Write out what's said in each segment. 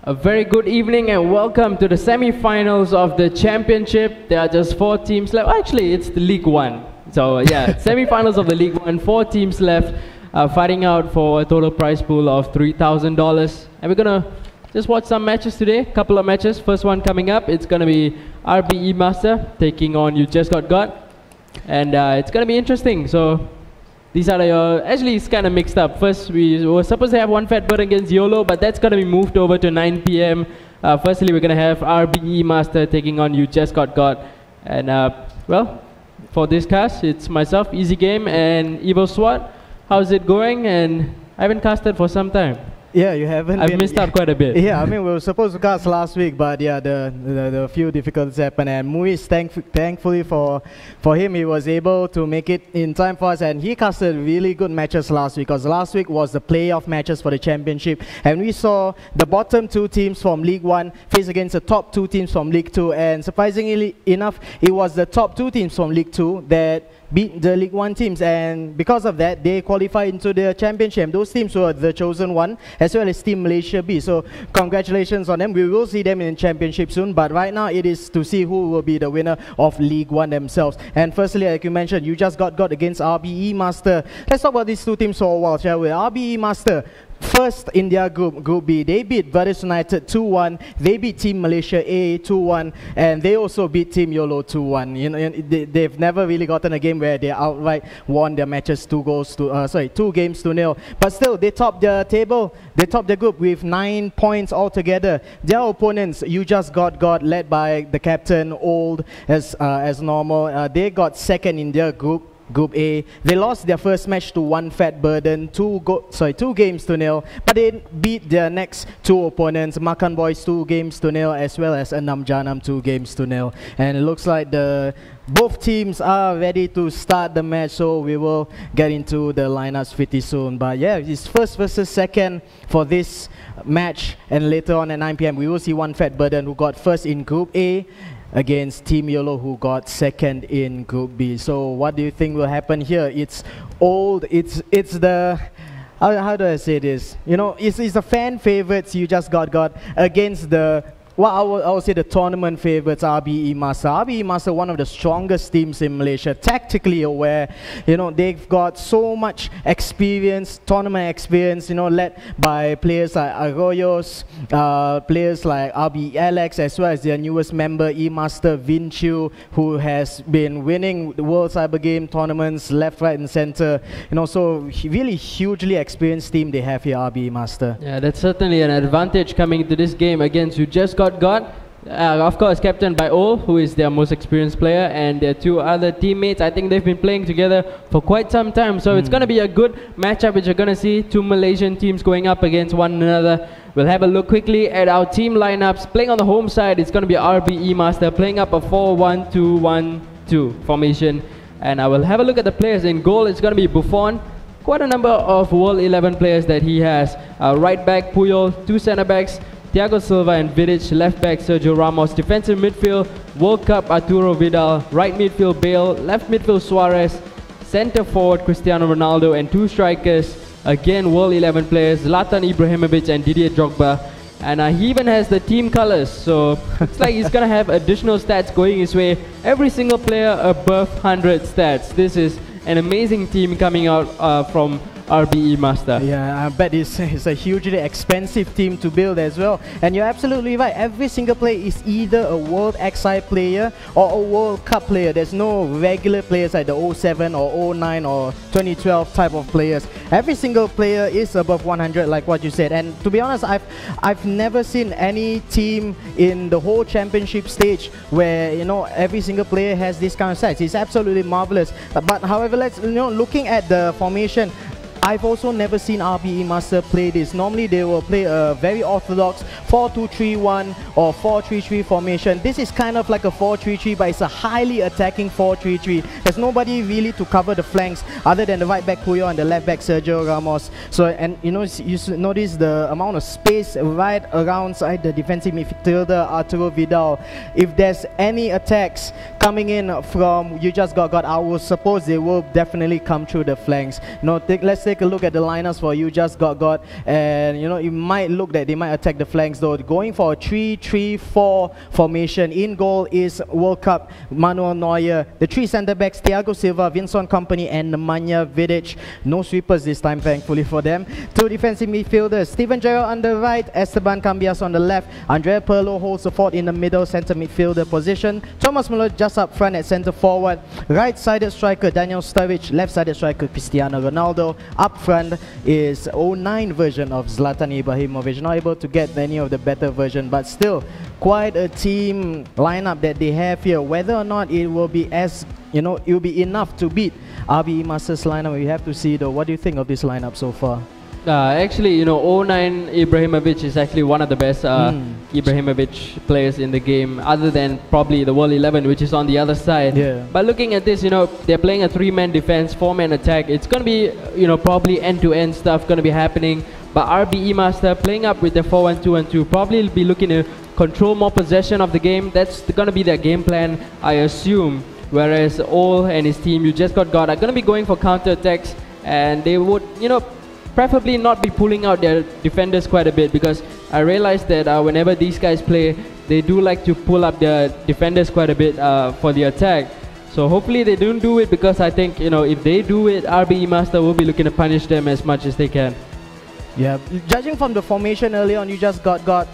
A very good evening and welcome to the semi-finals of the championship. There are just 4 teams left. Actually, it's the League One. So yeah, semi-finals of the League One. 4 teams left, fighting out for a total prize pool of $3,000. And we're gonna just watch some matches today. Couple of matches. First one coming up, it's gonna be RBE Master taking on You Just Got. And it's gonna be interesting. So these are your, actually it's kind of mixed up. First we were supposed to have one fat bird against YOLO, but that's going to be moved over to 9 p.m. Firstly we're going to have RBE Master taking on You Just Got. And well, for this cast it's myself, Easy Game, and Evil SWAT. How's it going? And I haven't casted for some time. Yeah, you haven't. I've missed out quite a bit. Yeah, I mean, we were supposed to cast last week, but yeah, the few difficulties happened. And Muiz, thankfully for him, he was able to make it in time for us. And he casted really good matches last week, because last week was the playoff matches for the championship. And we saw the bottom 2 teams from League 1 face against the top 2 teams from League 2. And surprisingly enough, it was the top 2 teams from League 2 that beat the League 1 teams, and because of that they qualified into the championship. Those teams were the chosen one, as well as Team Malaysia B. So congratulations on them. We will see them in championship soon, but right now it is to see who will be the winner of League 1 themselves. And firstly, like you mentioned, You Just Got against RBE Master. Let's talk about these 2 teams for a while, shall we? RBE Master, first in their Group B, they beat Brothers United 2-1. They beat Team Malaysia A 2-1, and they also beat Team YOLO 2-1. You know, they've never really gotten a game where they outright won their matches 2 games to 0. But still, they topped the table. They topped the group with 9 points altogether. Their opponents, You Just Got, led by the captain Old as normal. They got second in their Group A. They lost their first match to One Fat Burden, 2 games to 0, but they beat their next 2 opponents, Makan Boys 2 games to 0, as well as Anam Janam 2 games to 0. And it looks like both teams are ready to start the match, so we will get into the lineups pretty soon. But yeah, it's first versus second for this match, and later on at 9 p.m. we will see One Fat Burden, who got first in Group A, against Team YOLO, who got second in Group B. So what do you think will happen here? It's the, how do I say this? You know, it's the fan favorites, You Just Got, against the, well, I would say the tournament favorites, RBE Master. RBE Master, one of the strongest teams in Malaysia, tactically aware. You know, they've got so much experience, tournament experience, you know, led by players like Arroyos, players like RBE Alex, as well as their newest member, E-Master Vinchu, who has been winning the World Cyber Game tournaments left, right, and center. You know, so really hugely experienced team they have here, RBE Master. Yeah, that's certainly an advantage coming into this game against You Just Got. Of course, captained by Ol, who is their most experienced player, and their 2 other teammates. I think they've been playing together for quite some time, so it's going to be a good matchup, which you're going to see 2 Malaysian teams going up against one another. We'll have a look quickly at our team lineups. Playing on the home side, it's going to be RBE Master, playing up a 4-1-2-1-2 formation. And I will have a look at the players. In goal, it's going to be Buffon. Quite a number of World 11 players that he has. Right back, Puyol, 2 centre backs, Thiago Silva and Vidic, left back Sergio Ramos, defensive midfield World Cup Arturo Vidal, right midfield Bale, left midfield Suarez, centre forward Cristiano Ronaldo, and 2 strikers, again World 11 players, Zlatan Ibrahimovic and Didier Drogba. And he even has the team colours, so it's like he's gonna have additional stats going his way. Every single player above 100 stats. This is an amazing team coming out from RBE Master. Yeah, I bet it's a hugely expensive team to build as well. And you're absolutely right. Every single player is either a World XI player or a World Cup player. There's no regular players like the 07 or 09 or 2012 type of players. Every single player is above 100, like what you said. And to be honest, I've never seen any team in the whole championship stage where, you know, every single player has this kind of stats. It's absolutely marvelous. But however, looking at the formation, I've also never seen RBE Master play this. Normally they will play a very orthodox 4-2-3-1 or 4-3-3 formation. This is kind of like a 4-3-3, but it's a highly attacking 4-3-3. There's nobody really to cover the flanks other than the right back Puyo and the left back Sergio Ramos. So, and you know, you notice the amount of space right around the defensive midfielder Arturo Vidal. If there's any attacks coming in from You Just Got, I will suppose they will definitely come through the flanks. You know, let's take take a look at the lineups for You Just Got, and you know it might look that they might attack the flanks though. Going for a 3-3-4 formation. In goal is World Cup Manuel Neuer. The three centre backs: Thiago Silva, Vincent Kompany, and Nemanja Vidic. No sweepers this time, thankfully for them. Two defensive midfielders: Steven Gerrard on the right, Esteban Cambias on the left. Andrea Pirlo holds the fort in the middle centre midfielder position. Thomas Muller just up front at centre forward. Right-sided striker Daniel Sturridge, left-sided striker Cristiano Ronaldo. Up front is 09 version of Zlatan Ibrahimovic. Not able to get any of the better version, but still quite a team lineup that they have here. Whether or not it will be as, you know, it will be enough to beat RBE Masters lineup, we have to see though. What do you think of this lineup so far? Actually, you know, 09 Ibrahimovic is actually one of the best Ibrahimovic players in the game, other than probably the World 11, which is on the other side. Yeah. But looking at this, you know, they're playing a 3-man defense, 4-man attack. It's going to be, you know, probably end-to-end stuff going to be happening. But RBE Master playing up with their 4-1-2-1-2, probably be looking to control more possession of the game. That's going to be their game plan, I assume. Whereas Ol and his team, You Just Got, are going to be going for counter-attacks, and they would, you know, preferably not be pulling out their defenders quite a bit, because I realized that whenever these guys play, they do like to pull up their defenders quite a bit for the attack. So hopefully they don't do it, because I think, you know, if they do it, RBE Master will be looking to punish them as much as they can. Yeah, judging from the formation early on, You Just Got,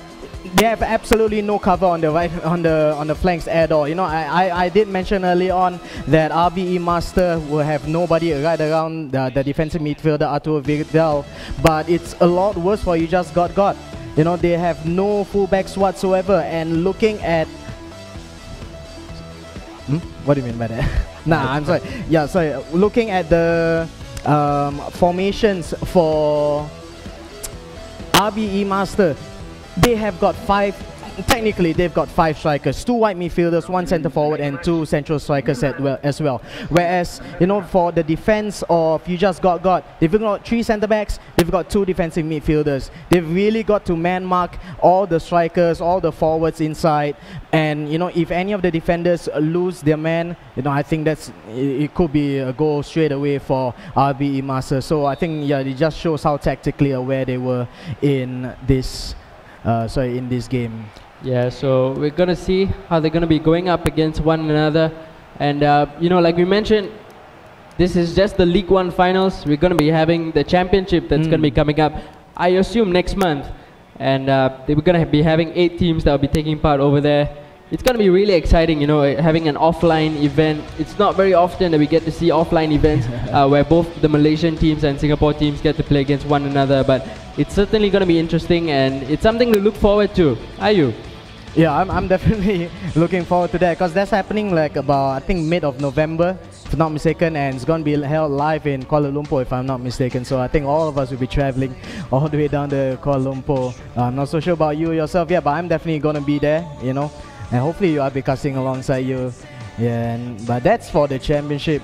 they have absolutely no cover on the right, on the flanks at all. You know, I did mention early on that RBE Master will have nobody right around the defensive midfielder Arturo Vidal, but it's a lot worse for You Just Got. You know, they have no fullbacks whatsoever, and looking at what do you mean by that? Nah, I'm sorry. Yeah, sorry. Looking at the formations for RBE Master, they have got technically they've got 5 strikers, 2 wide midfielders, 1 centre forward, and 2 central strikers as well. Whereas, you know, for the defense of You Just Got, they've got 3 centre backs, they've got 2 defensive midfielders. They've really got to man mark all the strikers, all the forwards inside, and you know, if any of the defenders lose their man, you know, I think it could be a goal straight away for RBE Master. So I think, yeah, it just shows how tactically aware they were in this in this game. Yeah, so we're going to see how they're going to be going up against one another. And, you know, like we mentioned, this is just the League One finals. We're going to be having the championship that's going to be coming up, I assume, next month. And we're going to be having 8 teams that will be taking part over there. It's going to be really exciting, you know, having an offline event. It's not very often that we get to see offline events where both the Malaysian teams and Singapore teams get to play against one another. But it's certainly going to be interesting, and it's something to look forward to. Are you? Yeah, I'm definitely looking forward to that, because that's happening like about, I think, mid of November, if I'm not mistaken, and it's going to be held live in Kuala Lumpur, if I'm not mistaken. So I think all of us will be traveling all the way down to Kuala Lumpur. I'm not so sure about you yourself yet, but I'm definitely going to be there, you know, and hopefully I'll be casting alongside you. Yeah, but that's for the championship.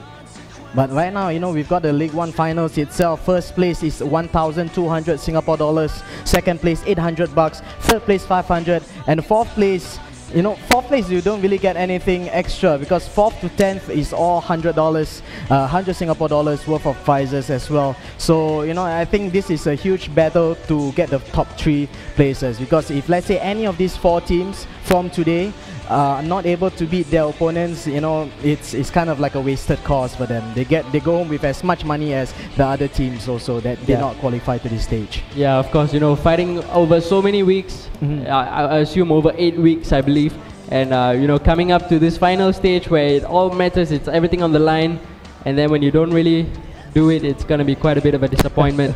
But right now, you know, we've got the League One finals itself. First place is 1,200 Singapore dollars. Second place, 800 bucks. Third place, 500. And fourth place, you know, fourth place you don't really get anything extra, because 4th to 10th is all $100, 100 Singapore dollars worth of prizes as well. So, you know, I think this is a huge battle to get the top 3 places, because if, let's say, any of these 4 teams from today not able to beat their opponents, you know, it's kind of like a wasted cause for them. They go home with as much money as the other teams also that did not qualify to this stage. Yeah, of course, you know, fighting over so many weeks, I assume over 8 weeks, I believe, and you know, coming up to this final stage where it all matters, it's everything on the line, and then when you don't really do it, it's going to be quite a bit of a disappointment.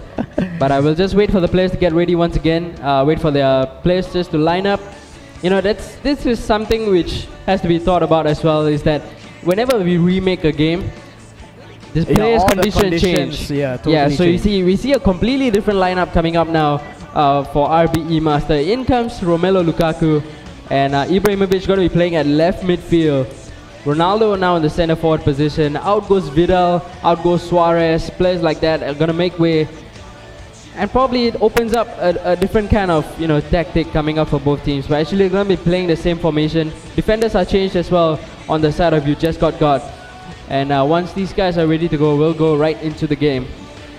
But I will just wait for the players to get ready once again, wait for their players just to line up. You know, this is something which has to be thought about as well, is that whenever we remake a game, the players' conditions change. Yeah, totally yeah, so change. we see a completely different lineup coming up now for RBE Master. In comes Romelu Lukaku, and Ibrahimovic going to be playing at left midfield. Ronaldo now in the centre forward position. Out goes Vidal, out goes Suarez. Players like that are going to make way. And probably it opens up a different kind of, you know, tactic coming up for both teams. But actually, they're going to be playing the same formation. Defenders are changed as well on the side of You Just Got. And once these guys are ready to go, we'll go right into the game.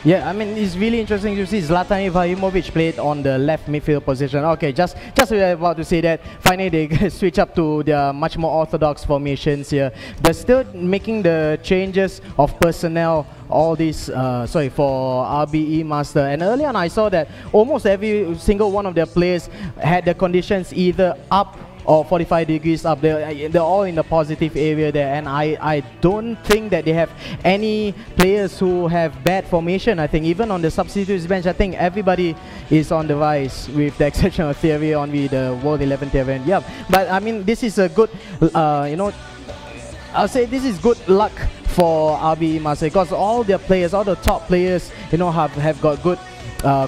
Yeah, I mean, it's really interesting to see Zlatan Ibrahimovic played on the left midfield position. Okay, just we were about to say that finally they switch up to their much more orthodox formations here. They're still making the changes of personnel, all these, for RBE Master. And earlier on I saw that almost every single one of their players had the conditions either up or 45 degrees up. They're all in the positive area there, and I don't think that they have any players who have bad formation. I think even on the substitutes bench, I think everybody is on the rise, with the exception of Thierry Henry, the World 11 Thierry. Yeah, but I mean, this is a good, I'll say this is good luck for RBE Master, because all their players, all the top players, have got good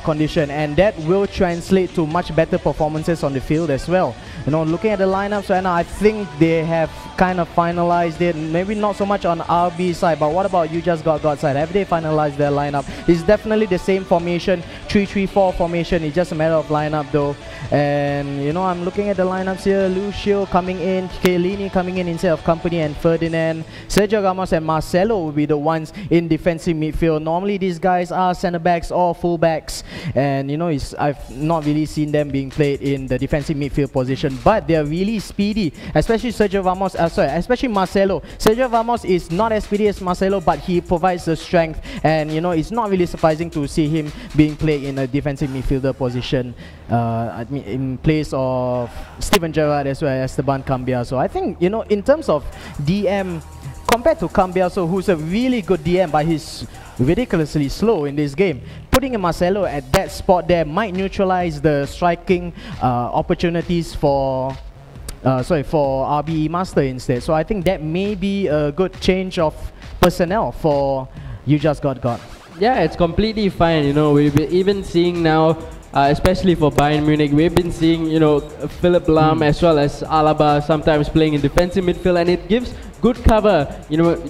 condition, and that will translate to much better performances on the field as well. Looking at the lineups right now, I think they have kind of finalized it. Maybe not so much on RB side, but what about You Just Got God side? Have they finalized their lineup? It's definitely the same formation, 3-3-4 formation. It's just a matter of lineup though. And I'm looking at the lineups here. Lucio coming in, Chiellini coming in instead of Company and Ferdinand. Sergio Ramos and Marcelo will be the ones in defensive midfield. Normally these guys are centre backs or full backs, and I've not really seen them being played in the defensive midfield position, but they're really speedy, especially especially Marcelo. Sergio Ramos is not as speedy as Marcelo, but he provides the strength, and it's not really surprising to see him being played in a defensive midfielder position, in place of Steven Gerrard as well as Esteban Cambiaso. I think in terms of DM, compared to Cambiaso, who's a really good DM, but he's ridiculously slow in this game, putting Marcelo at that spot there might neutralize the striking opportunities for RBE Master instead. So I think that may be a good change of personnel for You Just Got God. Yeah, it's completely fine. We've been even seeing now, especially for Bayern Munich, we've been seeing Philip Lahm as well as Alaba sometimes playing in defensive midfield, and it gives good cover.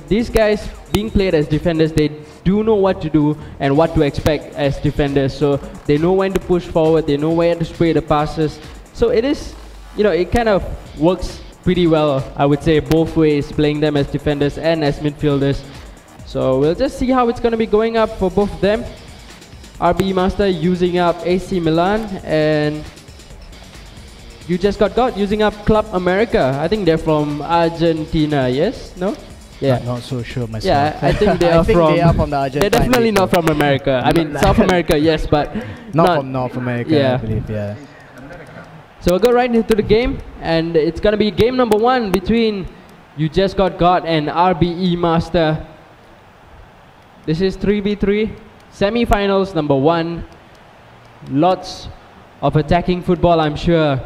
These guys being played as defenders, they do know what to do and what to expect as defenders. So they know when to push forward, they know where to spray the passes. So it is, it kind of works pretty well, I would say, both ways, playing them as defenders and as midfielders. So we'll just see how it's going to be going up for both of them. RBE Master using up AC Milan, and You Just Got God using up Club America. I think they're from Argentina, yes? No? Yeah. I'm not so sure myself. Yeah, I think they are they are from the Argentine. They're definitely not from America. I mean, South America, yes, but not from North America, yeah. I believe, yeah. So we'll go right into the game, and it's going to be game number 1 between You Just Got God and RBE Master. This is 3v3, semi-finals number 1. Lots of attacking football, I'm sure,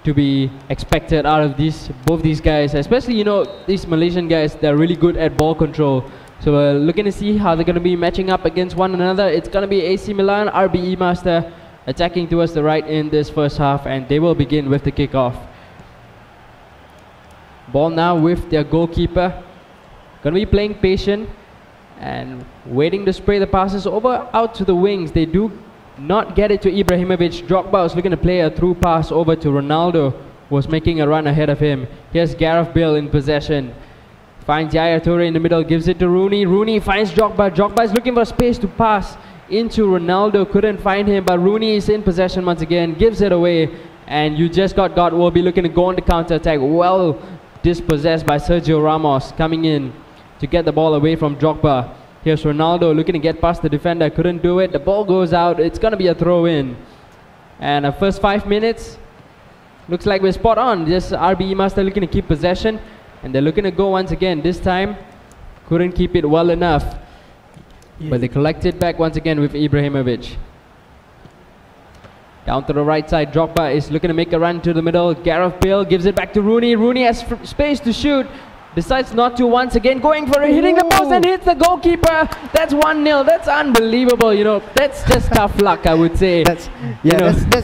to be expected out of both these guys, especially these Malaysian guys. They're really good at ball control, so we're looking to see how they're going to be matching up against one another. It's going to be AC Milan, RBE Master attacking towards the right in this first half, and they will begin with the kickoff. Ball now with their goalkeeper, going to be playing patient and waiting to spray the passes over out to the wings. They do not get it to Ibrahimovic. Drogba was looking to play a through pass over to Ronaldo, who was making a run ahead of him. Here's Gareth Bale in possession. Finds Yaya Toure in the middle, gives it to Rooney. Rooney finds Drogba. Drogba is looking for space to pass into Ronaldo. Couldn't find him, but Rooney is in possession once again, gives it away. And You Just Got God will be looking to go on the counter-attack. Well dispossessed by Sergio Ramos, coming in to get the ball away from Drogba. Here's Ronaldo looking to get past the defender, couldn't do it. The ball goes out, it's going to be a throw-in. And the first 5 minutes, looks like we're spot on. Just RBE Master looking to keep possession, and they're looking to go once again. This time, couldn't keep it well enough. Yeah. But they collect it back once again with Ibrahimovic. Down to the right side, Drogba is looking to make a run to the middle. Gareth Bale gives it back to Rooney. Rooney has space to shoot. Decides not to once again, going for it, hitting the post and hits the goalkeeper. That's 1-0. That's unbelievable. That's just tough luck, I would say. That's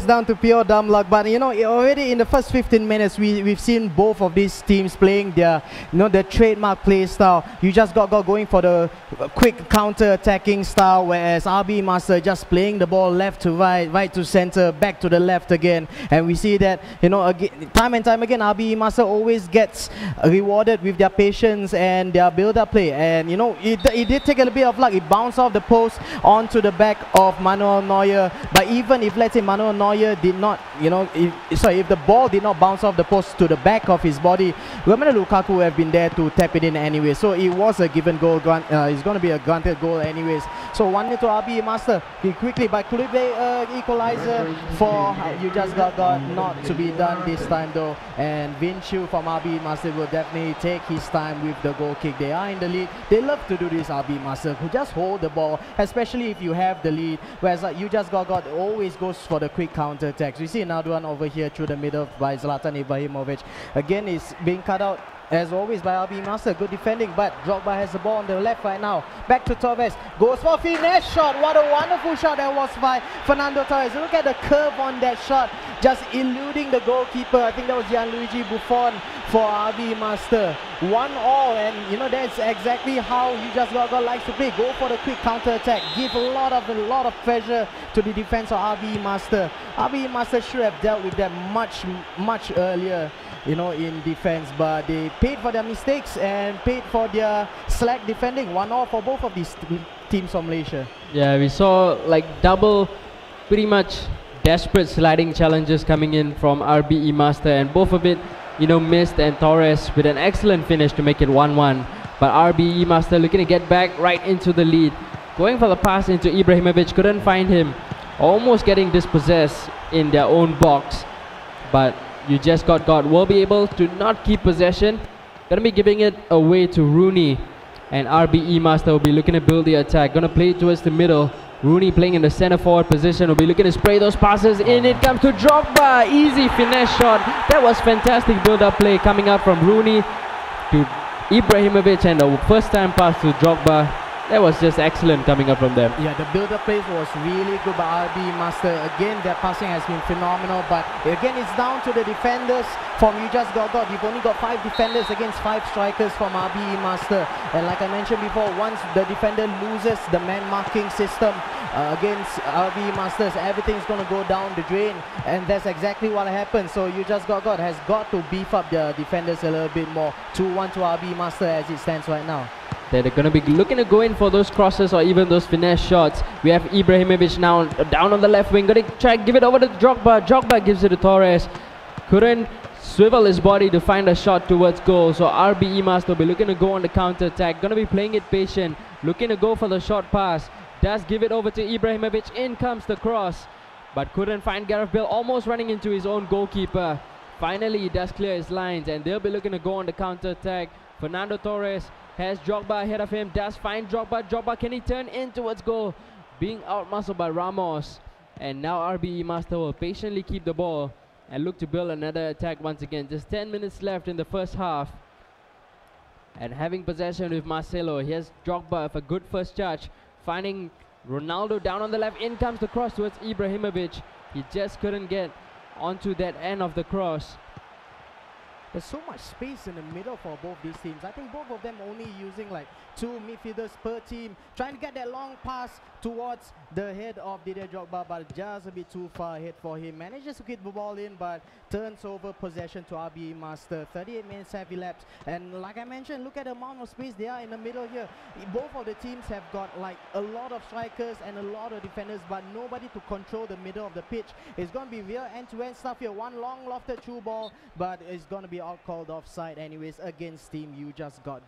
down to pure dumb luck. But already in the first 15 minutes, we've seen both of these teams playing their their trademark play style. You Just Got going for the quick counter-attacking style, whereas RBE Master just playing the ball left to right, right to center, back to the left again. And we see that again, time and time again, RBE Master always gets rewarded with their their patience and their build-up play. And you know, it did take a little bit of luck. It bounced off the post onto the back of Manuel Neuer. But even if, let's say, Manuel Neuer did not, you know, if the ball did not bounce off the post to the back of his body, Romelu Lukaku would have been there to tap it in anyway. So it was a given goal. It's going to be a granted goal anyways. So 1-0 to RB Master. He quickly, but could it be equalizer for You Just Got not to be done this time though. And Vinchu from RB Master will definitely take his time with the goal kick. They are in the lead. They love to do this, RB Master, who just hold the ball, especially if you have the lead. Whereas You Just Got always goes for the quick counter attacks. We see another one over here through the middle by Zlatan Ibrahimovic. Again, it's being cut out as always by RB Master. Good defending, but Drogba has the ball on the left right now. Back to Torres. Goes for finesse shot. What a wonderful shot that was by Fernando Torres. Look at the curve on that shot. Just eluding the goalkeeper. I think that was Gianluigi Buffon for RB Master. 1-1, and you know that's exactly how You Just Got likes to play. Go for the quick counter attack. Give a lot of pressure to the defense of RB Master. RB Master should have dealt with that much earlier, you know, in defense, but they paid for their mistakes and paid for their slack defending. 1-1 for both of these teams from Malaysia. Yeah, we saw like double, pretty much desperate sliding challenges coming in from RBE Master, and both of it, you know, missed, and Torres with an excellent finish to make it 1-1. But RBE Master looking to get back right into the lead. Going for the pass into Ibrahimovic, couldn't find him. Almost getting dispossessed in their own box, but You Just Got will be able to not keep possession. Gonna be giving it away to Rooney, and RBE Master will be looking to build the attack. Gonna play it towards the middle. Rooney playing in the center forward position will be looking to spray those passes in. It comes to Drogba. Easy finesse shot. That was fantastic build-up play coming up from Rooney to Ibrahimovic, and the first time pass to Drogba. That was just excellent coming up from them. Yeah, the build-up plays was really good by RB Master. Again, their passing has been phenomenal, but again, it's down to the defenders from You Just Got. You've only got 5 defenders against 5 strikers from RB Master. And like I mentioned before, once the defender loses the man-marking system against RB Masters, everything's going to go down the drain. And that's exactly what happened. So You Just Got has got to beef up their defenders a little bit more. 2-1 to RB Master as it stands right now. They're going to be looking to go in for those crosses or even those finesse shots. We have Ibrahimovic now down on the left wing. Going to try to give it over to Drogba. Drogba gives it to Torres. Couldn't swivel his body to find a shot towards goal. So RBE Master will be looking to go on the counter attack. Going to be playing it patient. Looking to go for the short pass. Does give it over to Ibrahimovic. In comes the cross, but couldn't find Gareth Bale. Almost running into his own goalkeeper. Finally, he does clear his lines, and they'll be looking to go on the counter attack. Fernando Torres has Drogba ahead of him, does find Drogba. Drogba, can he turn in towards goal? Being outmuscled by Ramos. And now RBE Master will patiently keep the ball and look to build another attack once again. Just 10 minutes left in the first half. And having possession with Marcelo. Here's Drogba for a good first charge. Finding Ronaldo down on the left. In comes the cross towards Ibrahimovic. He just couldn't get onto that end of the cross. There's so much space in the middle for both these teams. I think both of them only using like 2 midfielders per team, trying to get that long pass towards the head of Didier Drogba, but just a bit too far ahead for him. Manages to get the ball in, but turns over possession to RBE Master. 38 minutes have elapsed, and like I mentioned, look at the amount of space they are in the middle here. Both of the teams have got like a lot of strikers and a lot of defenders, but nobody to control the middle of the pitch. It's going to be real end-to-end stuff here. One long lofted through ball, but it's going to be out called offside anyways against team You Just Got.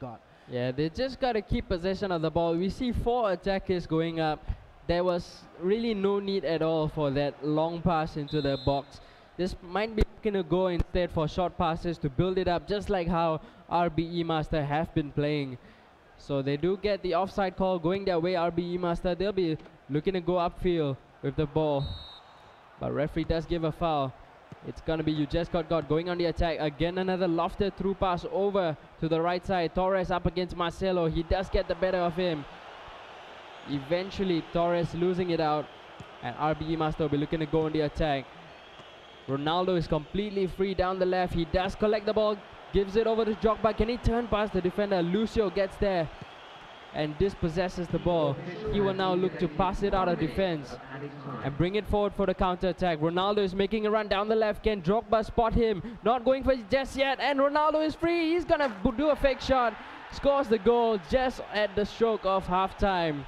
Yeah, they just got to keep possession of the ball. We see 4 attackers going up. There was really no need at all for that long pass into the box. This might be going to go instead for short passes to build it up, just like how RBE Master have been playing. So they do get the offside call going their way. RBE Master, they'll be looking to go upfield with the ball, but referee does give a foul. It's going to be You Just Got going on the attack. Again, another lofted through pass over to the right side. Torres up against Marcelo. He does get the better of him. Eventually, Torres losing it out. And RBE Master will be looking to go on the attack. Ronaldo is completely free down the left. He does collect the ball. Gives it over to Drogba. Can he turn past the defender? Lucio gets there. and dispossesses the ball, he will now look to pass it out of defense and bring it forward for the counter attack. Ronaldo is making a run down the left. Can Drogba spot him? Not going for it just yet, and Ronaldo is free. He's gonna do a fake shot, scores the goal just at the stroke of halftime.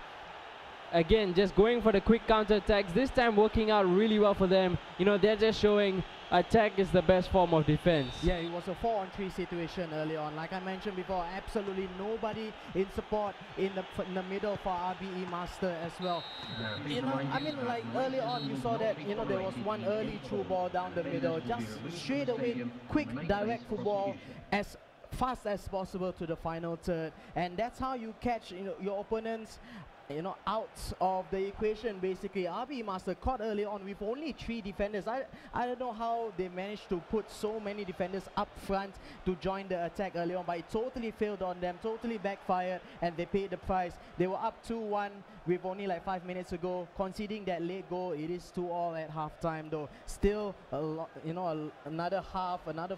Again, just going for the quick counter attacks, this time working out really well for them. You know, they're just showing attack is the best form of defense. Yeah, it was a 4-on-3 situation early on. Like I mentioned before, absolutely nobody in support in the middle for RBE Master as well. You know, I mean, like early on, you saw that, you know, there was one early through ball down the middle, just straight away, quick, direct football as fast as possible to the final third, and that's how you catch, you know, your opponents, you know, out of the equation. Basically, RBE Master caught early on with only 3 defenders. I don't know how they managed to put so many defenders up front to join the attack early on, but it totally failed on them, totally backfired, and they paid the price. They were up 2-1 with only like 5 minutes to go, conceding that late goal. It is 2-all at halftime though. Still a lot, you know, another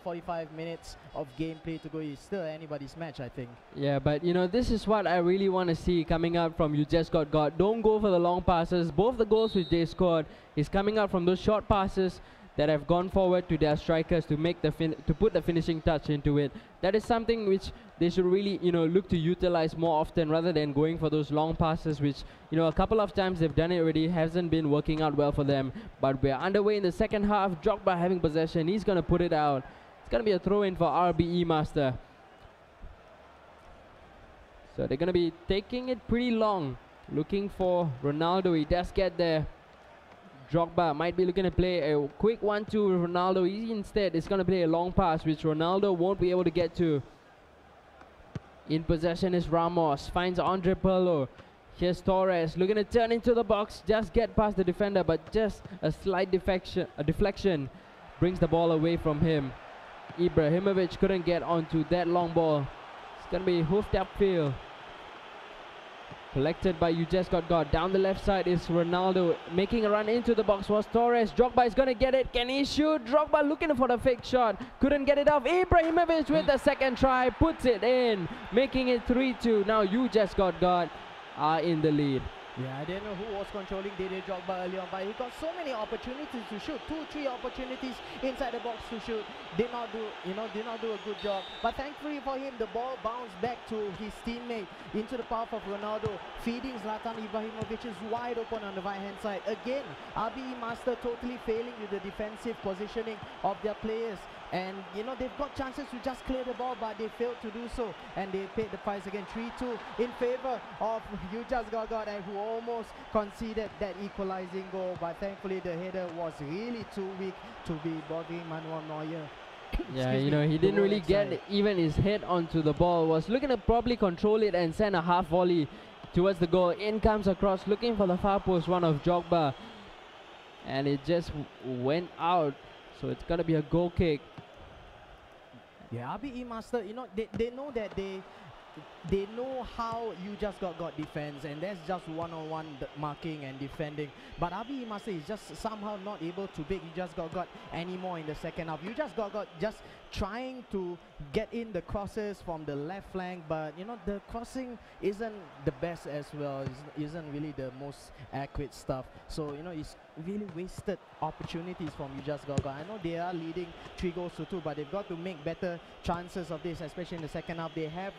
45 minutes of gameplay to go. It's still anybody's match, I think. Yeah, but you know, this is what I really want to see coming out from You Just Got Got. Don't go for the long passes. Both the goals which they scored is coming out from those short passes that have gone forward to their strikers to make the to put the finishing touch into it. That is something which they should really, you know, look to utilize more often rather than going for those long passes, which, you know, a couple of times they've done it already, hasn't been working out well for them. But we're underway in the second half. Drogba having possession, he's gonna put it out. It's gonna be a throw in for RBE Master. So they're gonna be taking it pretty long, looking for Ronaldo. He does get there. Drogba might be looking to play a quick 1-2 with Ronaldo. He instead is gonna play a long pass, which Ronaldo won't be able to get to. In possession is Ramos, finds Andre Pirlo. Here's Torres looking to turn into the box, just get past the defender, but just a slight deflection brings the ball away from him. Ibrahimovic couldn't get onto that long ball. It's gonna be hoofed upfield. Collected by You Just Got Got. Down the left side is Ronaldo. Making a run into the box was Torres. Drogba is gonna get it. Can he shoot? Drogba looking for the fake shot. Couldn't get it off. Ibrahimovic with the second try. Puts it in. Making it 3-2. Now You Just Got Got are in the lead. Yeah, I didn't know who was controlling Didier Drogba early on, but he got so many opportunities to shoot. 2-3 opportunities inside the box to shoot. Did not do a good job. But thankfully for him, the ball bounced back to his teammate into the path of Ronaldo, feeding Zlatan Ibrahimovic is wide open on the right-hand side. Again, RBE Master totally failing with the defensive positioning of their players. And you know, they've got chances to just clear the ball, but they failed to do so, and they paid the price again. 3-2 in favor of You Just Got Got, and who almost conceded that equalizing goal, but thankfully the header was really too weak to be bothering Manuel Neuer. Yeah, you know, he didn't really get even his head onto the ball. Was looking to probably control it and send a half volley towards the goal. In comes across, looking for the far post one of Drogba, and it just went out. So it's gonna be a goal kick. Yeah, RBE Master, you know, they know that they know how You Just Got defense, and that's just one-on-one marking and defending. But RBE Master is just somehow not able to beat You Just Got anymore in the second half. You Just Got just trying to get in the crosses from the left flank, but you know, the crossing isn't the best as well. Isn't really the most accurate stuff. So you know, it's really wasted opportunities from You Just Got. I know they are leading 3-2, but they've got to make better chances of this, especially in the second half. They have,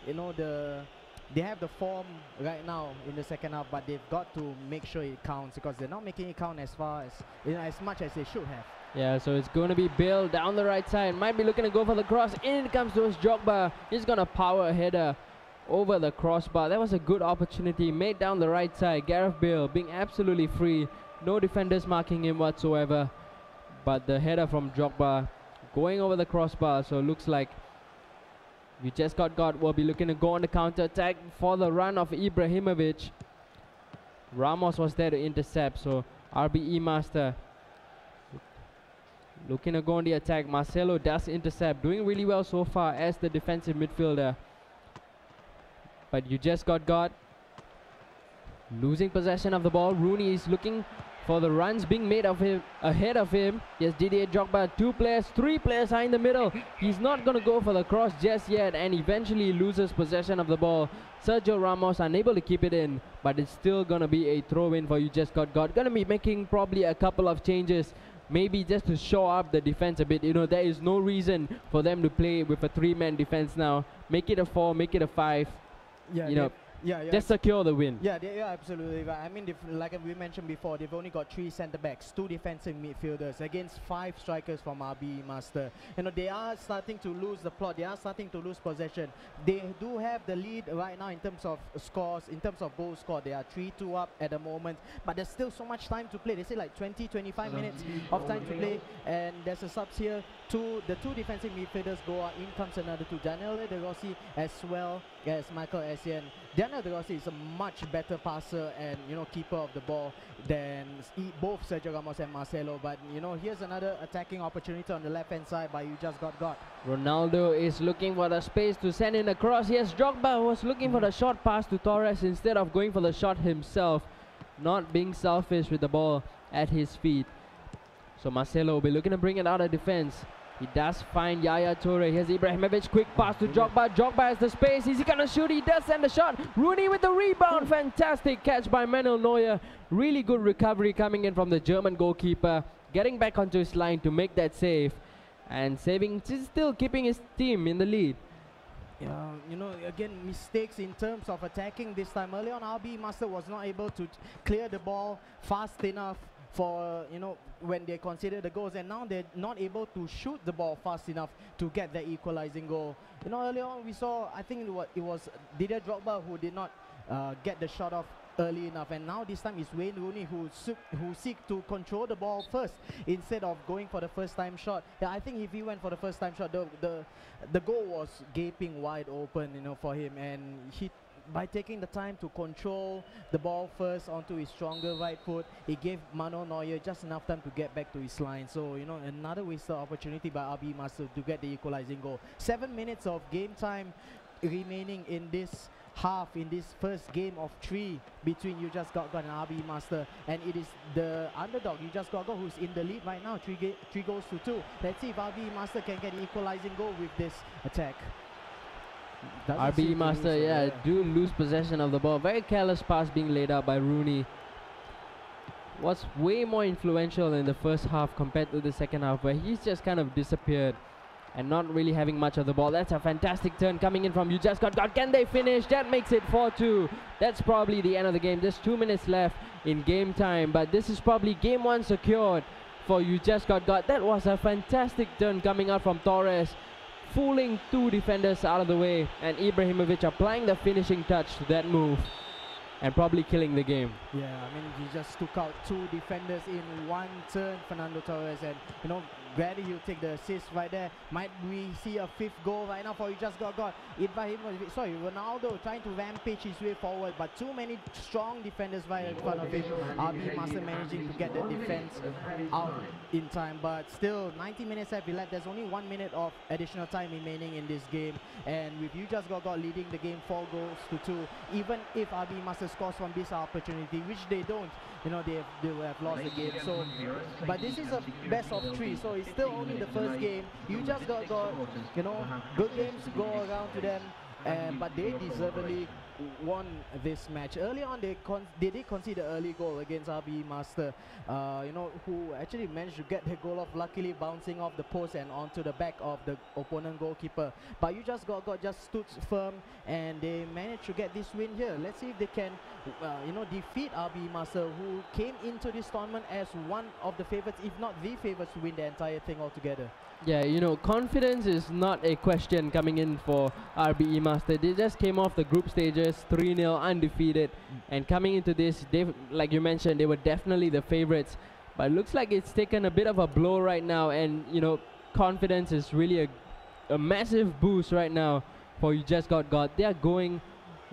you know, they have the form right now in the second half, but they've got to make sure it counts, because they're not making it count as far as, you know, as much as they should have. Yeah, so it's going to be Bill down the right side. Might be looking to go for the cross. In comes towards Drogba. He's going to power a header over the crossbar. That was a good opportunity made down the right side. Gareth Bale being absolutely free. No defenders marking him whatsoever. But the header from Drogba going over the crossbar. So it looks like You Just Got will be looking to go on the counter attack for the run of Ibrahimovic. Ramos was there to intercept. So RBE Master looking to go on the attack. Marcelo does intercept, doing really well so far as the defensive midfielder. But You Just Got losing possession of the ball. Rooney is looking for the runs being made of him ahead of him. Yes, Didier Drogba, 2 players, 3 players are in the middle. He's not going to go for the cross just yet, and eventually loses possession of the ball. Sergio Ramos unable to keep it in, but it's still going to be a throw-in for You Just Got Got. Going to be making probably a couple of changes, maybe just to show up the defense a bit. There is no reason for them to play with a 3-man defense now. Make it a 4, make it a 5. Just secure the win. Yeah, absolutely right. I mean, like we mentioned before, they've only got 3 centre backs, 2 defensive midfielders against 5 strikers from RB Master. They are starting to lose the plot. They are starting to lose possession. They do have the lead right now in terms of scores, in terms of goals scored. They are 3-2 up at the moment, but there's still so much time to play. They say like 20-25 minutes of time to play, and there's a subs here. The 2 defensive midfielders go out. In comes another 2, Daniel De Rossi as well as Michael Essien. Daniel De Rossi is a much better passer and keeper of the ball than both Sergio Ramos and Marcelo. But here's another attacking opportunity on the left hand side by You Just Got Got. Ronaldo is looking for the space to send in a cross. Yes, Drogba was looking for the short pass to Torres instead of going for the shot himself, not being selfish with the ball at his feet. So Marcelo will be looking to bring it out of defense. He does find Yaya Toure. Here's Ibrahimovic, quick pass to Drogba. Drogba has the space. Is he gonna shoot? He does send the shot. Rooney with the rebound. Fantastic catch by Manuel Neuer. Really good recovery coming in from the German goalkeeper. Getting back onto his line to make that save. And saving, still keeping his team in the lead. Yeah, again, mistakes in terms of attacking this time. Early on, RB Master was not able to clear the ball fast enough for when they consider the goals, and now they're not able to shoot the ball fast enough to get the equalizing goal. Earlier on we saw, I think it was Didier Drogba who did not get the shot off early enough, and now this time it's Wayne Rooney who seek to control the ball first instead of going for the first time shot. Yeah, I think if he went for the first time shot, the goal was gaping wide open for him, and by taking the time to control the ball first onto his stronger right foot, it gave Manuel Neuer just enough time to get back to his line. So, another wasted opportunity by RB Master to get the equalizing goal. 7 minutes of game time remaining in this half, in this first game of 3 between You Just Got Got and RB Master, and it is the underdog You Just Got Got who's in the lead right now, 3 goals to 2. Let's see if RB Master can get the equalizing goal with this attack. RB Master, do lose possession of the ball. Very careless pass being laid out by Rooney. Was way more influential in the first half compared to the second half, where he's just kind of disappeared and not really having much of the ball. That's a fantastic turn coming in from You Just Got Got. Can they finish? That makes it 4-2. That's probably the end of the game. There's 2 minutes left in game time, but this is probably game 1 secured for You Just Got Got. That was a fantastic turn coming out from Torres, fooling 2 defenders out of the way, and Ibrahimovic applying the finishing touch to that move and probably killing the game. Yeah, I mean, he just took out 2 defenders in 1 turn, Fernando Torres, and Gladly he'll take the assist right there. Might we see a 5th goal right now for You Just Got Got? Ronaldo trying to rampage his way forward, but too many strong defenders right in front of him. RB Master managing to get the defense out in time, but still 90 minutes have elapsed. There's only 1 minute of additional time remaining in this game, and with You Just Got Got leading the game 4 goals to 2, even if RB Master scores from this opportunity, which they don't, they will have lost the game. So, but this is a best of 3, so it's still only the first game. You Just Got good games go around to them, but they deservedly won this match. Early on, they did concede an early goal against RB Master, who actually managed to get the goal off, luckily bouncing off the post and onto the back of the opponent goalkeeper. But You Just Got just stood firm, and they managed to get this win here. Let's see if they can, defeat RB Master, who came into this tournament as one of the favorites, if not the favorites, to win the entire thing altogether. Yeah, confidence is not a question coming in for RBE Master. They just came off the group stages 3-0 undefeated, and coming into this, like you mentioned, they were definitely the favorites, but it looks like it's taken a bit of a blow right now, and confidence is really a massive boost right now for You Just Got Got. They are going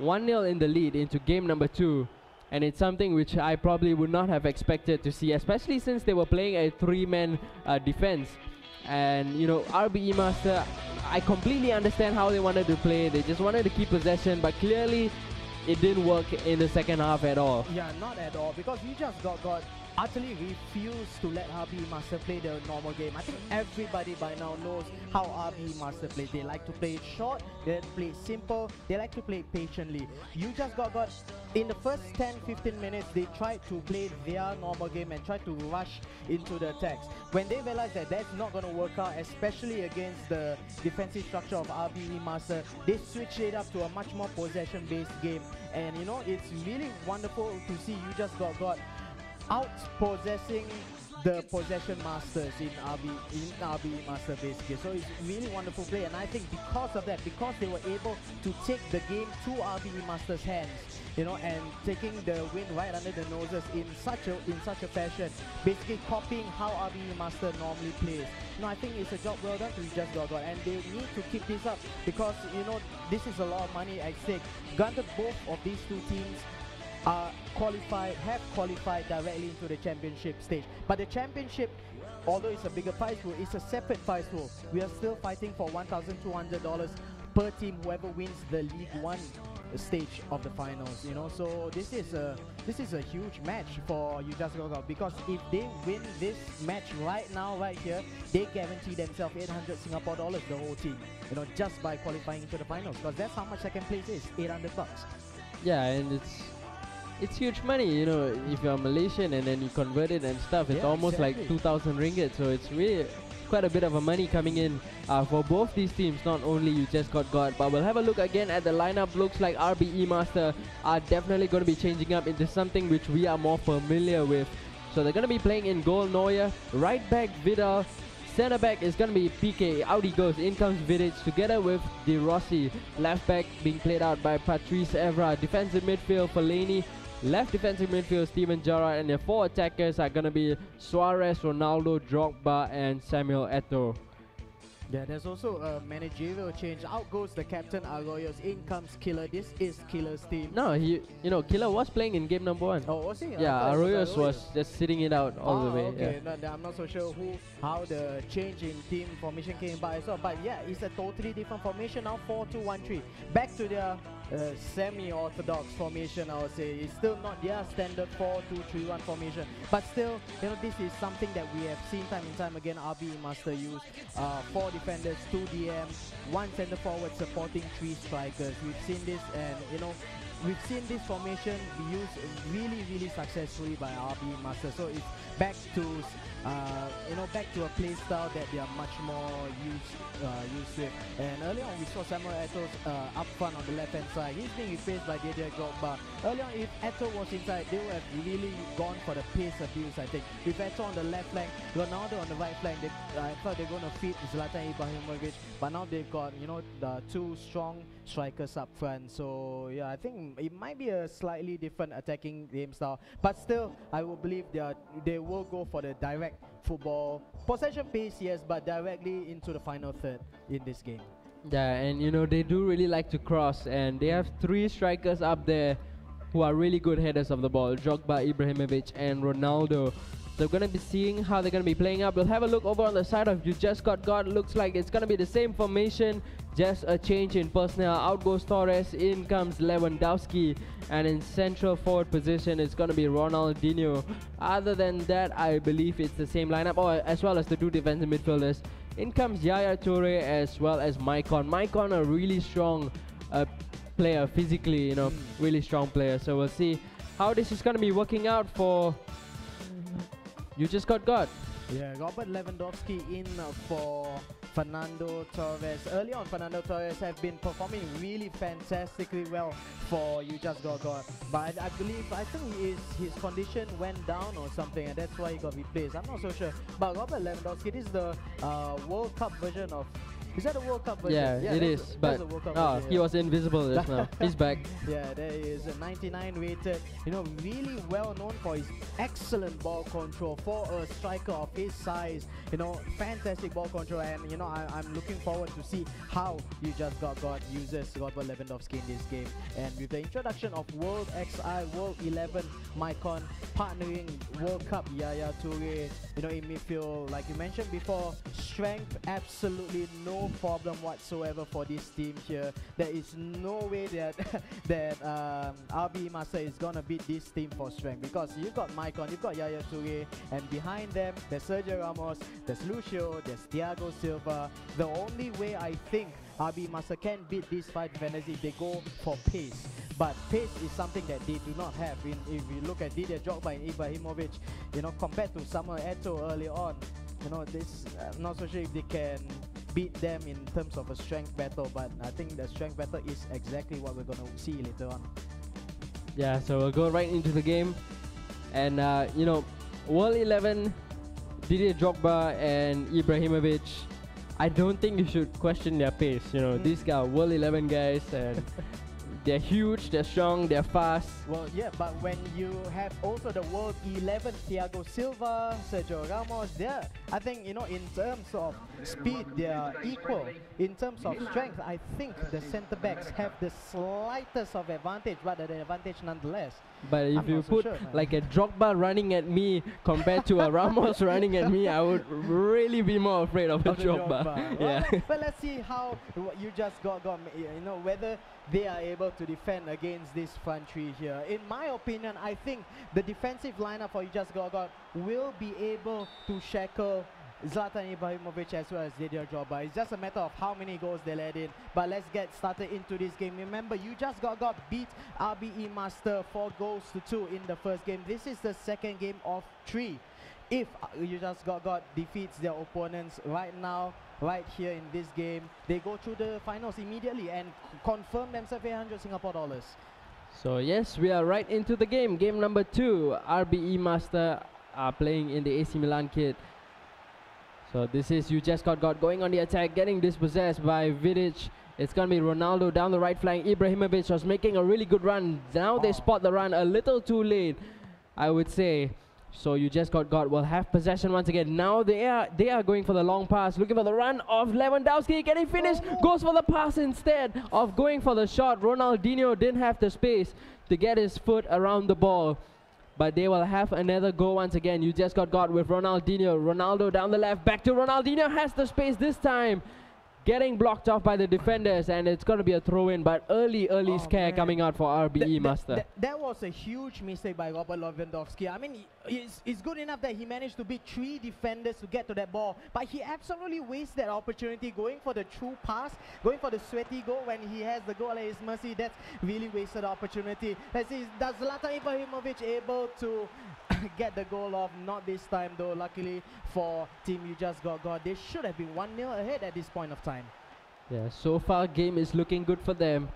1-0 in the lead into game number 2, and it's something which I probably would not have expected to see, especially since they were playing a 3-man defense. And RBE Master, I completely understand how they wanted to play. They just wanted to keep possession, but clearly it didn't work in the second half at all. Yeah, not at all, because You Just Got utterly refused to let RB Master play the normal game. I think everybody by now knows how RB Master plays. They like to play it short, they like to play it simple, they like to play it patiently. You just got in the first 10-15 minutes, they tried to play their normal game and tried to rush into the attacks. When they realized that that's not going to work out, especially against the defensive structure of RB Master, they switched it up to a much more possession-based game. And you know, it's really wonderful to see you just got out-possessing the possession masters in RB Master basically. So it's really wonderful play, and I think because of that, because they were able to take the game to RB Master's hands, you know, and taking the win right under the noses in such a fashion, basically copying how RB Master normally plays. You know, I think it's a job well done to just got, and they need to keep this up because you know this is a lot of money at stake. Granted, both of these two teams have qualified directly into the championship stage, but the championship, although it's a bigger prize pool, it's a separate prize pool. We are still fighting for $1,200 per team, whoever wins the League One stage of the finals, you know. So this is a huge match for You Just Got, because if they win this match right now, right here, they guarantee themselves 800 Singapore dollars, the whole team, you know, just by qualifying into the finals, because that's how much second place is, $800. Yeah, and it's huge money, you know. If you're Malaysian and then you convert it and stuff, it's almost exactly. like 2,000 ringgit. So it's really quite a bit of a money coming in for both these teams. Not only You Just Got, but we'll have a look again at the lineup. Looks like RBE Master are definitely going to be changing up into something which we are more familiar with. So they're going to be playing in goal Neuer, right back Vidal, center back is going to be PK, out he goes, in comes Vidic together with De Rossi, left back being played out by Patrice Evra, defensive midfield Fellaini, left defensive midfield Steven Gerrard, and their four attackers are going to be Suarez, Ronaldo, Drogba and Samuel Eto'o. Yeah, there's also a managerial change. Out goes the captain Arroyos, in comes Killer. This is Killer's team. No, Killer was playing in game number 1. Oh, was he? Yeah, Arroyos was just sitting it out all the way. Okay, Yeah. no, I'm not so sure how the change in team formation came by as well. But yeah, it's a totally different formation now, 4-2-1-3. Back to their semi-orthodox formation, I would say. It's still not their standard 4-2-3-1 formation, but still, you know, this is something that we have seen time and time again. RB Master use 4 defenders, 2 DMs, 1 center forward supporting 3 strikers. We've seen this, and you know, we've seen this formation be used really successfully by RB Master. So it's back to back to a play style that they are much more used to. And earlier on we saw Samuel Eto'o up front on the left hand side. He's being replaced by Didier Drogba. Earlier on, if Eto'o was inside, they would have really gone for the pace abuse, I think. With Eto'o on the left flank, Ronaldo on the right flank, I thought they're going to feed Zlatan Ibrahimovic, but now they've got, you know, the 2 strong strikers up front. So yeah, I think it might be a slightly different attacking game style, but still I will believe they will go for the direct football possession pace, yes, but directly into the final third in this game. Yeah, and you know, they do really like to cross, and they have 3 strikers up there who are really good headers of the ball, Drogba, Ibrahimovic and Ronaldo. So we're going to be seeing how they're going to be playing up. We'll have a look over on the side of You Just Got. Looks like it's going to be the same formation, just a change in personnel. Out goes Torres, in comes Lewandowski, and in central forward position it's going to be Ronaldinho. Other than that, I believe it's the same lineup, as well as the 2 defensive midfielders. In comes Yaya Toure as well as Maicon. Maicon, a really strong player physically, you know, really strong player. So we'll see how this is going to be working out for You Just Got. Yeah, Robert Lewandowski in for Fernando Torres. Early on, Fernando Torres have been performing really fantastically well for You Just Got. But I think his condition went down or something, and that's why he got replaced. I'm not so sure. But Robert Lewandowski, this is the World Cup version of... Is that a World Cup version? Yeah, it is. But he was invisible just now. He's back. Yeah, there he is, a 99 rated. You know, really well known for his excellent ball control for a striker of his size. You know, fantastic ball control, and you know, I'm looking forward to see how You Just Got uses Robert Lewandowski in this game. And with the introduction of World XI, World 11, Maicon partnering World Cup Yaya Toure, you know, in midfield, like you mentioned before, strength absolutely no problem whatsoever for this team here. There is no way that RB Master is gonna beat this team for strength, because you've got Maicon, you've got Yaya Toure, and behind them there's Sergio Ramos, there's Lucio, there's Thiago Silva. The only way I think RB Master can beat these 5 defenders if they go for pace. But pace is something that they do not have. If you look at Didier Drogba and Ibrahimovic, compared to Samuel Eto'o early on, this I'm not so sure if they can beat them in terms of a strength battle. But I think the strength battle is exactly what we're going to see later on. Yeah, so we'll go right into the game. And, World 11, Didier Drogba and Ibrahimovic, I don't think you should question their pace. These guys are World 11 guys, and they're huge, they're strong, they're fast. Well, yeah, but when you have also the World 11, Thiago Silva, Sergio Ramos, I think, in terms of speed, they're equal. In terms of strength, I think the centre-backs have the slightest of advantage, but an advantage nonetheless. But if you put like a Drogba running at me compared to a Ramos running at me, I would really be more afraid of a Drogba. Well, but let's see how you just got whether they are able to defend against this front three here. In my opinion, I think the defensive lineup for You Just Got will be able to shackle Zlatan Ibrahimovic as well as Didier Drogba. It's just a matter of how many goals they let in. But let's get started into this game. Remember, You Just Got beat RBE Master 4-2 in the first game. This is the second game of 3. If You Just Got defeats their opponents right now, right here in this game, they go through the finals immediately and confirm themselves 800 Singapore dollars. So yes, we are right into the game. Game number 2, RBE Master are playing in the AC Milan kit. So this is You Just Got going on the attack, getting dispossessed by Vidic. It's going to be Ronaldo down the right flank. Ibrahimovic was making a really good run. Now they spot the run a little too late, I would say. So You Just Got will have possession once again. Now they are going for the long pass, looking for the run of Lewandowski. Can he finish? Goes for the pass instead of going for the shot. Ronaldinho didn't have the space to get his foot around the ball. But they will have another go once again. You Just Got with Ronaldinho. Ronaldo down the left. Back to Ronaldinho. Has the space this time. Getting blocked off by the defenders, and it's going to be a throw-in, but early scare coming out for RBE Master. That was a huge mistake by Robert Lewandowski. I mean, it's good enough that he managed to beat 3 defenders to get to that ball, but he absolutely wasted that opportunity going for the true pass, going for the sweaty goal when he has the goal at his mercy. That's really wasted opportunity. Let's see, does Zlatan Ibrahimovic able to get the goal off? Not this time though. Luckily for Team You Just Got, they should have been 1-0 ahead at this point of time. Yeah, so far game is looking good for them.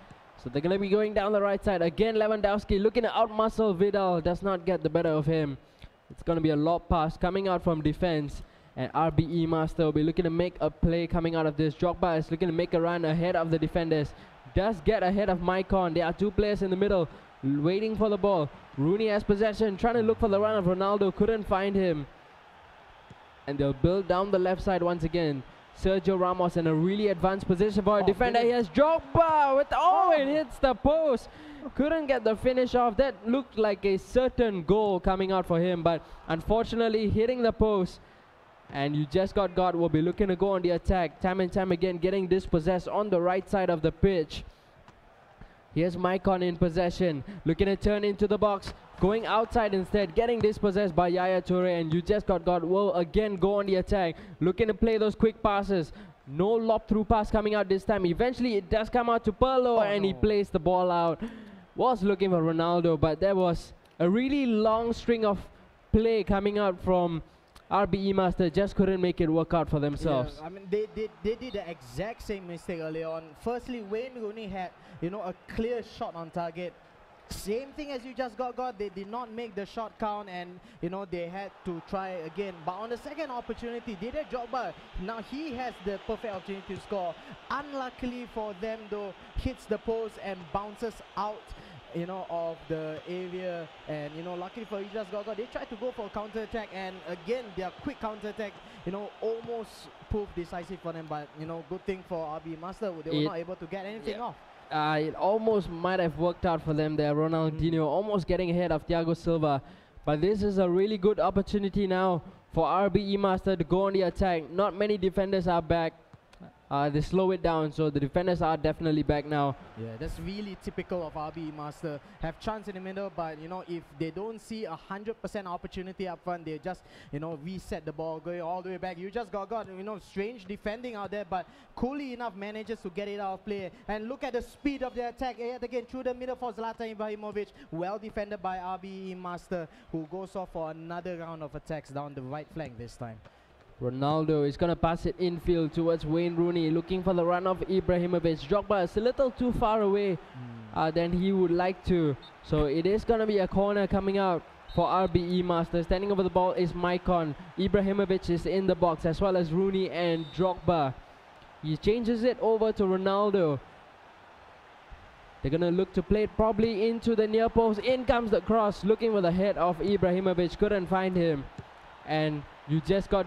So they're going to be going down the right side. Again, Lewandowski looking to outmuscle Vidal. Does not get the better of him. It's going to be a lob pass coming out from defense. And RBE Master will be looking to make a play coming out of this. Drogba is looking to make a run ahead of the defenders. Does get ahead of Maicon. There are 2 players in the middle waiting for the ball. Rooney has possession, trying to look for the run of Ronaldo. Couldn't find him. And they'll build down the left side once again. Sergio Ramos in a really advanced position for a defender. He has Drogba with it hits the post. Couldn't get the finish off. That looked like a certain goal coming out for him, but unfortunately hitting the post. And You Just Got will be looking to go on the attack time and time again, getting dispossessed on the right side of the pitch. Here's Maicon in possession, looking to turn into the box, going outside instead, getting dispossessed by Yaya Toure, and You Just Got will again go on the attack, looking to play those quick passes. No lob through pass coming out this time. Eventually it does come out to Pirlo, and he plays the ball out. Was looking for Ronaldo, but there was a really long string of play coming out from RBE Master. Just couldn't make it work out for themselves. Yeah, I mean, they did the exact same mistake early on. Firstly, Wayne Rooney had a clear shot on target. Same thing as You Just Got. They did not make the shot count, and they had to try again. But on the second opportunity, Didier Drogba, now he has the perfect opportunity to score. Unluckily for them though, hits the post and bounces out of the area. And luckily for You Just Got, they tried to go for a counter attack, and again their quick counter attack almost proved decisive for them. But good thing for RB Master, they were not able to get anything off. It almost might have worked out for them there. Ronaldinho almost getting ahead of Thiago Silva, but this is a really good opportunity now for RBE Master to go on the attack. Not many defenders are back. they slow it down. So the defenders are definitely back now. Yeah, that's really typical of RBE Master. Have chance in the middle, but if they don't see 100% opportunity up front, they just reset the ball, going all the way back. You just got strange defending out there, but coolly enough manages to get it out of play. And look at the speed of their attack yet again through the middle for Zlatan Ibrahimovic. Well defended by RBE Master, who goes off for another round of attacks down the right flank this time. Ronaldo is going to pass it infield towards Wayne Rooney, looking for the run of Ibrahimovic. Drogba is a little too far away than he would like to. So it is going to be a corner coming out for RBE Master. Standing over the ball is Maicon. Ibrahimovic is in the box, as well as Rooney and Drogba. He changes it over to Ronaldo. They're going to look to play it probably into the near post. In comes the cross, looking for the head of Ibrahimovic. Couldn't find him. And you just got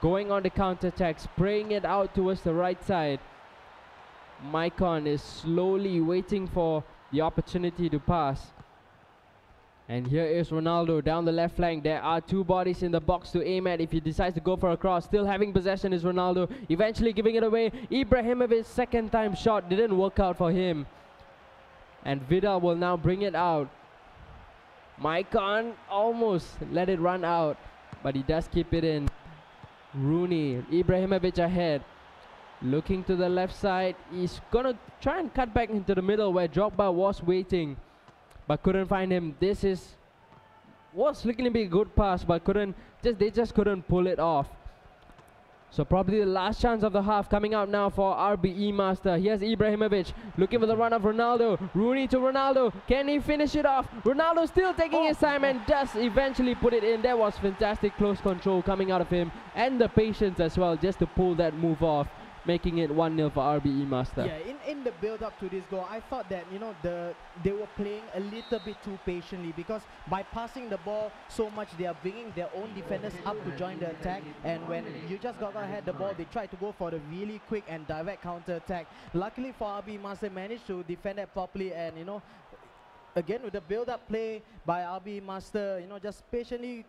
going on the counter-attack, spraying it out towards the right side. Maicon is slowly waiting for the opportunity to pass. And here is Ronaldo down the left flank. There are two bodies in the box to aim at if he decides to go for a cross. Still having possession is Ronaldo, eventually giving it away. Ibrahimovic's second time shot didn't work out for him. And Vidal will now bring it out. Maicon almost let it run out, but he does keep it in. Rooney, Ibrahimovic ahead, looking to the left side. He's gonna try and cut back into the middle where Drogba was waiting, but couldn't find him. Was looking to be a good pass, but they just couldn't pull it off. So probably the last chance of the half coming out now for RBE Master. Here's Ibrahimovic looking for the run of Ronaldo. Rooney to Ronaldo. Can he finish it off? Ronaldo still taking his time and does eventually put it in. That was fantastic close control coming out of him, and the patience as well just to pull that move off, making it 1-0 for RBE Master. Yeah, in the build-up to this goal, I thought that they were playing a little bit too patiently, because by passing the ball so much, they are bringing their own defenders up to join the attack. And when you just got ahead the ball, they tried to go for the really quick and direct counter-attack. Luckily for RBE Master, managed to defend that properly, and again with the build-up play by RBE Master, just patiently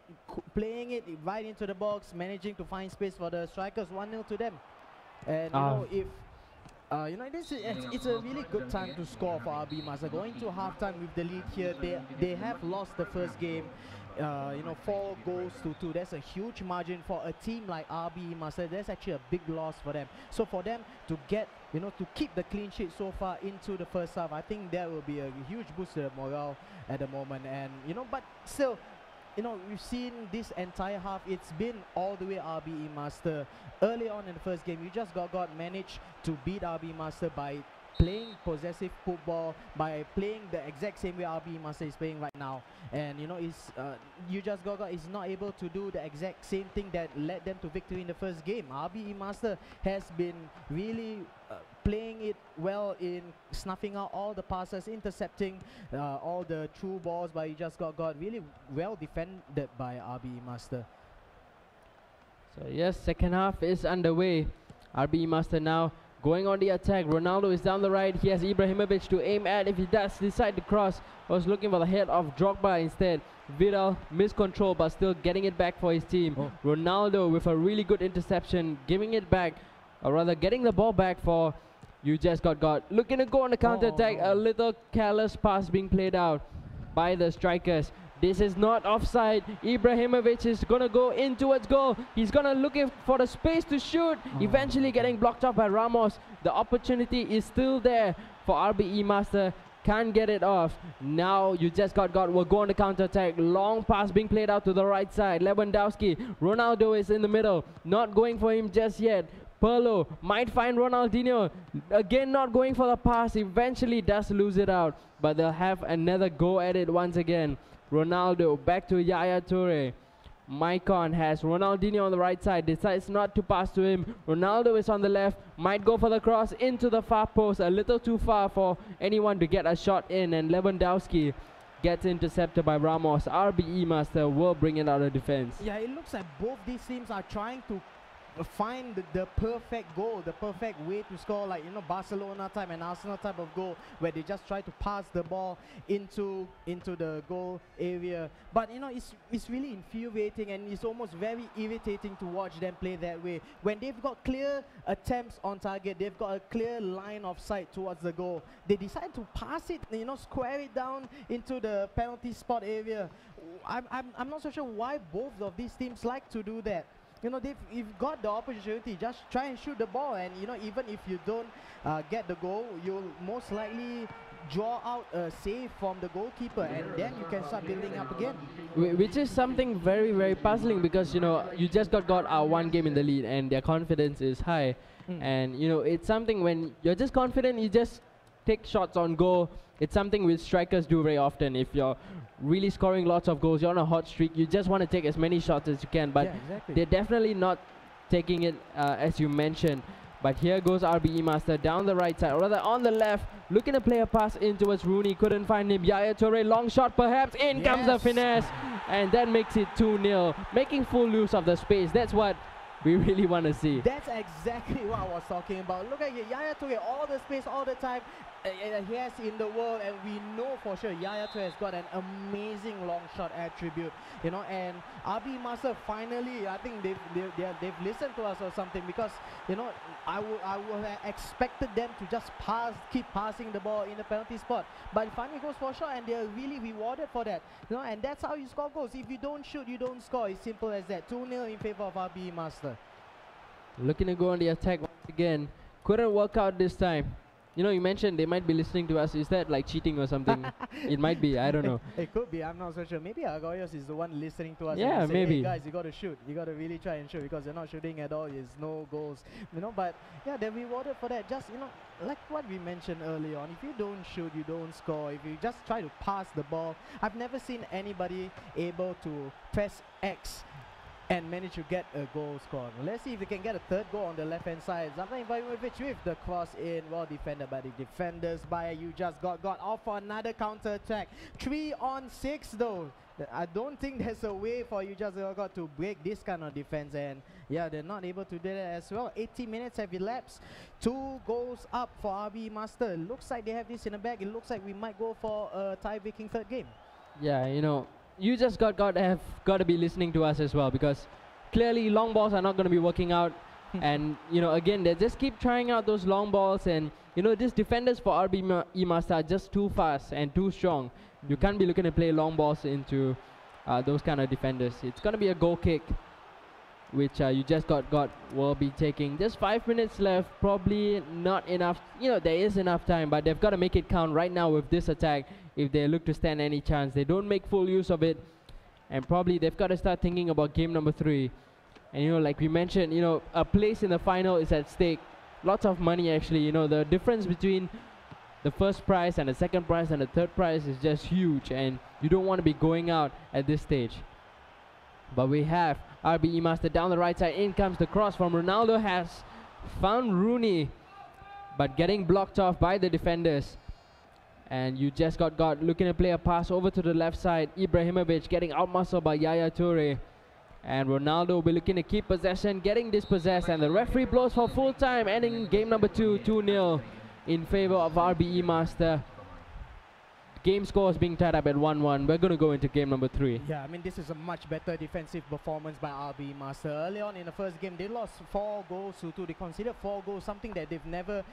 playing it right into the box, managing to find space for the strikers. 1-0 to them. And it's a really good time to score for RBE Master. Going to halftime with the lead here, they have lost the first game, 4 goals to 2. That's a huge margin for a team like RBE Master. That's actually a big loss for them. So for them to get, to keep the clean sheet so far into the first half, I think that will be a huge boost to the morale at the moment. And but still, we've seen this entire half, it's been all the way RBE Master. Early on in the first game, you just managed to beat RBE Master by playing possessive football, by playing the exact same way RBE Master is playing right now. And you just is not able to do the exact same thing that led them to victory in the first game. RBE Master has been really playing it well in snuffing out all the passes, intercepting all the true balls, but you just got really well defended by RBE Master. So yes, second half is underway. RBE Master now going on the attack. Ronaldo is down the right. He has Ibrahimovic to aim at if he does decide to cross. Was looking for the head of Drogba instead. Vidal miscontrol, but still getting it back for his team. Ronaldo with a really good interception, giving it back, or rather getting the ball back for You Just Got. Looking to go on the counter attack. A little careless pass being played out by the strikers. This is not offside. Ibrahimovic is gonna go in towards goal. He's gonna looking for the space to shoot. Eventually getting blocked off by Ramos. The opportunity is still there for RBE Master. Can't get it off. Now You Just Got will go on the counter attack. Long pass being played out to the right side. Lewandowski. Ronaldo is in the middle. Not going for him just yet. Pirlo might find Ronaldinho. Again, not going for the pass. Eventually does lose it out. But they'll have another go at it once again. Ronaldo back to Yaya Toure. Maicon has Ronaldinho on the right side. Decides not to pass to him. Ronaldo is on the left. Might go for the cross into the far post. A little too far for anyone to get a shot in. And Lewandowski gets intercepted by Ramos. RBE Master will bring it out of defense. Yeah, it looks like both these teams are trying to find the perfect goal, the perfect way to score, like, you know, Barcelona type and Arsenal type of goal, where they just try to pass the ball into the goal area. But you know, it's really infuriating, and it's almost very irritating to watch them play that way. When they've got clear attempts on target, they've got a clear line of sight towards the goal, they decide to pass it, you know, square it down into the penalty spot area. I'm not so sure why both of these teams like to do that. You know, you've got the opportunity, just try and shoot the ball, and you know, even if you don't get the goal, you'll most likely draw out a save from the goalkeeper, and then you can start building up again. Which is something very, very puzzling, because you know, you just got one game in the lead and their confidence is high. And you know, it's something when you're just confident, you just take shots on goal. It's something which strikers do very often. If you're really scoring lots of goals, you're on a hot streak, you just want to take as many shots as you can, but Yeah, exactly. they're definitely not taking it as you mentioned. But here goes RBE Master down the right side, or rather on the left, looking to play a pass in towards Rooney, couldn't find him. Yaya Toure, long shot perhaps, in comes the finesse, and that makes it 2-0, making full use of the space. That's what we really want to see. That's exactly what I was talking about. Look at Yaya Toure, all the space, all the time he has in the world, and we know for sure Yaya Toure has got an amazing long shot attribute, you know. And RB Master finally, I think they've listened to us or something, because you know, I would have expected them to just keep passing the ball in the penalty spot, but finally goes for a shot, and they're really rewarded for that, you know. And that's how you score goals. If you don't shoot, you don't score. It's simple as that. 2-0 in favor of RB Master. Looking to go on the attack once again, couldn't work out this time. You know, you mentioned they might be listening to us. Is that like cheating or something? It might be, I don't know. It could be, I'm not so sure. Maybe Agoyos is the one listening to us. Yeah, and say, maybe. Hey guys, you got to shoot. You got to really try and shoot, because you're not shooting at all. There's no goals, you know. But yeah, they're rewarded for that. Just, you know, like what we mentioned earlier on, if you don't shoot, you don't score. If you just try to pass the ball, I've never seen anybody able to press X and manage to get a goal scored. Let's see if we can get a third goal on the left hand side. Zlatan Ibrahimovic with the cross in, well defended by the defenders. By you just got off for another counter attack. 3 on 6 though. I don't think there's a way for you just got to break this kind of defense, and yeah, they're not able to do that as well. 80 minutes have elapsed. 2 goals up for RB Master. Looks like they have this in the bag. It looks like we might go for a tie-breaking third game. Yeah, you know, you just got to be listening to us as well, because clearly long balls are not going to be working out. And you know, again, they just keep trying out those long balls, and you know, these defenders for RB Master are just too fast and too strong. You can't be looking to play long balls into those kind of defenders. It's going to be a goal kick, which you just got will be taking. Just 5 minutes left, probably not enough. You know, there is enough time, but they've got to make it count right now with this attack if they look to stand any chance. They don't make full use of it, and probably they've got to start thinking about game number 3. And you know, like we mentioned, you know, a place in the final is at stake. Lots of money actually. You know, the difference between the first prize and the second prize and the third prize is just huge, and you don't want to be going out at this stage. But we have RBE Master down the right side. In comes the cross from Ronaldo, has found Rooney, but getting blocked off by the defenders. And you just got looking to play a pass over to the left side. Ibrahimovic getting outmuscled by Yaya Toure. And Ronaldo will be looking to keep possession, getting dispossessed, and the referee blows for full time, ending game number 2, 2-0 in favor of RBE Master. Game score is being tied up at 1-1. We're going to go into game number 3. Yeah, I mean, this is a much better defensive performance by RB Master. Early on in the first game, they lost 4 goals to 2. They considered 4 goals something that they've never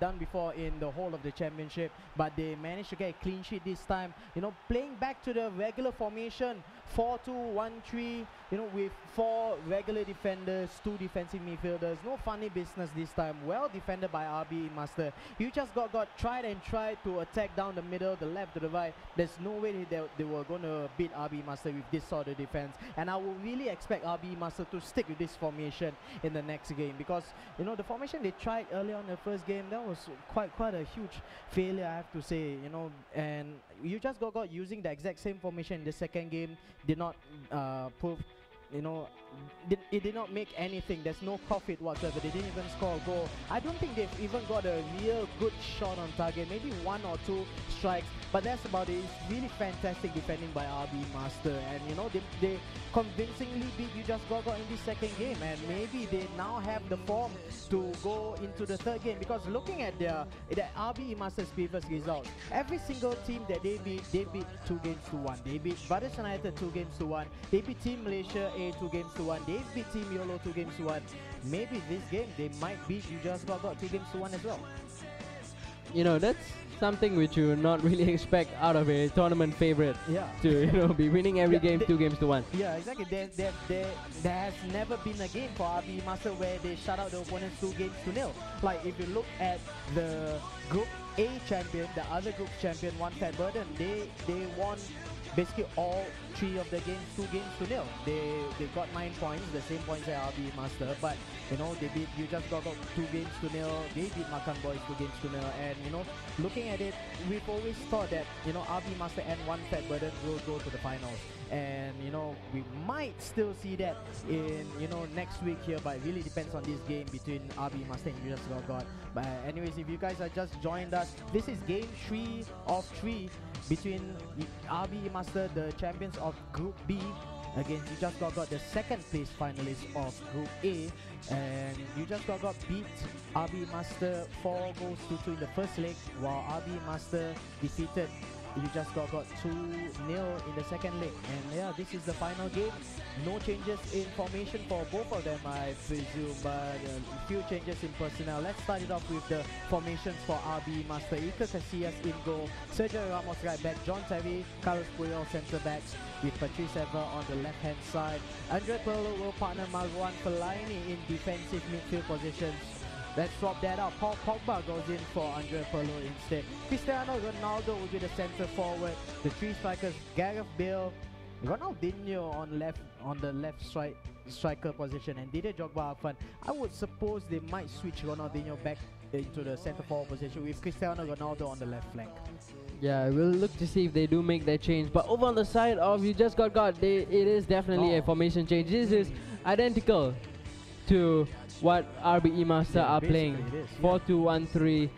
done before in the whole of the championship. But they managed to get a clean sheet this time. You know, playing back to the regular formation, 4-2-1-3, you know, with 4 regular defenders, 2 defensive midfielders. No funny business this time. Well defended by RB Master. You just tried to attack down the middle, the left to the right. There's no way they were going to beat RB Master with this sort of defense. And I will really expect RB Master to stick with this formation in the next game, because you know, the formation they tried early on in the first game, that was quite a huge failure, I have to say, you know. And you just got using the exact same formation in the second game did not prove it did not make anything. There's no profit whatsoever. They didn't even score a goal. I don't think they've even got a real good shot on target. Maybe 1 or 2 strikes, but that's about it. It's really fantastic defending by RB Master, and they convincingly beat You Just Got in the second game, and maybe they now have the form to go into the third game. Because looking at the RB Master's previous results, every single team that they beat 2-1. They beat Brothers United 2-1. They beat Team Malaysia A 2-1. They beat Team YOLO 2-1. Maybe this game they might beat You Just Got 2-1 as well. That's something which you would not really expect out of a tournament favorite. Yeah. To be winning every game 2-1. Yeah, exactly. There has never been a game for RB Master where they shut out the opponents 2-0. Like if you look at the Group A champion, the other group champion, One Fat Burden, they won basically all 3 of the games 2-0. They got 9 points, the same points as RB Master, but they beat You Just Got 2-0. They beat Makan Boys 2-0, and looking at it, we've always thought that RB Master and One Fat Burden will go to the finals, and we might still see that in next week here, but it really depends on this game between RB Master and You Just Got. But anyways, if you guys are just joined us, this is game 3 of 3 between RB Master, the champions of Group B, against You Just Got, the second place finalist of Group A, and You Just Got beat RB Master 4-2 in the first leg, while RB Master defeated You Just Got 2-0 in the second leg. And yeah, this is the final game. No changes in formation for both of them, I presume, but a few changes in personnel. Let's start it off with the formations for RB Master. Iker Casillas in goal, Sergio Ramos right back, John Terry, Carlos Puyol centre backs, with Patrice Evra on the left hand side. Andre Pirlo will partner Marwan Fellaini in defensive midfield positions. Let's swap that out. Paul Pogba goes in for Andre Pirlo instead. Cristiano Ronaldo will be the centre forward. The 3 strikers, Gareth Bale, Ronaldinho on the left striker position, and Didier Drogba up front. I would suppose they might switch Ronaldinho back into the centre forward position with Cristiano Ronaldo on the left flank. Yeah, we'll look to see if they do make that change. But over on the side of You Just Got, it is definitely a formation change. This is identical to what RBE Master are playing. 4-2-1-3.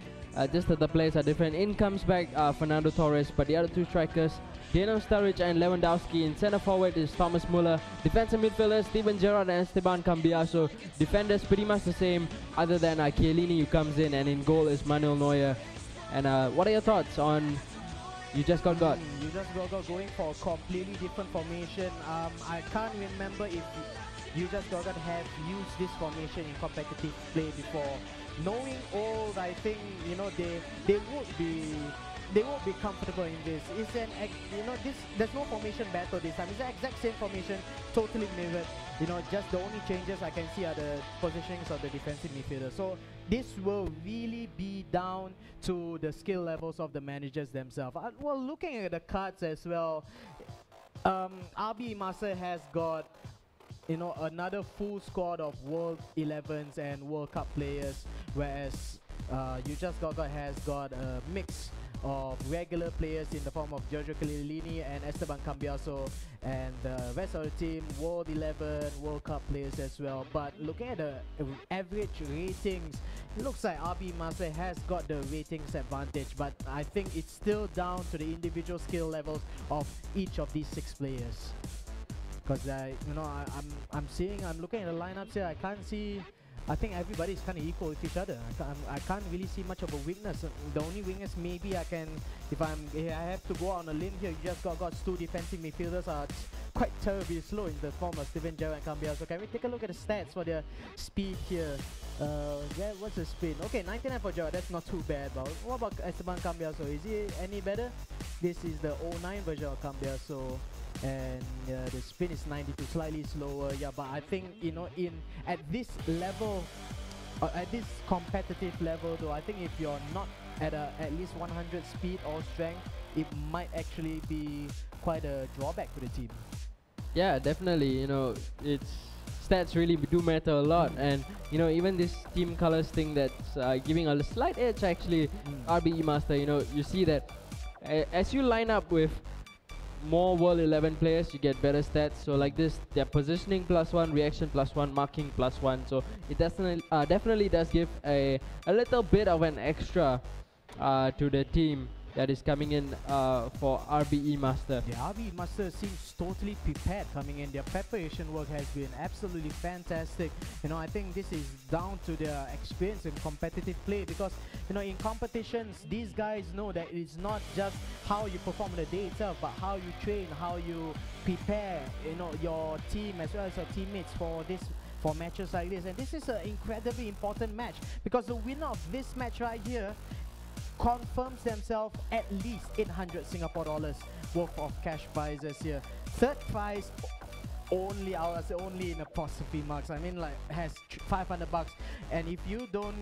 Just that the players are different. In comes back Fernando Torres, but the other 2 strikers, Dino Sturridge and Lewandowski. In centre forward is Thomas Muller. Defensive midfielders, Steven Gerrard and Esteban Cambiaso. Defenders pretty much the same, other than Chiellini who comes in, and in goal is Manuel Neuer. And what are your thoughts on You Just Got? You Just Got going for a completely different formation. I can't remember if You Just Got have used this formation in competitive play before. Knowing old, I think they won't be comfortable in this. It's there's no formation battle this time. It's the exact same formation, totally mirrored. Just the only changes I can see are the positionings of the defensive midfielder. So this will really be down to the skill levels of the managers themselves. Well, looking at the cards as well, RB Master has got another full squad of World 11s and World Cup players, whereas You Just Got has got a mix of regular players in the form of Giorgio Chiellini and Esteban Cambiaso, and the rest of the team, World 11, World Cup players as well. But looking at the average ratings, it looks like RB Master has got the ratings advantage, but I think it's still down to the individual skill levels of each of these 6 players. Because I'm looking at the lineups here, I can't see. I think everybody is kind of equal with each other. I can't really see much of a weakness. The only weakness maybe I have to go on a limb here. You Just Got 2 defensive midfielders are quite terribly slow in the form of Steven Gerrard and Cambiaso. So can we take a look at the stats for their speed here? What's the speed? Okay, 99 for Gerrard, that's not too bad. But what about Esteban Cambiaso? Is he any better? This is the 09 version of Cambiaso. And the spin is 92, slightly slower. Yeah, but I think at this level, at this competitive level though, I think if you're not at least 100 speed or strength, it might actually be quite a drawback to the team. Yeah, definitely. It's stats really do matter a lot, and even this team colors thing that's giving a slight edge actually. RBE Master, you see that as you line up with more World 11 players, you get better stats. So like this, their positioning +1, reaction +1, marking +1. So it definitely does give a little bit of an extra to the team that is coming in for RBE Master. The RBE Master seems totally prepared coming in. Their preparation work has been absolutely fantastic. You know, I think this is down to their experience in competitive play, because you know, in competitions, these guys know that it's not just how you perform on the day itself, but how you train, how you prepare, you know, your team as well as your teammates for matches like this. And this is an incredibly important match, because the winner of this match right here confirms themselves at least 800 Singapore dollars worth of cash prizes here. Third prize only, I was only in apostrophe marks, I mean like has 500 bucks. And if you don't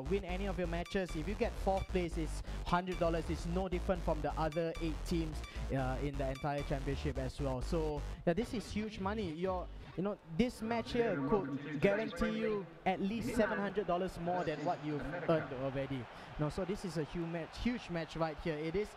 win any of your matches, if you get fourth place, it's $100. It's no different from the other 8 teams in the entire championship as well. So yeah, this is huge money. You know, this match here could guarantee you at least $700 more than what you've earned already. No, so this is a huge match right here. It is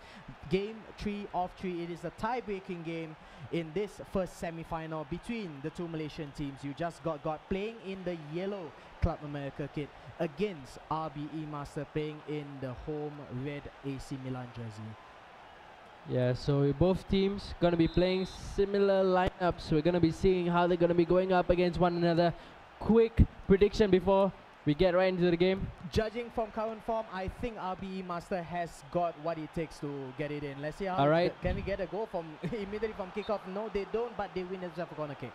game 3 of 3. It is a tie-breaking game in this first semi-final between the two Malaysian teams. You just got playing in the yellow Club America kit against RBE Master playing in the home red AC Milan jersey. Yeah, so both teams gonna be playing similar lineups. We're gonna be seeing how they're gonna be going up against one another. Quick prediction before we get right into the game. Judging from current form, I think RBE Master has got what it takes to get it in. Let's see how can we get a goal from immediately from kickoff. No, they don't, but they win themselves a corner kick.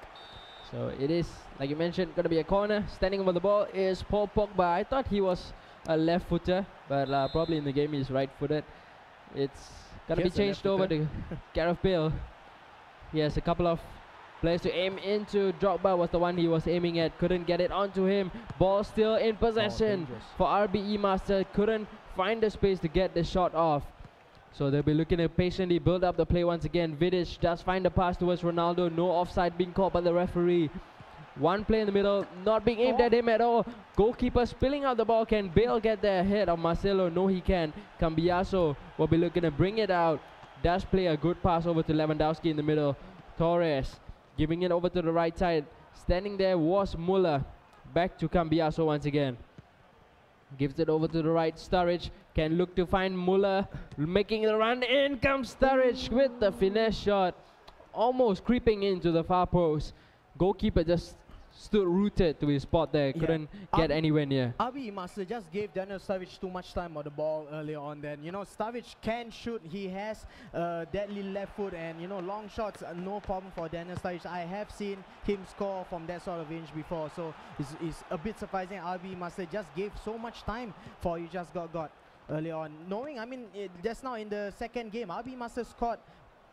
So it is, like you mentioned, gonna be a corner. Standing over the ball is Paul Pogba. I thought he was a left footer, but probably in the game he's right footed. It's gonna be changed over to Gareth Bale. He has a couple of players to aim into. Drogba was the one he was aiming at. Couldn't get it onto him. Ball still in possession for RBE Master. Couldn't find the space to get the shot off. So they'll be looking to patiently build up the play once again. Vidic does find the pass towards Ronaldo. No offside being called by the referee. One play in the middle, not being aimed at him at all. Goalkeeper spilling out the ball. Can Bale get there ahead of Marcelo? No, he can. Cambiaso will be looking to bring it out. Does play a good pass over to Lewandowski in the middle. Torres giving it over to the right side. Standing there was Muller. Back to Cambiaso once again. Gives it over to the right. Sturridge can look to find Muller. Making the run. In comes Sturridge with the finesse shot. Almost creeping into the far post. Goalkeeper just stood rooted to his spot there. Couldn't get anywhere near. RBE Master just gave Daniel Sturridge too much time on the ball earlier on. Then you know, Sturridge can shoot. He has deadly left foot, and you know, long shots are no problem for Daniel Sturridge. I have seen him score from that sort of range before, so it's a bit surprising. RBE Master just gave so much time for You Just Got earlier on. Knowing, I mean, just now in the second game, RBE Master scored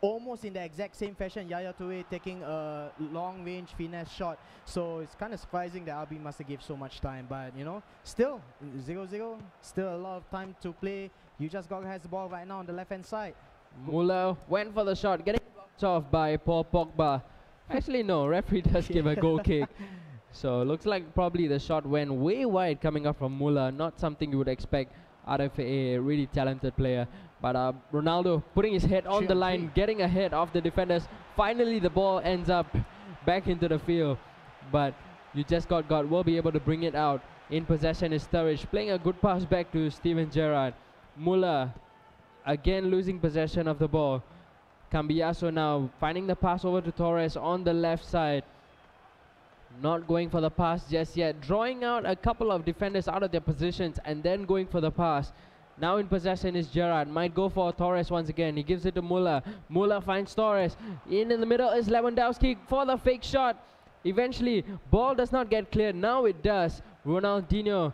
almost in the exact same fashion. Yaya Toure taking a long range finesse shot, so it's kind of surprising that RBE Master gave so much time. But you know, still 0-0, still a lot of time to play. You Just Got has the ball right now on the left hand side. Muller went for the shot, getting blocked off by Paul Pogba. Actually no, referee does give a goal kick. So looks like probably the shot went way wide coming up from Muller. Not something you would expect out of a really talented player. But Ronaldo putting his head on the line, getting ahead of the defenders. Finally the ball ends up back into the field. But You Just Got will be able to bring it out. In possession is Sturridge, playing a good pass back to Steven Gerrard. Muller again losing possession of the ball. Cambiaso now finding the pass over to Torres on the left side. Not going for the pass just yet. Drawing out a couple of defenders out of their positions and then going for the pass. Now in possession is Gerrard. Might go for Torres once again. He gives it to Muller. Muller finds Torres. In the middle is Lewandowski for the fake shot. Eventually, ball does not get cleared. Now it does. Ronaldinho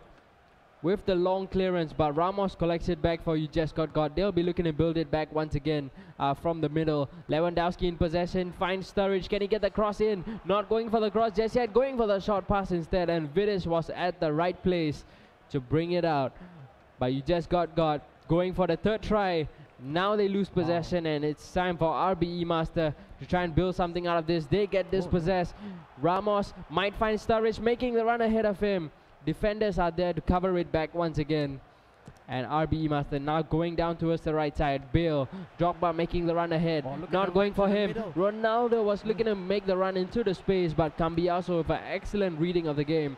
with the long clearance, but Ramos collects it back for You Just Got. They'll be looking to build it back once again from the middle. Lewandowski in possession, finds Sturridge. Can he get the cross in? Not going for the cross just yet, going for the short pass instead, and Vidic was at the right place to bring it out. But You Just Got going for the third try. Now they lose possession, and it's time for RBE Master to try and build something out of this. They get dispossessed. Ramos might find Sturridge making the run ahead of him. Defenders are there to cover it back once again. And RBE Master now going down towards the right side. Bale, Drogba making the run ahead. Not going for him. Ronaldo was looking to make the run into the space, but Cambiaso with an excellent reading of the game,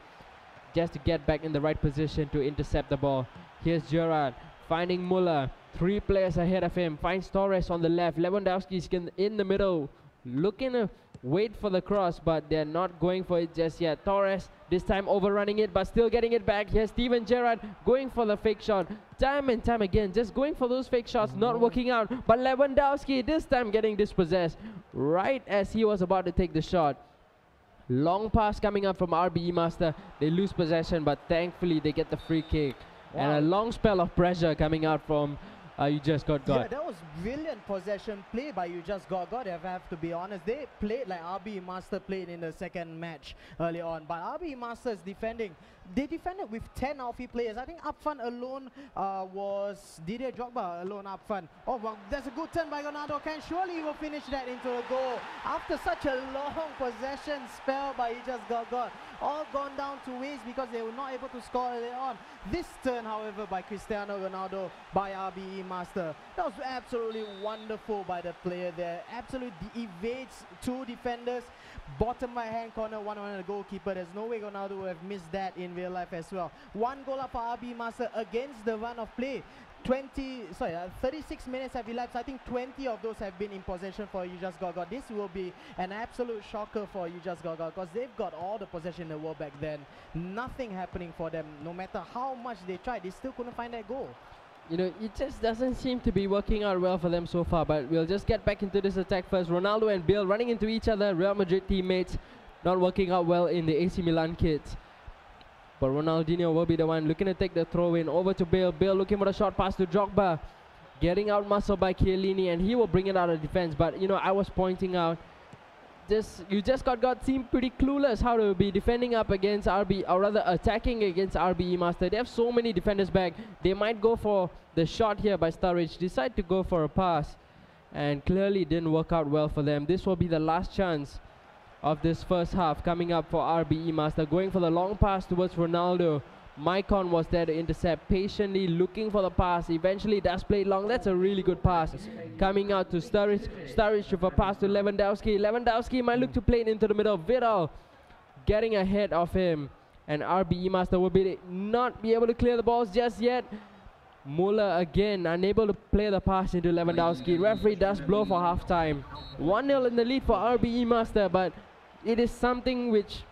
just to get back in the right position to intercept the ball. Here's Gerrard finding Muller. 3 players ahead of him. Finds Torres on the left. Lewandowski's in the middle, looking to wait for the cross, but they're not going for it just yet. Torres this time overrunning it, but still getting it back. Here's Steven Gerrard going for the fake shot. Time and time again, just going for those fake shots, not working out. But Lewandowski this time getting dispossessed right as he was about to take the shot. Long pass coming up from RBE Master. They lose possession, but thankfully they get the free kick. Wow. And a long spell of pressure coming out from You Just Got. Yeah, that was brilliant possession play by You Just Got. If I have to be honest, they played like RBE Master played in the second match early on. But RBE Master's defending, they defended with 10 outfield players. I think up front alone was Didier Drogba alone up front. Oh, well, that's a good turn by Ronaldo. Surely he will finish that into a goal. After such a long possession spell by You Just Got, all gone down to waste because they were not able to score early on. This turn, however, by Cristiano Ronaldo by RBE Master, that was absolutely wonderful by the player there. Absolutely evades 2 defenders, bottom right hand corner, one on the goalkeeper. There's no way Ronaldo would have missed that in real life as well. 1 goal up for RBE Master against the run of play. 36 minutes have elapsed. I think 20 of those have been in possession for You Just Got. This will be an absolute shocker for You Just Got because they've got all the possession in the world back then. Nothing happening for them. No matter how much they tried, they still couldn't find that goal. You know, it just doesn't seem to be working out well for them so far, but we'll just get back into this attack first. Ronaldo and Bale running into each other. Real Madrid teammates not working out well in the AC Milan kits. But Ronaldinho will be the one looking to take the throw in over to Bale. Bale looking for a short pass to Drogba. Getting out muscled by Chiellini, and he will bring it out of defense. But, you know, I was pointing out, You Just Got seemed pretty clueless how to be defending up against or rather attacking against RBE Master. They have so many defenders back. They might go for the shot here by Sturridge. Decide to go for a pass, and clearly didn't work out well for them. This will be the last chance of this first half coming up for RBE Master. Going for the long pass towards Ronaldo. Maicon was there to intercept, patiently looking for the pass. Eventually does play long. That's a really good pass. Coming out to Sturridge. Sturridge with a pass to Lewandowski. Lewandowski might look to play it into the middle. Vidal getting ahead of him. And RBE Master will not be able to clear the balls just yet. Muller again unable to play the pass into Lewandowski. Referee does blow for half time. 1-0 in the lead for RBE Master, but it is something which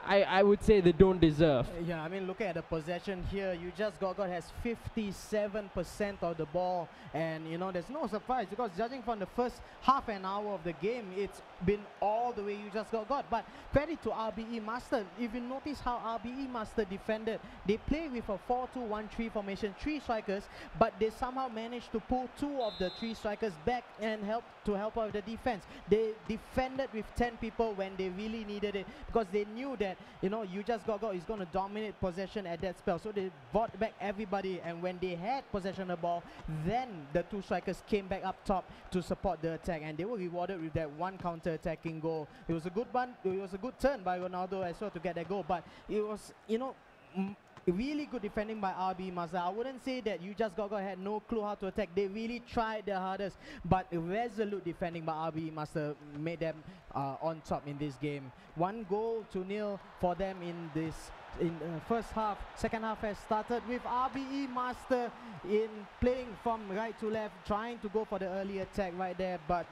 I would say they don't deserve. Yeah, I mean, looking at the possession here, You Just Got has 57% of the ball, and you know, there's no surprise because judging from the first half an hour of the game, it's been all the way You Just Got. But credit to RBE Master. If you notice how RBE Master defended, they play with a 4-2-1-3 formation, 3 strikers, but they somehow managed to pull 2 of the 3 strikers back and help out with the defense. They defended with 10 people when they really needed it because they knew that, you know, You Just Got is going to dominate possession at that spell. So they brought back everybody, and when they had possession of the ball, then the 2 strikers came back up top to support the attack, and they were rewarded with that 1 counter-attacking goal. It was a good one. It was a good turn by Ronaldo as well to get that goal, but it was, you know, really good defending by RBE Master. I wouldn't say that You Just Got had no clue how to attack. They really tried their hardest, but resolute defending by RBE Master made them on top in this game. 1-0 for them in this first half. Second half has started with RBE Master in playing from right to left, trying to go for the early attack right there, but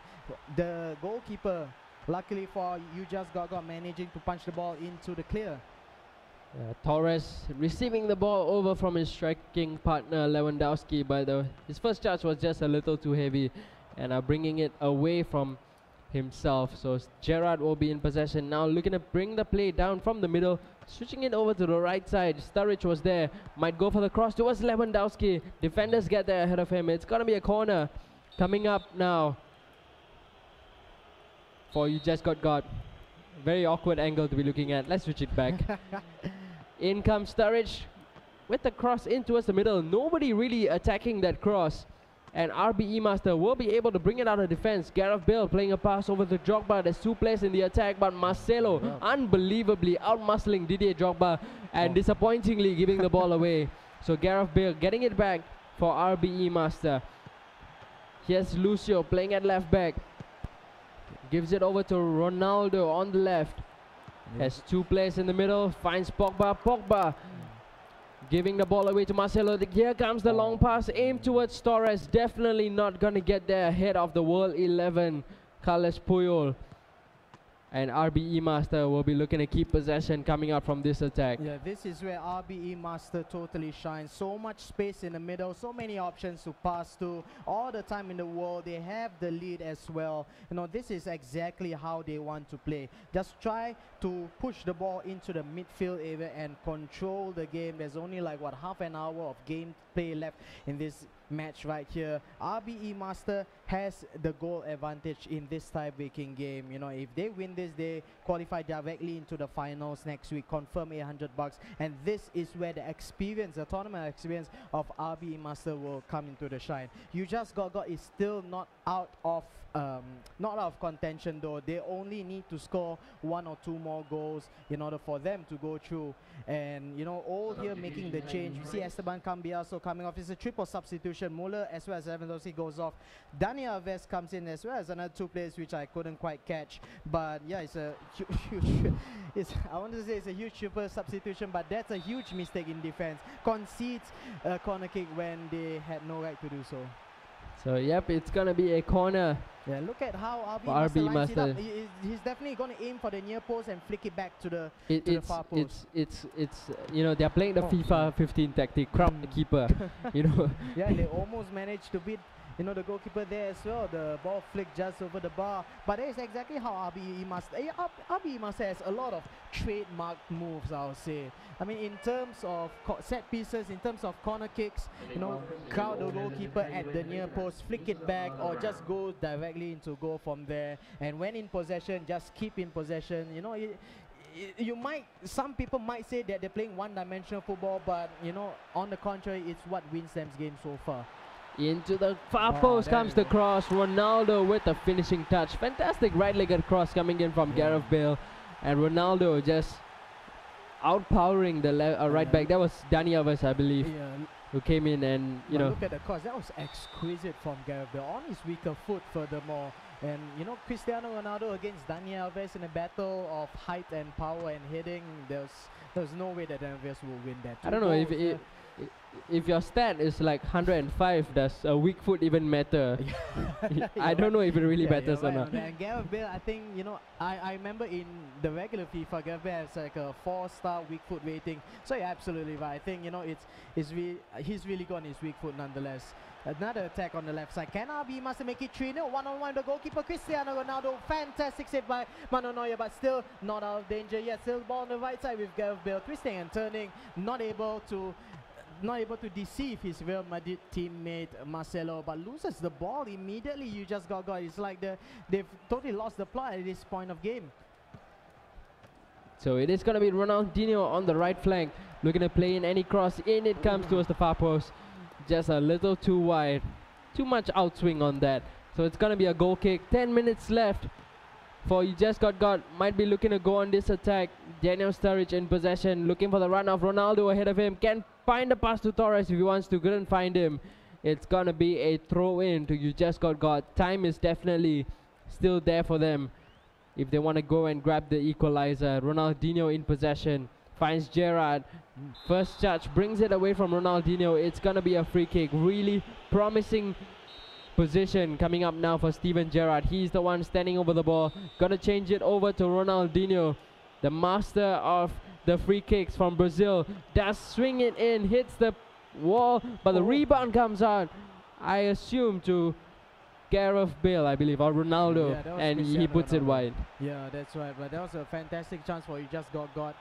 the goalkeeper, luckily for You Just Got, managing to punch the ball into the clear. Torres receiving the ball over from his striking partner Lewandowski, but his first charge was just a little too heavy, and bringing it away from himself. So Gerrard will be in possession now, looking to bring the play down from the middle, switching it over to the right side. Sturridge was there, might go for the cross towards Lewandowski. Defenders get there ahead of him. It's gonna be a corner coming up now for You Just Got. Very awkward angle to be looking at. Let's switch it back. In comes Sturridge with the cross in towards the middle. Nobody really attacking that cross, and RBE Master will be able to bring it out of defense. Gareth Bale playing a pass over to Drogba. There's 2 players in the attack, but Marcelo unbelievably out-muscling Didier Drogba and disappointingly giving the ball away. So Gareth Bale getting it back for RBE Master. Here's Lucio playing at left back. Gives it over to Ronaldo on the left. Has two players in the middle. Finds Pogba. Pogba giving the ball away to Marcelo. Here comes the long pass. Aimed towards Torres. Definitely not going to get there ahead of the World 11, Carles Puyol. And RBE Master will be looking to keep possession coming out from this attack. Yeah, this is where RBE Master totally shines. So much space in the middle, so many options to pass to. All the time in the world, they have the lead as well. You know, this is exactly how they want to play. Just try to push the ball into the midfield area and control the game. There's only like, what, half an hour of gameplay left in this match right here. RBE Master has the goal advantage in this tie-breaking game. You know, if they win this, they qualify directly into the finals next week, confirm $800, and this is where the experience, the tournament experience of RBE Master will come into the shine. You Just Got is still not out of contention though. They only need to score 1 or 2 more goals in order for them to go through. And you know, all here making the change. We see Esteban Cambiaso coming off. It's a triple substitution. Muller as well as Lewandowski goes off. Daniel Alves comes in as well as another 2 players which I couldn't quite catch. But yeah, it's a huge I want to say it's a huge triple substitution, but that's a huge mistake in defense. Concedes a corner kick when they had no right to do so. So yep, it's gonna be a corner. Yeah, look at how RBE lines it up. Master. He's definitely going to aim for the near post and flick it back to the far post. It's you know, they're playing the FIFA 15 tactic, crowd the keeper. You know. Yeah, they almost managed to beat, you know, the goalkeeper there as well. The ball flicked just over the bar. But that is exactly how RBE Master. RBE Master has a lot of trademark moves, I would say. I mean, in terms of set pieces, in terms of corner kicks, you know, crowd the goalkeeper at the near post, flick it back, or just go directly into goal from there. And when in possession, just keep in possession. You know, some people might say that they're playing one-dimensional football, but you know, on the contrary, it's what wins them games so far. Into the far post comes the cross. Ronaldo with the finishing touch. Fantastic right-legged cross coming in from Gareth Bale. And Ronaldo just outpowering the right back. That was Dani Alves, I believe, who came in and, you know. Look at the cross. That was exquisite from Gareth Bale. On his weaker foot furthermore. And, you know, Cristiano Ronaldo against Dani Alves in a battle of height and power and heading. There's no way that Dani Alves will win that. I don't know if your stat is like 105, does a weak foot even matter? I don't know if it really matters or not. And Gareth Bale, I think, you know, I remember in the regular FIFA, Gareth Bale has like a 4-star weak foot rating. So yeah, absolutely right. I think, you know, he's really got his weak foot nonetheless. Another attack on the left side. Can RBE Master make it 3-0? One-on-one the goalkeeper Cristiano Ronaldo. Fantastic save by Manuel Neuer, but still not out of danger yet. Still ball on the right side with Gareth Bale twisting and turning, not able to deceive his Real Madrid teammate Marcelo, but loses the ball immediately. You Just Got. It's like they've totally lost the plot at this point of game. So it is going to be Ronaldinho on the right flank, looking to play in any cross. In it comes towards the far post. Just a little too wide. Too much outswing on that. So it's going to be a goal kick. 10 minutes left for You Just Got. Might be looking to go on this attack. Daniel Sturridge in possession, looking for the run of Ronaldo ahead of him. Can find the pass to Torres if he wants to. Couldn't find him. It's going to be a throw in to You Just Got. Time is definitely still there for them if they want to go and grab the equalizer. Ronaldinho in possession. Finds Gerrard. First touch brings it away from Ronaldinho. It's going to be a free kick. Really promising position coming up now for Steven Gerrard. He's the one standing over the ball. Gonna change it over to Ronaldinho, the master of the free kicks from Brazil. Does swing it in, hits the wall, but the rebound comes out, I assume, to Gareth Bale, I believe, or Ronaldo, and he puts it wide. Yeah, that's right. But that was a fantastic chance for You Just Got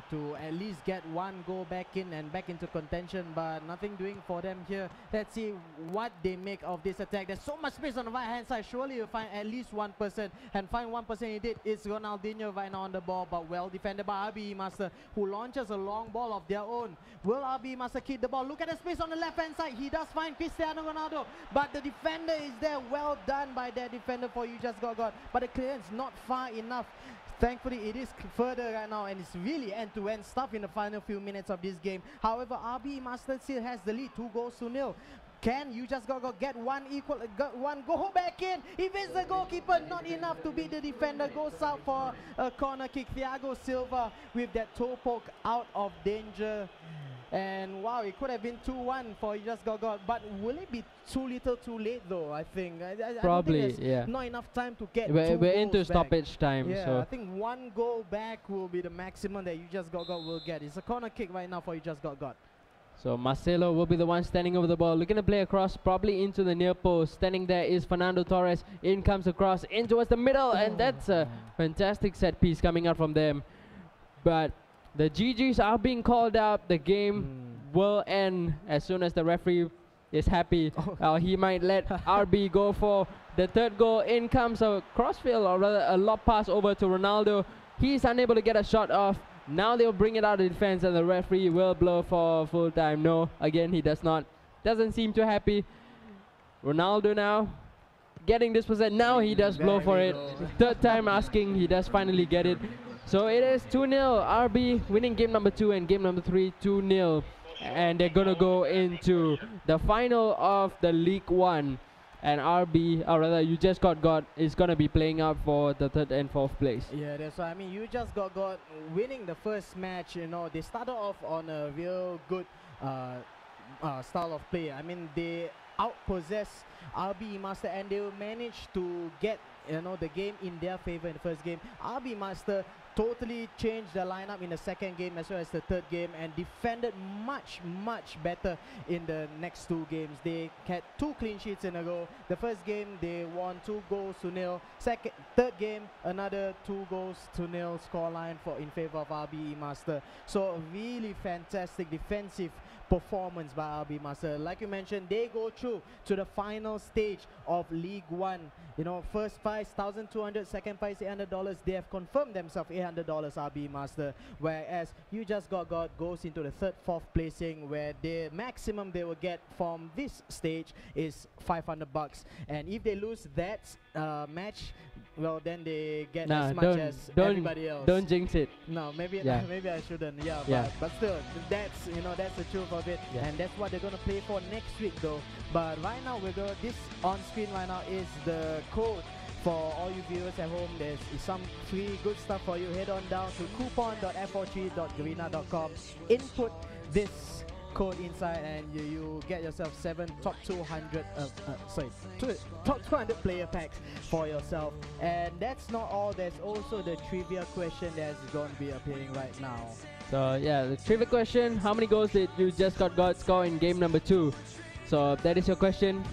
to at least get one goal back in and back into contention, but nothing doing for them here. Let's see what they make of this attack. There's so much space on the right hand side. Surely you'll find at least one person, and find one person he did. It's Ronaldinho right now on the ball, but well defended by RBE Master, who launches a long ball of their own. Will RBE Master keep the ball? Look at the space on the left hand side. He does find Cristiano Ronaldo, but the defender is there. Well done by their defender for You Just Got, but the clearance not far enough. Thankfully, it is further right now, and it's really really end-to-end stuff in the final few minutes of this game. However, RB Master still has the lead, 2-0. Can you just go get one equal, got one go back in? If it's the goalkeeper, not enough to beat the defender. Goes out for a corner kick. Thiago Silva with that toe poke out of danger. And wow, it could have been 2-1 for You Just Got. But will it be too little too late though? I think. Probably, I don't think yeah. Not enough time to get We're into back. stoppage time. Yeah, So I think one goal back will be the maximum that You Just Got will get. It's a corner kick right now for You Just Got. So Marcelo will be the one standing over the ball, looking to play across, probably into the near post. Standing there is Fernando Torres. In comes across, in towards the middle, and that's a fantastic set piece coming out from them. But the GGs are being called out. The game will end as soon as the referee is happy. He might let RB go for the third goal. In comes a crossfield, or rather a lob pass over to Ronaldo. He's unable to get a shot off. Now they'll bring it out of defense, and the referee will blow for full time. No, again, he does not. Doesn't seem too happy. Ronaldo now getting this possession. Now he does blow for it. Third time asking, he does finally get it. So it is 2-0. RB winning game number 2 and game number 3 2-0. And they're going to go into the final of the League 1. And RB, or rather You Just Got is going to be playing out for the 3rd and 4th place. Yeah, that's why I mean, You Just Got winning the first match. You know, they started off on a real good style of play. I mean, they outpossess RB Master, and they will manage to get, you know, the game in their favor in the first game. RB Master totally changed the lineup in the second game as well as the third game, and defended much better in the next 2 games. They had 2 clean sheets in a row. The first game they won 2-0. Third game, another 2-0 scoreline in favor of RB Master. So a really fantastic defensive performance by RB Master. Like you mentioned, they go through to the final stage of League 1. You know, first prize $1,200, second prize $800. They have confirmed themselves $800 RB Master, whereas You Just Got goes into the 3rd, 4th placing, where the maximum they will get from this stage is $500. And if they lose that match, well, then they get as much as everybody else. Don't jinx it. No, maybe maybe I shouldn't. But still, that's the truth of it, and that's what they're gonna play for next week though. But right now this on screen right now is the code for all you viewers at home. There's some free good stuff for you. Head on down to coupon.f43.garena.com, input this code inside, and you get yourself 7 top 200 player packs for yourself. And that's not all. There's also the trivia question that's going to be appearing right now. So yeah, the trivia question: how many goals did You Just Got score in game number 2? So that is your question.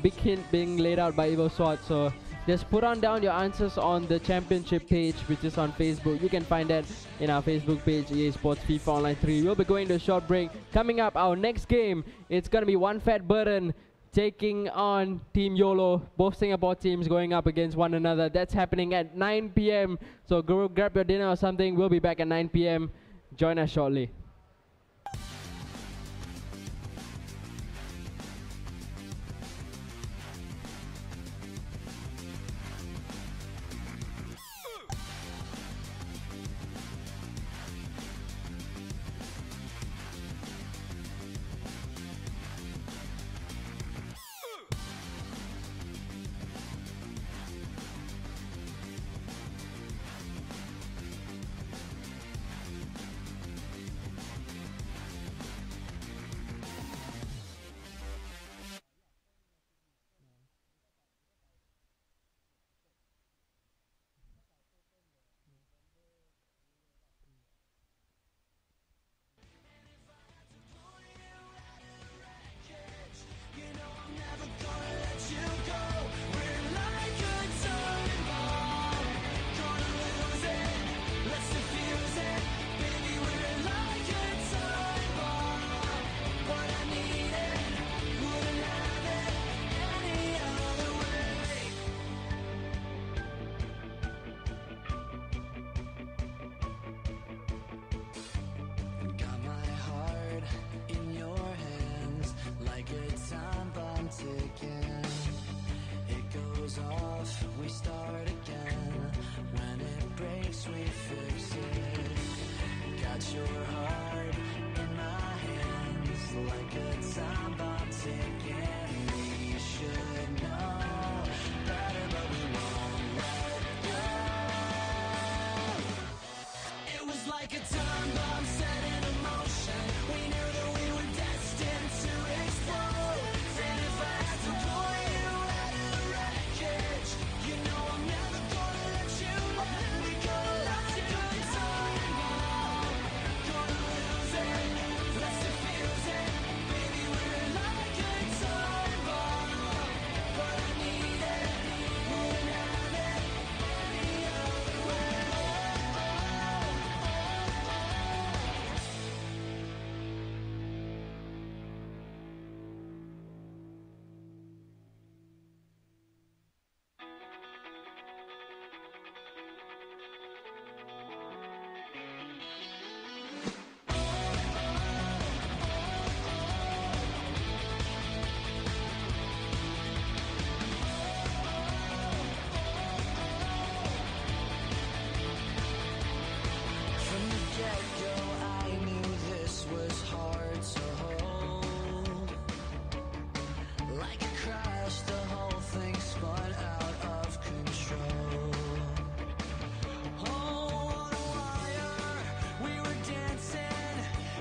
Big hint being laid out by Evil Sword. So just put on down your answers on the championship page, which is on Facebook. You can find that in our Facebook page, EA Sports FIFA Online 3. We'll be going to a short break. Coming up, our next game, it's going to be One Fat Burden taking on Team YOLO. Both Singapore teams going up against one another. That's happening at 9 p.m. So go grab your dinner or something. We'll be back at 9 p.m. Join us shortly. Got your heart in my hands like a time bomb ticking. We should know better, but we won't let go. It was like a time bomb set in motion. We knew that we were destined to explode. And if I had to pull you out of the wreckage, you know I'm never gonna let you let me go. Like a time bomb, gonna lose it, let's defuse it. Baby, we're like a time bomb, but I need it, wouldn't have it any other way. From the get-go, I knew this was hard to hold. Like a crash, the whole thing spun out of control. Oh, on a wire, we were dancing.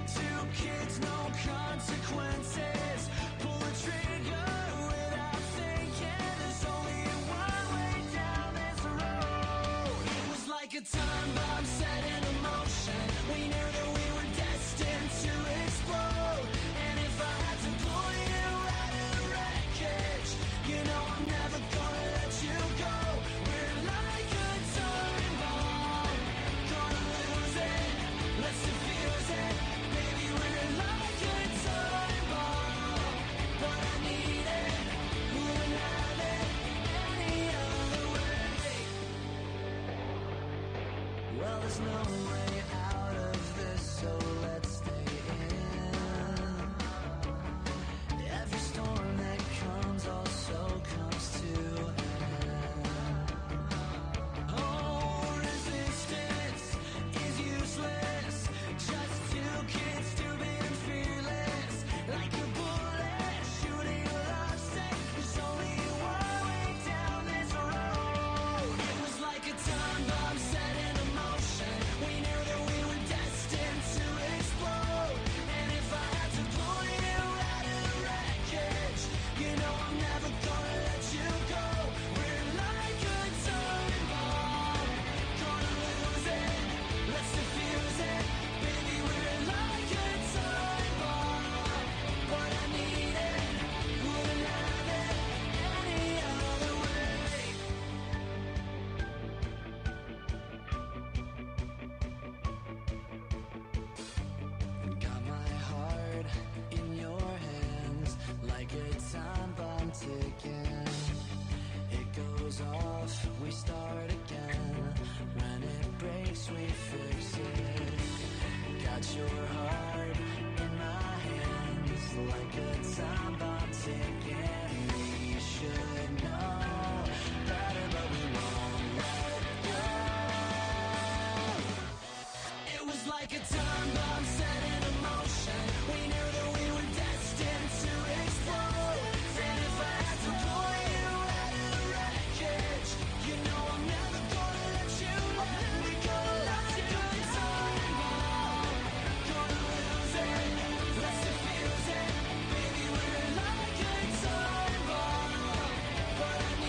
Two kids, no consequences. Pull the trigger without thinking. There's only one way down this road. It was like a time bomb set in motion. We knew that we were destined to explode. And if I had to pull you out of the wreckage, you know I'm never gonna let you go. We're like a time bomb, gonna lose it, let's defuse it. Baby, we're like a time bomb, but I need it, wouldn't have it any other way. Well, there's no way out of this, so let's stay in. Every storm that comes also comes to an end. Oh, resistance is useless. Just two kids, stupid and fearless. Like a bullet shooting a love sick. There's only one way down this road. It was like a time bomb set in motion. We knew that we were destined to explode. And if I had to pull you out of the wreckage, you know I'm never gonna let you go. We're like a time bomb, gonna lose it, let's defuse it. Baby, we're like a time bomb, but I need it, wouldn't have it any other way. Got my heart in your hands like a time bomb ticking. It goes off, we start again. When it breaks, we fix it. Got your heart in my hands like a time bomb ticking. We should know better, but we won't let go. It was like a time bomb set in motion. We knew that we were destined to explode. And if I had to pull you out of the wreckage, you know I'm never gonna let you let me go. Like a time bomb, gonna lose it, let's defuse it. Baby, we're like a time bomb, but I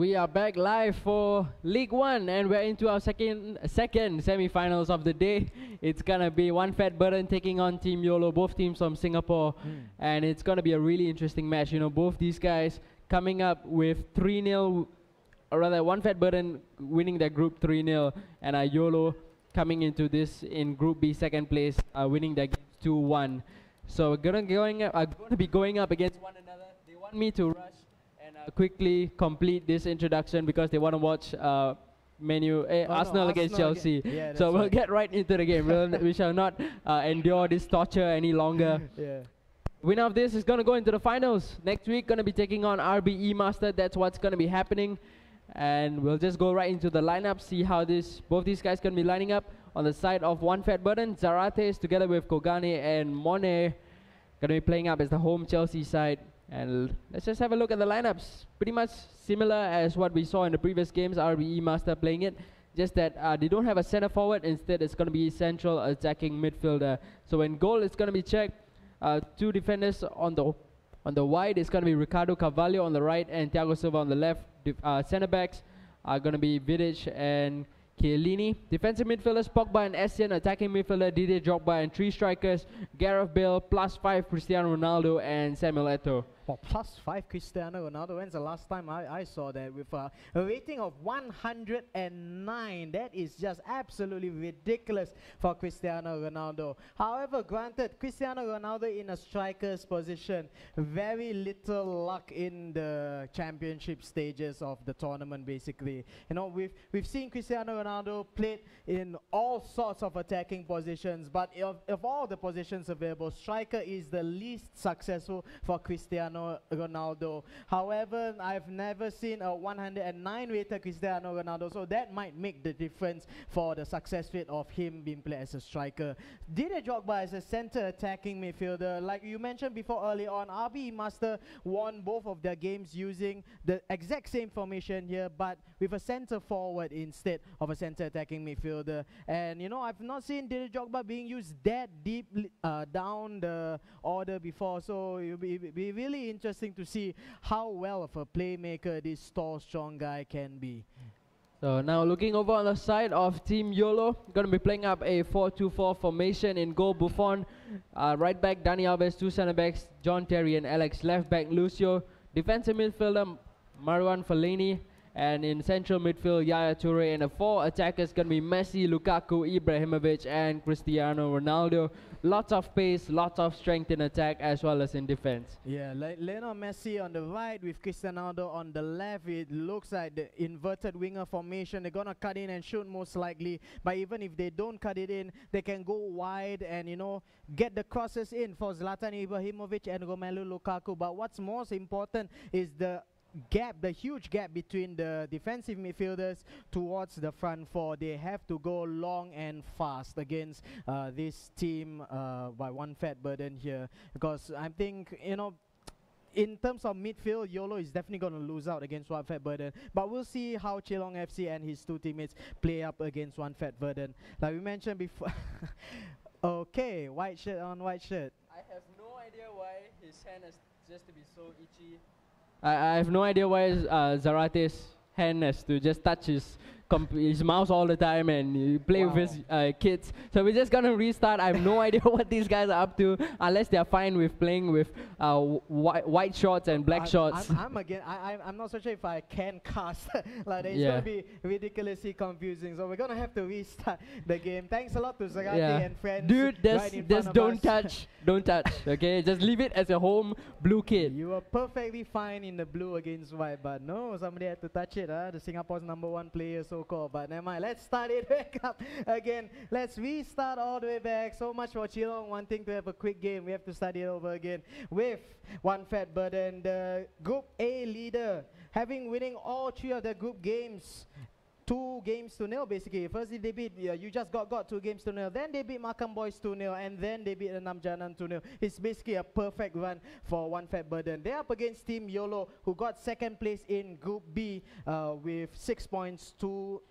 we are back live for League One, and we're into our second semi-finals of the day. It's gonna be One Fat Burden taking on Team YOLO, both teams from Singapore, and it's gonna be a really interesting match. You know, both these guys coming up with 3-0, or rather One Fat Burden winning their group 3-0, and YOLO coming into this in Group B second place, winning their games 2-1. So we're going to be going up against one another. They want me to rush and quickly complete this introduction because they want to watch Arsenal against Chelsea. Yeah, so we'll right. get right into the game. We shall not endure this torture any longer. Yeah. Winner of this is going to go into the finals. Next week, going to be taking on RBE Master. That's what's going to be happening. And we'll just go right into the lineup, see how both these guys can be lining up. On the side of One Fat Burden, Zarates together with Kogane and Monet going to be playing up as the home Chelsea side. And let's just have a look at the lineups. Pretty much similar as what we saw in the previous games, RBE Master playing it. Just that they don't have a centre forward. Instead, it's going to be central attacking midfielder. So in goal, it's going to be checked. Two defenders on the wide. It's going to be Ricardo Carvalho on the right and Thiago Silva on the left. Centre backs are going to be Vidic and Chiellini. Defensive midfielders Pogba and Essien. Attacking midfielder Didier Drogba, and three strikers Gareth Bale, +5 Cristiano Ronaldo and Samuel Eto'o. Oh, +5 Cristiano Ronaldo. When's the last time I saw that with a rating of 109? That is just absolutely ridiculous for Cristiano Ronaldo. However, granted, Cristiano Ronaldo in a striker's position, very little luck in the championship stages of the tournament. Basically, you know, we've seen Cristiano Ronaldo played in all sorts of attacking positions, but of all the positions available, striker is the least successful for Cristiano Ronaldo. However, I've never seen a 109 rated Cristiano Ronaldo, so that might make the difference for the success rate of him being played as a striker. Didier Drogba as a center attacking midfielder. Like you mentioned before early on, RBE Master won both of their games using the exact same formation here, but with a center forward instead of a center attacking midfielder. And you know, I've not seen Didier Drogba being used that deep down the order before, so it'll be really interesting to see how well of a playmaker this tall, strong guy can be. So now looking over on the side of Team YOLO, going to be playing up a 4-2-4 formation. In goal Buffon, right back Dani Alves, two centre backs John Terry and Alex, left back Lucio, defensive midfielder Marwan Fellaini, and in central midfield Yaya Toure, and the four attackers going to be Messi, Lukaku, Ibrahimovic and Cristiano Ronaldo. Lots of pace, lots of strength in attack as well as in defense. Yeah, like Lionel Messi on the right with Cristiano Ronaldo on the left. It looks like the inverted winger formation. They're gonna cut in and shoot most likely, but even if they don't cut it in, they can go wide and, you know, get the crosses in for Zlatan Ibrahimovic and Romelu Lukaku. But what's most important is the huge gap between the defensive midfielders towards the front four. They have to go long and fast against this team by One Fat Burden here, because I think, you know, in terms of midfield, YOLO is definitely going to lose out against One Fat Burden. But we'll see how Chelong FC and his two teammates play up against One Fat Burden. Like we mentioned before. Okay, white shirt on white shirt. I have no idea why his hand is just to be so itchy. I have no idea why Zarate's hand has to just touch his mouse all the time and play with his kids. So we're just gonna restart. I have no idea what these guys are up to, unless they're fine with playing with white shorts and black shorts. I'm not so sure if I can cast. Like, it's gonna be ridiculously confusing. So we're gonna have to restart the game. Thanks a lot to Zarate and friends. Dude, just don't touch. Don't touch. Okay, just leave it as a home blue kid. You were perfectly fine in the blue against white, but no, somebody had to touch it. The Singapore's #1 player, so-called. But never mind. Let's start it back up again. Let's restart all the way back. So much for Chelong wanting to have a quick game. We have to start it over again with One Fat Burden, the Group A leader, having winning all three of their group games. 2-0 basically. Firstly they beat You Just Got 2-0, then they beat Makam Boys 2-0, and then they beat Enam Janan 2-0. It's basically a perfect run for One Fat Burden. They're up against Team YOLO, who got second place in Group B with 6 points to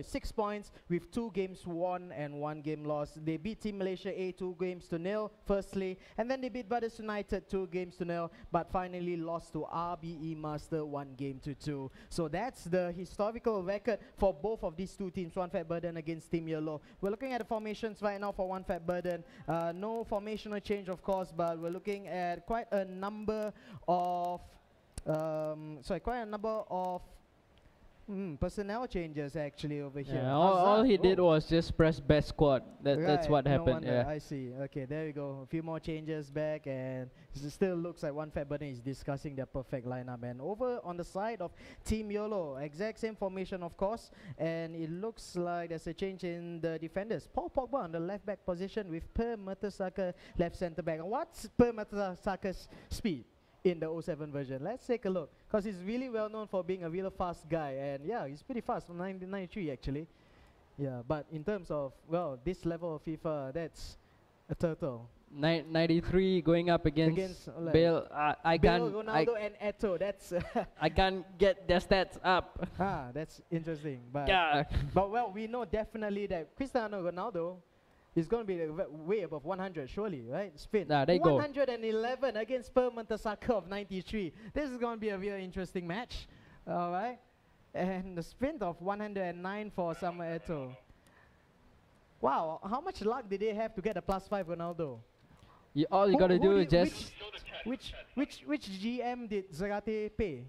6 points with 2 games won and 1 game lost. They beat Team Malaysia A 2-0 firstly, and then they beat Brothers United 2-0, but finally lost to RBE Master 1-2. So that's the historical record for both of these two teams, One Fat Burden against Team Yellow. We're looking at the formations right now for One Fat Burden. No formational change, of course, but we're looking at quite a number of personnel changes actually over here. Yeah, all he did was just press best squad. That's what no happened. wonder, Yeah. I see. Okay, there we go. A few more changes back, and it still looks like One Fat Burden is discussing their perfect lineup. And over on the side of Team YOLO, exact same formation, of course, and it looks like there's a change in the defenders. Paul Pogba on the left back position with Per Mertesacker left centre back. What's Per Mertesacker's speed in the 07 version? Let's take a look, because he's really well known for being a really fast guy, and yeah, he's pretty fast from 1993 actually. Yeah, but in terms of, well, this level of FIFA, that's a turtle. 93 going up against like, Bale. I Bale, can't. Ronaldo and Eto'o. That's I can't get their stats up. that's interesting. But Yeah. but well, we know definitely that Cristiano Ronaldo is going to be way above 100, surely, right? Spin. There you go. 111 against Per Mertesacker of 93. This is going to be a really interesting match. All right. And the sprint of 109 for Samuel Eto'o. Wow, how much luck did they have to get a +5 Ronaldo? All you gotta do is just. Which GM did Zarate pay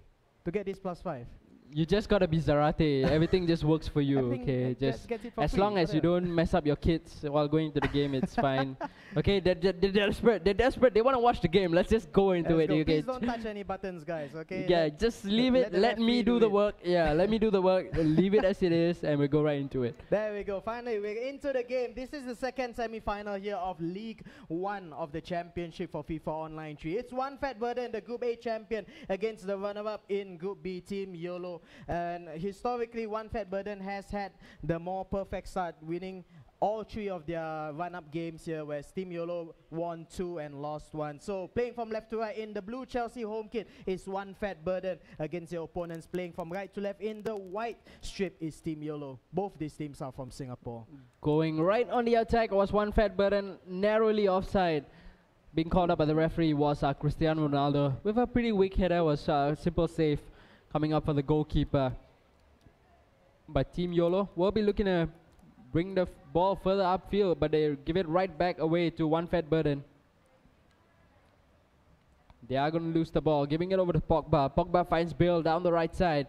to get this +5? You just gotta be Zarate. Everything just works for you, Everything okay? Just gets it for as free, long as you whatever. don't mess up your kids while going to the game, it's fine. Okay, they're desperate. They're desperate. They want to watch the game. Let's just go into Let's it. go. Okay. Please don't touch any buttons, guys. Okay. Yeah, just leave it. the Let me referee do do the it. work. Yeah, let me do the work. Leave it as it is, and we go right into it. There we go. Finally, we're into the game. This is the second semi-final here of League 1 of the Championship for FIFA Online 3. It's One Fat Burden, the Group A champion, against the runner-up in Group B, Team YOLO. And historically, One Fat Burden has had the more perfect start, winning all 3 of their run-up games here, where Team YOLO won 2 and lost 1. So playing from left to right in the blue Chelsea home kit is One Fat Burden against their opponents. Playing from right to left in the white strip is Team YOLO. Both these teams are from Singapore. Going right on the attack was One Fat Burden, narrowly offside. Being called up by the referee was Cristiano Ronaldo. With a pretty weak header, was a simple save coming up for the goalkeeper. But Team YOLO will be looking to bring the ball further upfield, but they give it right back away to One Fat Burden. They are going to lose the ball, giving it over to Pogba. Pogba finds Bale down the right side,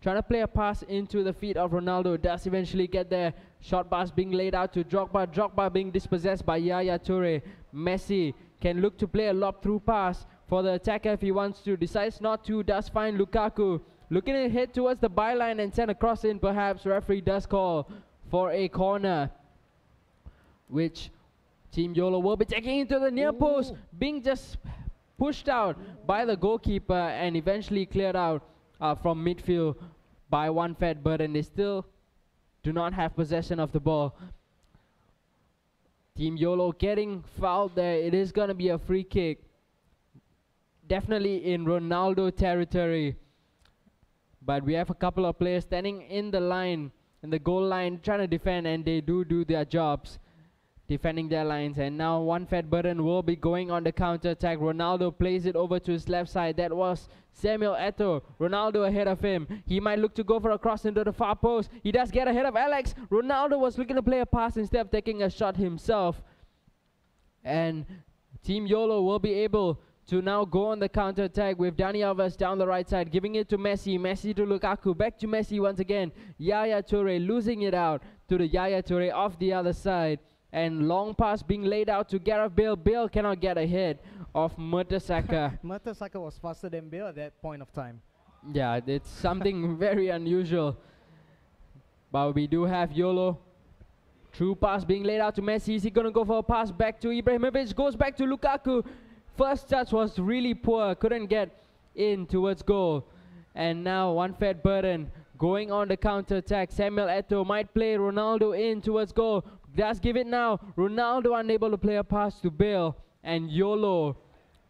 trying to play a pass into the feet of Ronaldo. Does eventually get there. Short pass being laid out to Drogba. Drogba being dispossessed by Yaya Toure. Messi can look to play a lob-through pass for the attacker if he wants to. Decides not to. Does find Lukaku. Looking to head towards the byline and send a cross in, perhaps. Referee does call for a corner, which Team YOLO will be taking into the near post, being just pushed out by the goalkeeper and eventually cleared out from midfield by One Fat Burden. They still do not have possession of the ball. Team YOLO getting fouled there. It is going to be a free kick. Definitely in Ronaldo territory. But we have a couple of players standing in the line, in the goal line, trying to defend, and they do their jobs, defending their lines. And now One Fat Burden will be going on the counter-attack. Ronaldo plays it over to his left side. That was Samuel Eto'o. Ronaldo ahead of him. He might look to go for a cross into the far post. He does get ahead of Alex. Ronaldo was looking to play a pass instead of taking a shot himself. And Team YOLO will be able to now go on the counter-attack with Dani Alves down the right side, giving it to Messi. Messi to Lukaku, back to Messi once again. Yaya Toure losing it out to the Yaya Toure off the other side. And long pass being laid out to Gareth Bale. Bale cannot get ahead of Mertesacker. Mertesacker was faster than Bale at that point of time. Yeah, it's something very unusual. But we do have YOLO. True pass being laid out to Messi. Is he going to go for a pass back to Ibrahimovic? Goes back to Lukaku. First touch was really poor, couldn't get in towards goal. And now One Fat Burden going on the counter-attack. Samuel Eto'o might play Ronaldo in towards goal. Does give it now. Ronaldo unable to play a pass to Bale. And YOLO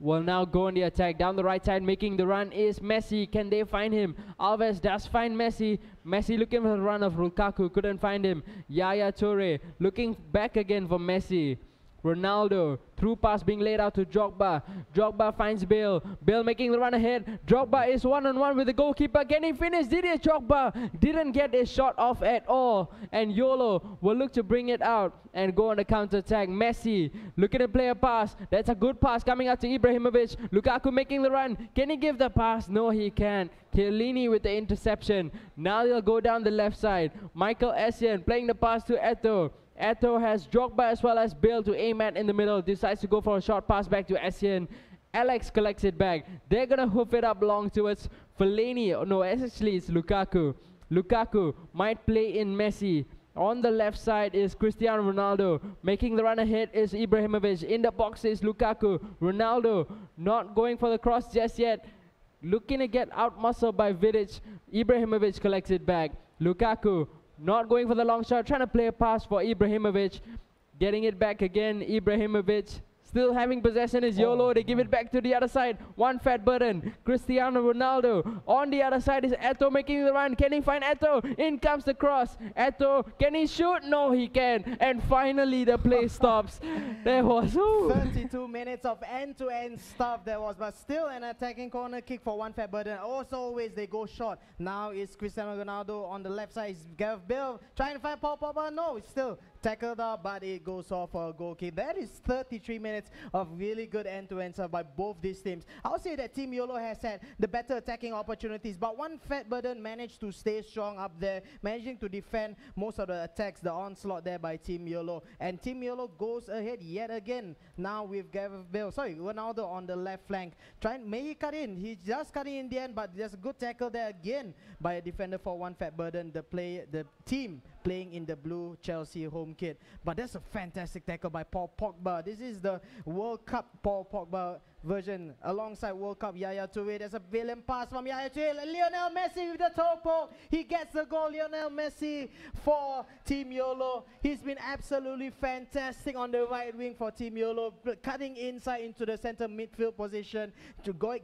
will now go on the attack. Down the right side, making the run is Messi. Can they find him? Alves does find Messi. Messi looking for the run of Lukaku, couldn't find him. Yaya Toure looking back again for Messi. Ronaldo, through pass being laid out to Drogba. Drogba finds Bale. Bale making the run ahead. Drogba is one-on-one with the goalkeeper. Can he finish? Didier Drogba didn't get a shot off at all. And Yolo will look to bring it out and go on the counter-attack. Messi looking to play a pass. That's a good pass coming out to Ibrahimovic. Lukaku making the run. Can he give the pass? No, he can't. Chiellini with the interception. Now they'll go down the left side. Michael Essien playing the pass to Eto'o. Eto'o has Drogba as well as Bale to aim at in the middle. Decides to go for a short pass back to Essien. Alex collects it back. They're gonna hoof it up long towards Fellaini. Oh, no, actually it's Lukaku. Lukaku might play in Messi. On the left side is Cristiano Ronaldo. Making the run ahead is Ibrahimovic. In the box is Lukaku. Ronaldo not going for the cross just yet. Looking to get out-muscled by Vidic. Ibrahimovic collects it back. Lukaku not going for the long shot, trying to play a pass for Ibrahimovic. Getting it back again, Ibrahimovic. Still having possession is Yolo. They give it back to the other side. One fat burden. Cristiano Ronaldo. On the other side is Eto'o making the run. Can he find Eto'o? In comes the cross. Eto'o, can he shoot? No, he can. And finally the play stops. There was 32 minutes of end-to-end stuff there was, but still an attacking corner kick for one fat burden. Also always they go short. Now it's Cristiano Ronaldo on the left side. It's Gareth Bale trying to find Paul Pogba. No, it's still tackled up, but it goes off for a goal kick. That is 33 minutes of really good end-to-end stuff by both these teams. I'll say that Team Yolo has had the better attacking opportunities, but one fat burden managed to stay strong up there, managing to defend most of the attacks, the onslaught there by Team Yolo. And Team Yolo goes ahead yet again. Now with Gareth Bale, Ronaldo on the left flank. May he cut in? He just cut in the end, but there's a good tackle there again by a defender for one fat burden. The team playing in the blue Chelsea home kit. But that's a fantastic tackle by Paul Pogba. This is the World Cup Paul Pogba version alongside World Cup Yaya Toure. There's a brilliant pass from Yaya Toure. Lionel Messi with the toe poke. He gets the goal. Lionel Messi for Team Yolo. He's been absolutely fantastic on the right wing for Team Yolo, cutting inside into the center midfield position,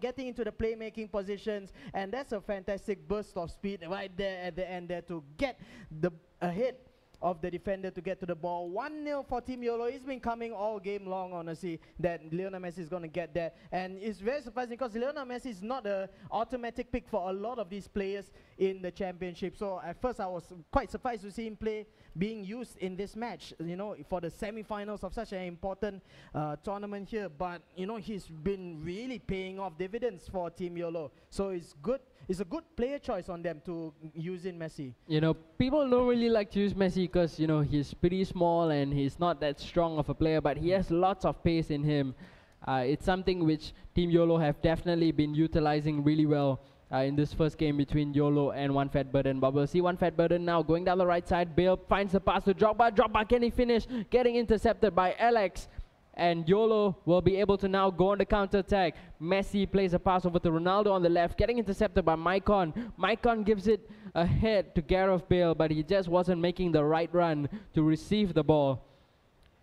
getting into the playmaking positions, and that's a fantastic burst of speed right there at the end there to get the ahead of the defender to get to the ball. 1-0 for Team Yolo. It's been coming all game long, honestly, that Lionel Messi is going to get that. And it's very surprising because Lionel Messi is not an automatic pick for a lot of these players in the championship. So at first I was quite surprised to see him being used in this match, you know, for the semi-finals of such an important tournament here. But, you know, he's been really paying off dividends for Team Yolo. So it's good. It's a good player choice on them to use in Messi. You know, people don't really like to use Messi because, you know, he's pretty small and he's not that strong of a player, but he has lots of pace in him. It's something which Team Yolo have definitely been utilizing really well in this first game between Yolo and One Fat Burden. But we'll see One Fat Burden now going down the right side. Bale finds the pass to Drogba. Drogba, can he finish? Getting intercepted by Alex. And Yolo will be able to now go on the counter-attack. Messi plays a pass over to Ronaldo on the left, getting intercepted by Maicon. Maicon gives it ahead to Gareth Bale, but he just wasn't making the right run to receive the ball.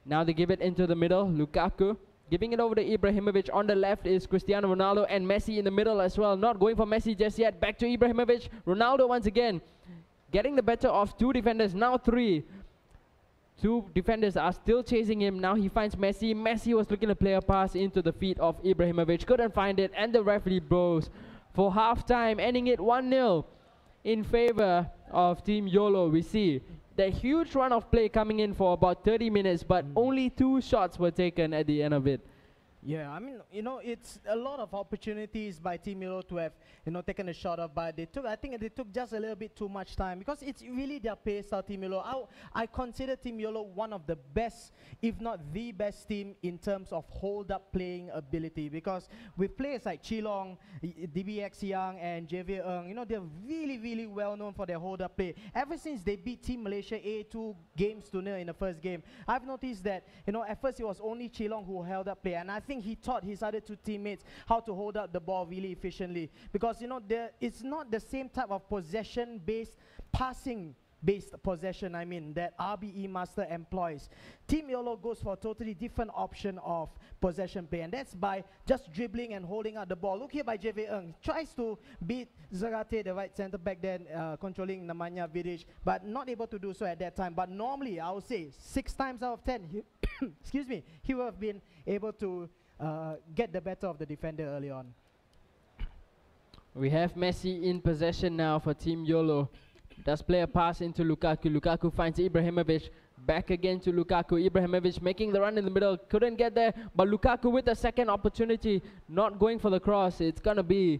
Now they give it into the middle. Lukaku giving it over to Ibrahimovic. On the left is Cristiano Ronaldo and Messi in the middle as well. Not going for Messi just yet. Back to Ibrahimovic. Ronaldo once again getting the better of two defenders. Now three. Two defenders are still chasing him. Now he finds Messi. Messi was looking to play a pass into the feet of Ibrahimovic. Couldn't find it. And the referee blows for half-time, ending it 1-0 in favor of Team Yolo. We see that huge run of play coming in for about 30 minutes, but only 2 shots were taken at the end of it. Yeah, I mean, you know, it's a lot of opportunities by Team Yolo to have, you know, taken a shot of, but I think they took just a little bit too much time because it's really their pace style, Team Yolo. I consider Team Yolo one of the best, if not the best team in terms of hold-up playing ability, because with players like Chilong, DBX Young and Javier Ng, you know, they're really, really well known for their hold-up play. Ever since they beat Team Malaysia 2 games to 0 in the first game, I've noticed that, you know, at first it was only Chilong who held up play, and I think he taught his other 2 teammates how to hold up the ball really efficiently, because, you know, it's not the same type of possession-based passing based possession, I mean, that RBE Master employs. Team YOLO goes for a totally different option of possession play, and that's by just dribbling and holding out the ball. Look here by JV Ng, tries to beat Zarate, the right centre back then, controlling Nemanja Vidic, but not able to do so at that time. But normally, I would say 6 times out of 10, he excuse me, he would have been able to get the better of the defender early on. We have Messi in possession now for Team YOLO. Does play a pass into Lukaku. Lukaku finds Ibrahimovic. Back again to Lukaku. Ibrahimovic making the run in the middle. Couldn't get there. But Lukaku with a second opportunity. Not going for the cross. It's going to be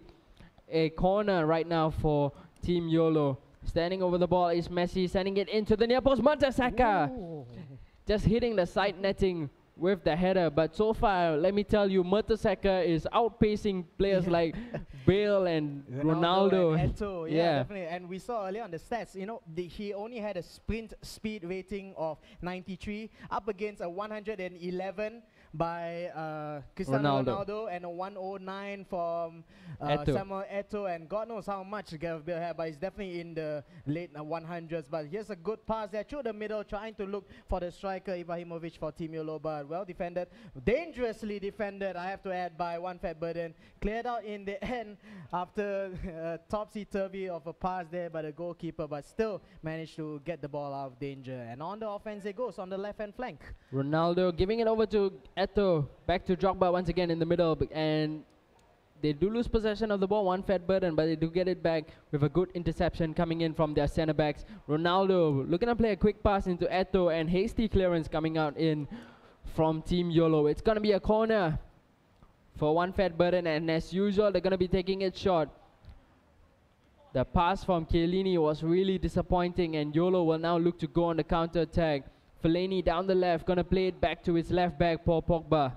a corner right now for Team YOLO. Standing over the ball is Messi. Sending it into the near post. Mertesacker. Just hitting the side netting with the header, but so far, let me tell you, Mertesacker is outpacing players like Bale and Ronaldo. And Eto'o, yeah, definitely. And we saw earlier on the stats, you know, he only had a sprint speed rating of 93 up against a 111 by Cristiano Ronaldo and a 109 from Samuel Eto'o, and God knows how much Gareth Bale had, but he's definitely in the late 100s. But here's a good pass there through the middle, trying to look for the striker Ibrahimovic for Team YOLO, but well defended, dangerously defended, I have to add, by One Fat Burden. Cleared out in the end after topsy-turvy of a pass there by the goalkeeper, but still managed to get the ball out of danger. And on the offense it goes on the left-hand flank. Ronaldo giving it over to Eto'o. Back to Drogba once again in the middle, and they do lose possession of the ball, One Fat Burden, but they do get it back with a good interception coming in from their centre backs. Ronaldo looking to play a quick pass into Eto'o, and hasty clearance coming out in from Team YOLO. It's going to be a corner for One Fat Burden, and as usual, they're going to be taking it short. The pass from Chiellini was really disappointing, and YOLO will now look to go on the counter-attack. Fellaini down the left, going to play it back to his left back, Paul Pogba.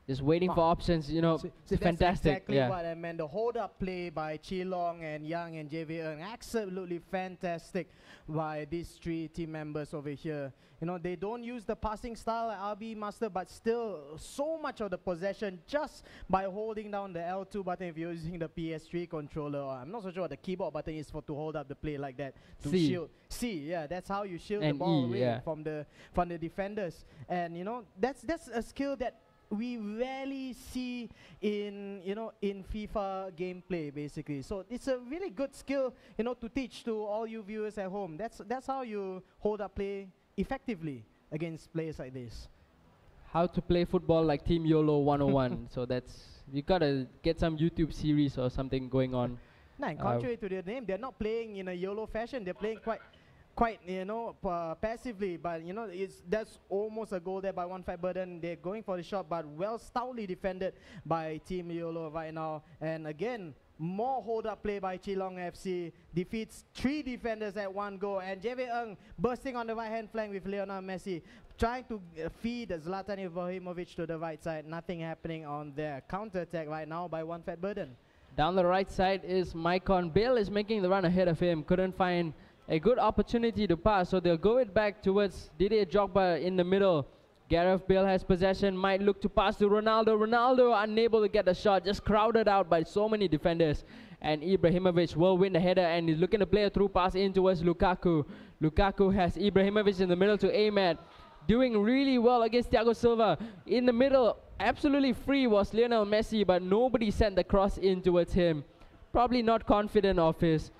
Just waiting for options, you know, fantastic. That's exactly what I meant. The hold-up play by Chilong and Young and JV Ng, absolutely fantastic by these 3 team members over here. You know, they don't use the passing style like RB Master, but still so much of the possession just by holding down the L2 button if you're using the PS3 controller. I'm not so sure what the keyboard button is for to hold up the play like that. To shield. C, yeah, that's how you shield the ball away from the defenders. And you know, that's a skill that we rarely see in, you know, in FIFA gameplay basically. So it's a really good skill, you know, to teach to all you viewers at home. That's how you hold up play effectively against players like this. How to play football like Team YOLO 101. So that's, you gotta get some YouTube series or something going on. No, and contrary to their name, they're not playing in a YOLO fashion. They're playing quite, you know, passively, but you know, that's almost a goal there by One Fat Burden. They're going for the shot, but well stoutly defended by Team YOLO right now. And again, more hold-up play by Chilong FC, defeats 3 defenders at 1 go, and JV Ng bursting on the right-hand flank with Lionel Messi, trying to feed Zlatan Ibrahimovic to the right side. Nothing happening on their counter-attack right now by One Fat Burden. Down the right side is Maicon. Bale is making the run ahead of him, couldn't find a good opportunity to pass, so they'll go it back towards Didier Drogba in the middle. Gareth Bale has possession, might look to pass to Ronaldo. Ronaldo unable to get the shot, just crowded out by so many defenders. And Ibrahimovic will win the header, and he's looking to play a through pass in towards Lukaku. Lukaku has Ibrahimovic in the middle to aim at. Doing really well against Thiago Silva. In the middle, absolutely free was Lionel Messi, but nobody sent the cross in towards him. Probably not confident of his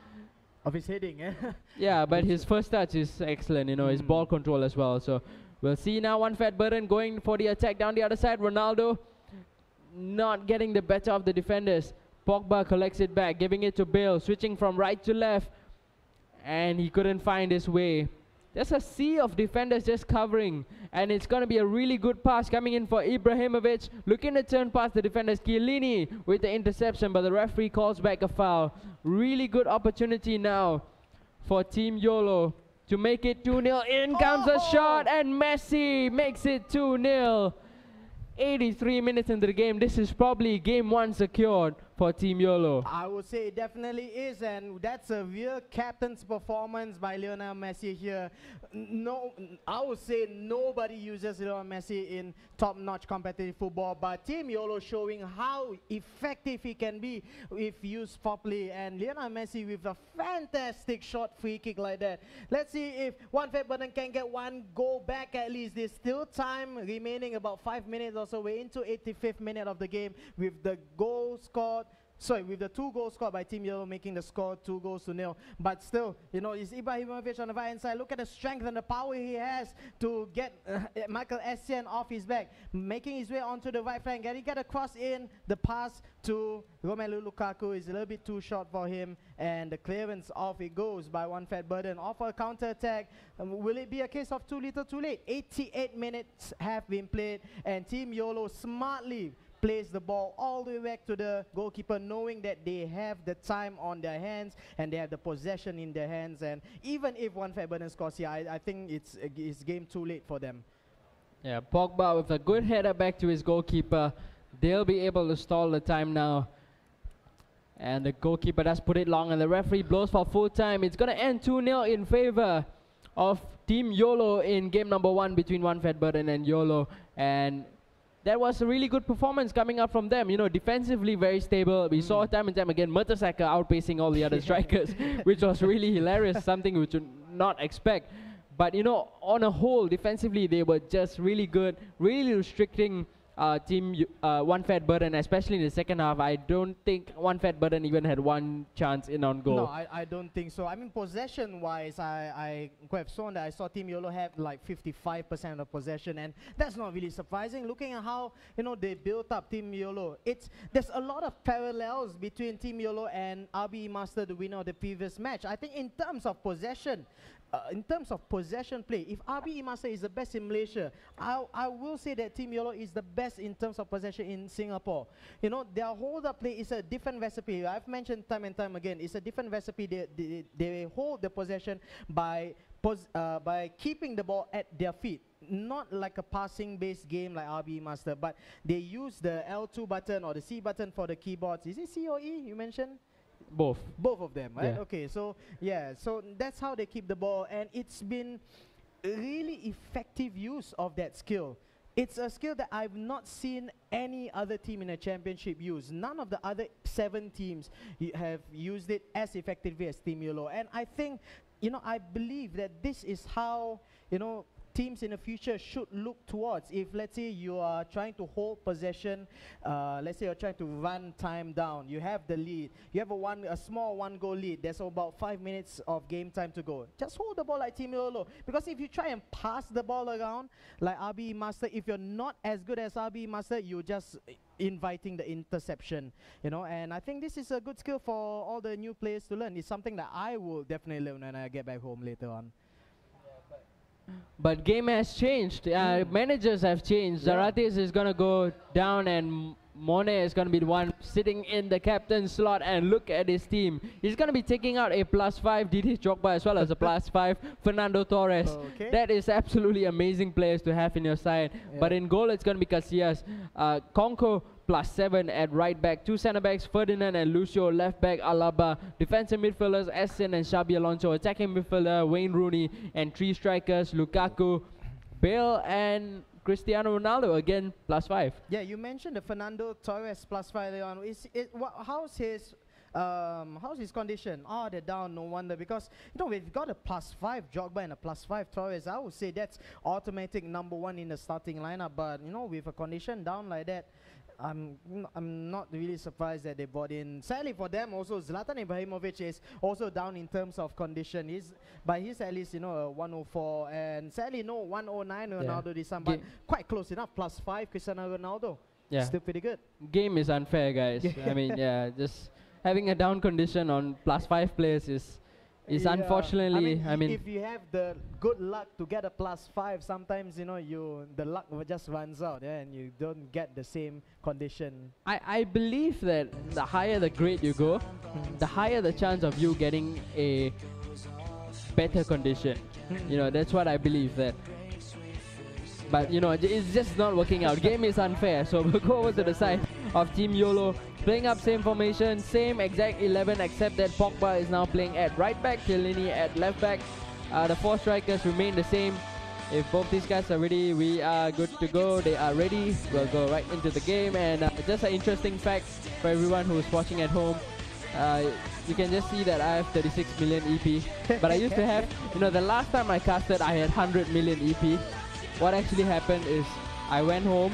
heading, eh? Yeah, but his first touch is excellent, you know, his ball control as well. So we'll see now One Fat Burden going for the attack down the other side. Ronaldo not getting the better of the defenders. Pogba collects it back, giving it to Bale, switching from right to left, and he couldn't find his way. There's a sea of defenders just covering, and it's going to be a really good pass coming in for Ibrahimovic, looking to turn past the defenders. Chiellini with the interception, but the referee calls back a foul. Really good opportunity now for Team YOLO to make it 2-0. In comes a shot, and Messi makes it 2-0. 83 minutes into the game. This is probably game 1 secured for Team YOLO. I would say it definitely is, and that's a real captain's performance by Lionel Messi here. No, I would say nobody uses Lionel Messi in top-notch competitive football, but Team YOLO showing how effective he can be if used properly, and Lionel Messi with a fantastic short free kick like that. Let's see if One Fat Button can get one goal back at least. There's still time remaining, about 5 minutes or so. We're into 85th minute of the game with the goal scored. Sorry, with the 2 goals scored by Team Yellow, making the score 2-0. But still, you know, it's Ibrahimovic on the right hand side. Look at the strength and the power he has to get Michael Essien off his back, making his way onto the right flank. And he got a cross in. The pass to Romelu Lukaku is a little bit too short for him, and the clearance off it goes by One Fat Burden. Off for a counter attack. Will it be a case of too little, too late? 88 minutes have been played, and Team YOLO smartly plays the ball all the way back to the goalkeeper, knowing that they have the time on their hands and they have the possession in their hands. And even if One Fat Burden scores here, I think it's game too late for them. Yeah, Pogba with a good header back to his goalkeeper. They'll be able to stall the time now. And the goalkeeper does put it long, and the referee blows for full time. It's going to end 2-0 in favor of Team YOLO in game number 1 between One Fat Burden and YOLO. And that was a really good performance coming up from them. You know, defensively very stable. We saw time and time again Mertesacker outpacing all the other strikers, which was really hilarious, something we should not expect. But, you know, on a whole, defensively, they were just really good, really restricting Team One Fat Burden, especially in the second half. I don't think One Fat Burden even had one chance in on goal. No, I don't think so. I mean, possession-wise, I could have shown that I saw Team YOLO have like 55% of possession, and that's not really surprising. Looking at how, you know, they built up Team YOLO, there's a lot of parallels between Team YOLO and RB Master, the winner of the previous match. I think in terms of possession, play, if RB Master is the best in Malaysia, I will say that Team YOLO is the best in terms of possession in Singapore. You know, their hold-up play is a different recipe. I've mentioned time and time again, it's a different recipe. They hold the possession by keeping the ball at their feet. Not like a passing-based game like RB Master, but they use the L2 button or the C button for the keyboards. Is it C or E you mentioned? Both of them, right? Yeah. Okay, so yeah, so that's how they keep the ball, and it's been really effective use of that skill. It's a skill that I've not seen any other team in a championship use. None of the other 7 teams have used it as effectively as Team YOLO, and I think, you know, I believe that this is how, you know, teams in the future should look towards. If, let's say, you are trying to hold possession, let's say you're trying to run time down, you have the lead, you have a small 1-goal lead, there's about 5 minutes of game time to go. Just hold the ball like Team YOLO, because if you try and pass the ball around like RB Master, if you're not as good as RB Master, you're just inviting the interception, you know. And I think this is a good skill for all the new players to learn. It's something that I will definitely learn when I get back home later on. But game has changed. Managers have changed. Zaratis is going to go down, and Monet is going to be the one sitting in the captain slot. And look at his team. He's going to be taking out a +5 Didi Drogba as well as a +5 Fernando Torres. Okay. That is absolutely amazing players to have in your side. Yeah. But in goal, it's going to be Casillas. Conco +7 at right back. 2 centre backs, Ferdinand and Lucio. Left back, Alaba. Defensive midfielders, Essen and Xabi Alonso. Attacking midfielder, Wayne Rooney. And 3 strikers, Lukaku, Bale and Cristiano Ronaldo, again +5. Yeah, you mentioned the Fernando Torres +5, Leon. How's his condition? Oh, they're down, no wonder, because, you know, we've got a +5 Drogba and a +5 Torres. I would say that's automatic number 1 in the starting lineup, but, you know, with a condition down like that, I'm not really surprised that they brought in. Sadly for them also, Zlatan Ibrahimovic is also down in terms of condition. He's at least, you know, a 104, and sadly no 109 Ronaldo this time, but quite close enough. +5 Cristiano Ronaldo. Yeah, still pretty good. Game is unfair, guys. I mean, yeah, just having a down condition on +5 players is unfortunately, I mean, if you have the good luck to get a +5, sometimes, you know, the luck just runs out, and you don't get the same condition. I believe that the higher the grade you go, the higher the chance of you getting a better condition. You know, that's what I believe that. But, you know, it's just not working out. Game is unfair, so we'll go over to the side of Team YOLO. playing up same formation, same exact 11, except that Pogba is now playing at right back, Chiellini at left back. The 4 strikers remain the same. If both these guys are ready, we are good to go. They are ready. We'll go right into the game. And just an interesting fact for everyone who's watching at home. You can just see that I have 36 million EP. But I used to have, the last time I casted, I had 100 million EP. What actually happened is I went home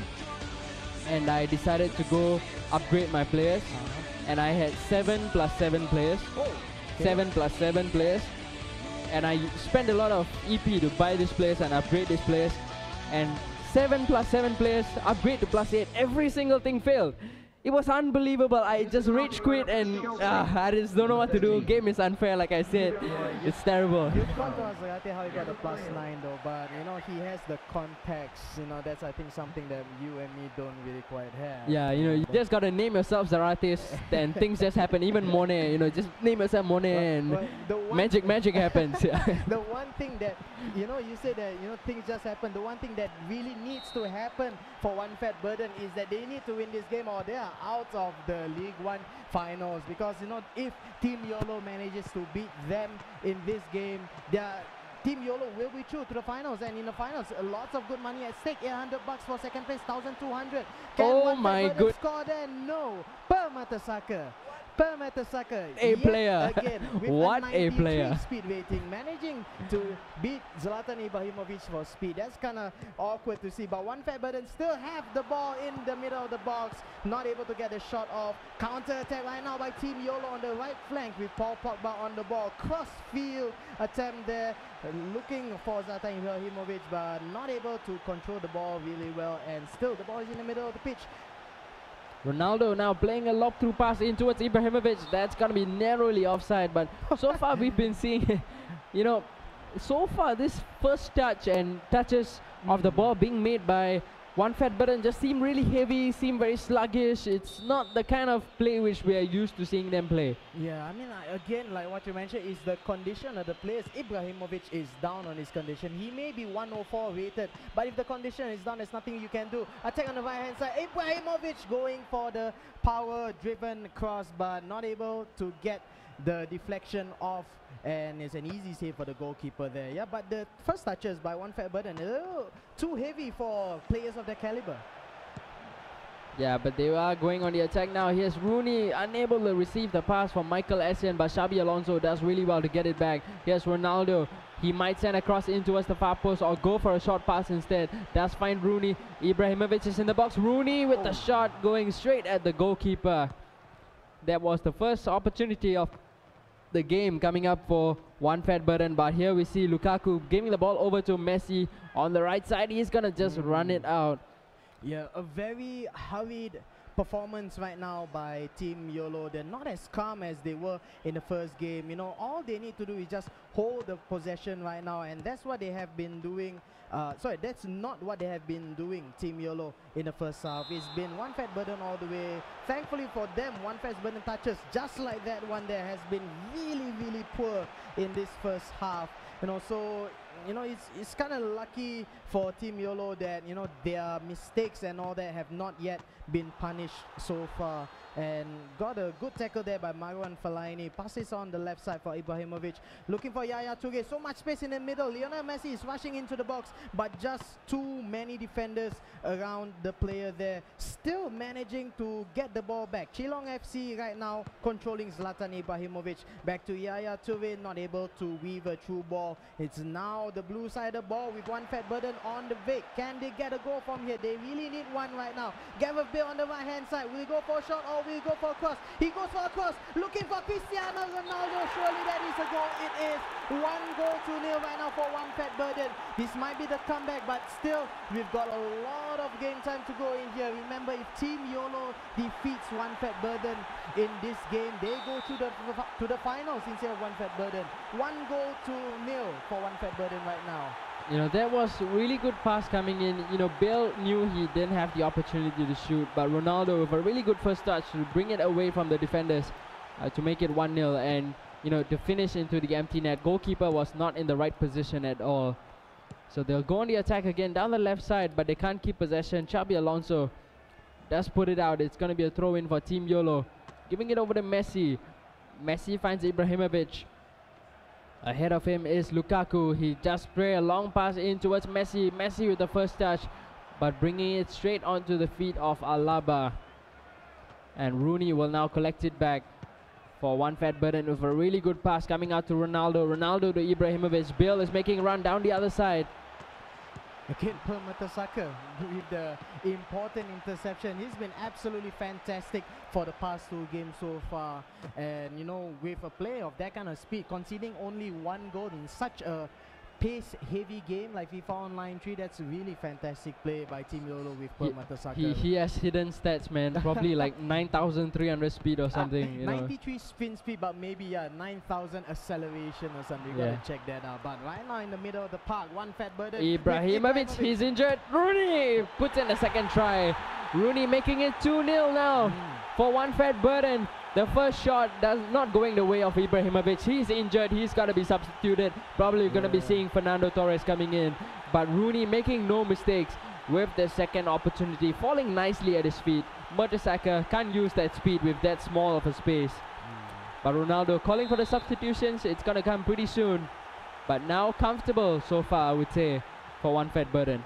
and I decided to go upgrade my players. And I had 7 plus 7 players. 7 plus 7 players. And I spent a lot of EP to buy these players and upgrade these players. And 7 plus 7 players, upgrade to plus 8. Every single thing failed. It was unbelievable. I just rage quit and I just don't know what to do. Game is unfair, like I said. It's terrible. You've gone to us like how he got the plus 9 though, but he has the context. That's I think something that you and me don't really quite have. Yeah, you just gotta name yourself Zaratis and things just happen. Even Monet, just name yourself Monet and magic happens. The one thing that you said that things just happen. The one thing that really needs to happen for One Fat Burden is that they need to win this game or they are out of the League One finals, because if Team YOLO manages to beat them in this game, Team YOLO will be through to the finals, and in the finals, lots of good money at stake. $800 for second place, 1,200. Oh my good. Score there? No. Per Matasaka. A player. Again, with what a 93 player. speed rating, managing to beat Zlatan Ibrahimovic for speed. That's kind of awkward to see. But One Fat Burden still have the ball in the middle of the box, not able to get the shot off. Counter attack right now by Team YOLO on the right flank with Paul Pogba on the ball. Cross field attempt there, looking for Zlatan Ibrahimovic, but not able to control the ball really well. And still, the ball is in the middle of the pitch. Ronaldo now playing a lob-through pass in towards Ibrahimovic. That's going to be narrowly offside. But so far we've been seeing, so far this first touch and touches of the ball being made by One Fat Burden just seem really heavy, seem very sluggish. It's not the kind of play which we are used to seeing them play. Yeah, I mean, again, like what you mentioned, is the condition of the players. Ibrahimovic is down on his condition. He may be 104 rated, but if the condition is down, there's nothing you can do. Attack on the right-hand side. Ibrahimovic going for the power-driven cross, but not able to get the deflection off, and it's an easy save for the goalkeeper there. Yeah, but the first touches by One Fat Burden a little too heavy for players of their caliber. Yeah, but they are going on the attack now. Here's Rooney, unable to receive the pass from Michael Essien, but Xabi Alonso does really well to get it back. Here's Ronaldo. He might send a cross in towards the far post or go for a short pass instead. Does find Rooney. Ibrahimovic is in the box. Rooney with the shot going straight at the goalkeeper. That was the first opportunity of the game coming up for One Fat Burden, but here we see Lukaku giving the ball over to Messi on the right side. He's gonna just run it out. Yeah, a very hurried performance right now by Team YOLO. They're not as calm as they were in the first game. All they need to do is just hold the possession right now, and that's what they have been doing. That's not what they have been doing, Team YOLO, in the first half. It's been One Fat Burden all the way. Thankfully for them, One Fat Burden touches just like that one there has been really, really poor in this first half. So it's kind of lucky for Team YOLO that their mistakes and all that have not yet been punished so far. And got a good tackle there by Marwan Fellaini. Passes on the left side for Ibrahimovic, looking for Yaya Toure. So much space in the middle. Lionel Messi is rushing into the box, but just too many defenders around the player there. Still managing to get the ball back. Geelong FC right now controlling Zlatan Ibrahimovic. Back to Yaya Toure, not able to weave a true ball. It's now the blue side of the ball with One Fat Burden on the Vic. Can they get a goal from here? They really need one right now. Gareth Bale on the right hand side. Will he go for a shot or will he go for a cross? He goes for a cross, looking for Cristiano Ronaldo. Surely that is a goal. It is 1-0 right now for One Fat Burden. This might be the comeback, but still we've got a lot of game time to go in here. Remember, if Team YOLO defeats One Fat Burden in this game, they go to the finals instead of One Fat Burden. 1-0 for One Fat Burden right now. That was a really good pass coming in. Bale knew he didn't have the opportunity to shoot, but Ronaldo with a really good first touch to bring it away from the defenders to make it 1-0, and to finish into the empty net. Goalkeeper was not in the right position at all. So they'll go on the attack again down the left side, but they can't keep possession. Xabi Alonso does put it out. It's going to be a throw in for Team YOLO. Giving it over to Messi. Messi finds Ibrahimovic. Ahead of him is Lukaku. He just play a long pass in towards Messi. Messi with the first touch, but bringing it straight onto the feet of Alaba. And Rooney will now collect it back for one fat burden with a really good pass coming out to Ronaldo. Ronaldo to Ibrahimovic. Bale is making a run down the other side. Again, Per Mertesacker with the important interception. He's been absolutely fantastic for the past 2 games so far. And you know, with a play of that kind of speed, conceding only 1 goal in such a pace-heavy game like FIFA Online 3, that's a really fantastic play by Team YOLO with Per Mertesacker. He has hidden stats, man. Probably like 9,300 speed or something. 93 spin speed, but maybe 9,000 acceleration or something. You gotta check that out. But right now in the middle of the park, one fat burden. Ibrahimovic, he's injured. Rooney puts in the second try. Rooney making it 2-0 now for one fat burden. The first shot does not going the way of Ibrahimovic. He's injured. He's got to be substituted. Probably going to be seeing Fernando Torres coming in. But Rooney making no mistakes with the second opportunity, falling nicely at his feet. Mertesacker can't use that speed with that small of a space. But Ronaldo calling for the substitutions. It's going to come pretty soon. But now comfortable so far, I would say, for one fat burden.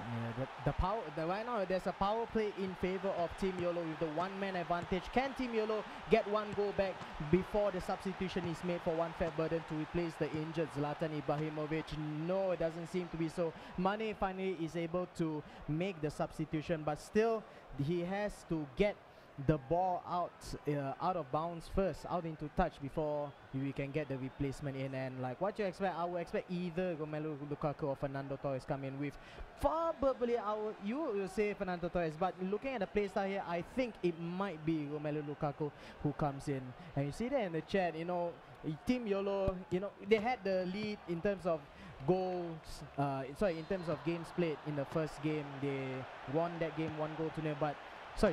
Right now there's a power play in favor of Team YOLO with the 1-man advantage. Can Team YOLO get 1 goal back before the substitution is made for one fat burden to replace the injured Zlatan Ibrahimovic? No, it doesn't seem to be so. Mane finally is able to make the substitution, but still he has to get the ball out of bounds first, out into touch, before we can get the replacement in. And like what you expect, I would expect either Romelu Lukaku or Fernando Torres come in with. Probably you will say Fernando Torres, but looking at the play style here, I think it might be Romelu Lukaku who comes in. And you see that in the chat, you know, Team YOLO, you know, they had the lead in terms of goals, in terms of games played in the first game. They won that game 1-0, but 2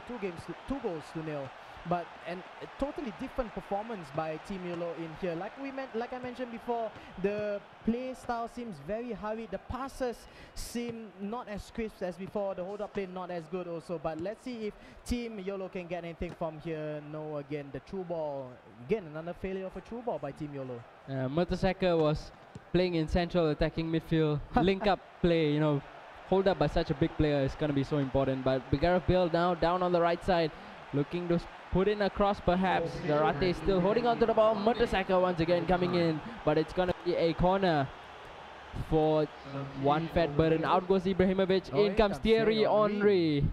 goals to 0. But a totally different performance by Team YOLO in here. Like I mentioned before, the play style seems very hurried. The passes seem not as crisp as before. The hold-up play not as good also. But let's see if Team YOLO can get anything from here. No, again, the through ball. Again, another failure of a through ball by Team YOLO. Mertesacker was playing in central attacking midfield. Link-up play, you know. Hold up by such a big player is going to be so important. But Gareth Bale now down on the right side, looking to put in a cross perhaps. Zarate still holding on to the ball. Mertesacker once again coming in, but it's going to be a corner for one fat burden. Out goes Ibrahimovic. In comes Thierry Henry.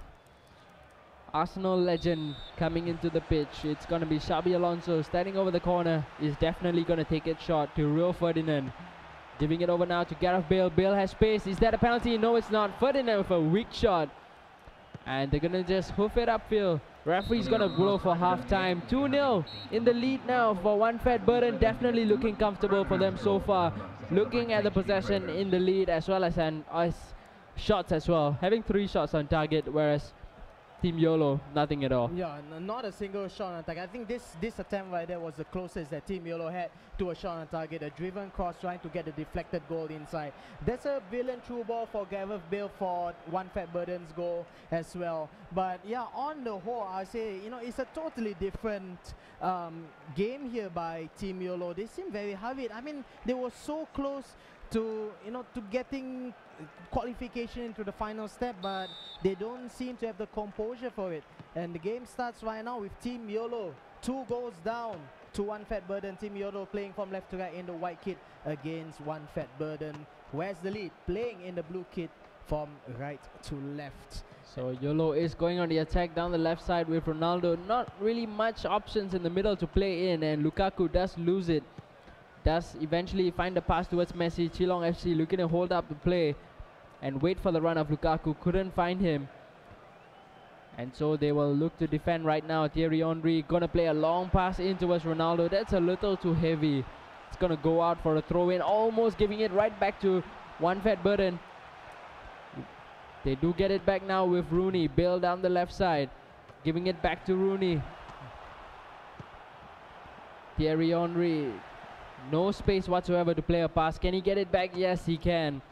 Arsenal legend coming into the pitch. It's going to be Xabi Alonso standing over the corner. Is definitely going to take it short to Rio Ferdinand. Giving it over now to Gareth Bale. Bale has space. Is that a penalty? No, it's not. Ferdinand with a weak shot. And they're going to just hoof it upfield. Referee's going to blow for half-time. 2-0 in the lead now for one fat burden. Definitely looking comfortable for them so far. Looking at the possession in the lead as well as shots as well. Having 3 shots on target, whereas Team YOLO, nothing at all. Yeah, not a single shot on target. I think this attempt right there was the closest that Team YOLO had to a shot on target. A driven cross trying to get the deflected goal inside. That's a brilliant through ball for Gareth Bale for one fat burden's goal as well. But yeah, on the whole, I say, you know, it's a totally different game here by Team YOLO. They seem very hurried. I mean, they were so close to, you know, to getting qualification into the final step, but they don't seem to have the composure for it. And the game starts right now with Team YOLO 2 goals down to one fat burden. Team YOLO playing from left to right in the white kit against one fat burden, who has the lead, playing in the blue kit from right to left. So YOLO is going on the attack down the left side with Ronaldo. Not really much options in the middle to play in, and Lukaku does lose it. Does eventually find the pass towards Messi. Geelong FC looking to hold up the play and wait for the run of Lukaku. Couldn't find him. And so they will look to defend right now. Thierry Henry gonna play a long pass in towards Ronaldo. That's a little too heavy. It's gonna go out for a throw in. Almost giving it right back to one fat burden. They do get it back now with Rooney. Bale down the left side. Giving it back to Rooney. Thierry Henry. No space whatsoever to play a pass. Can he get it back? Yes, he can.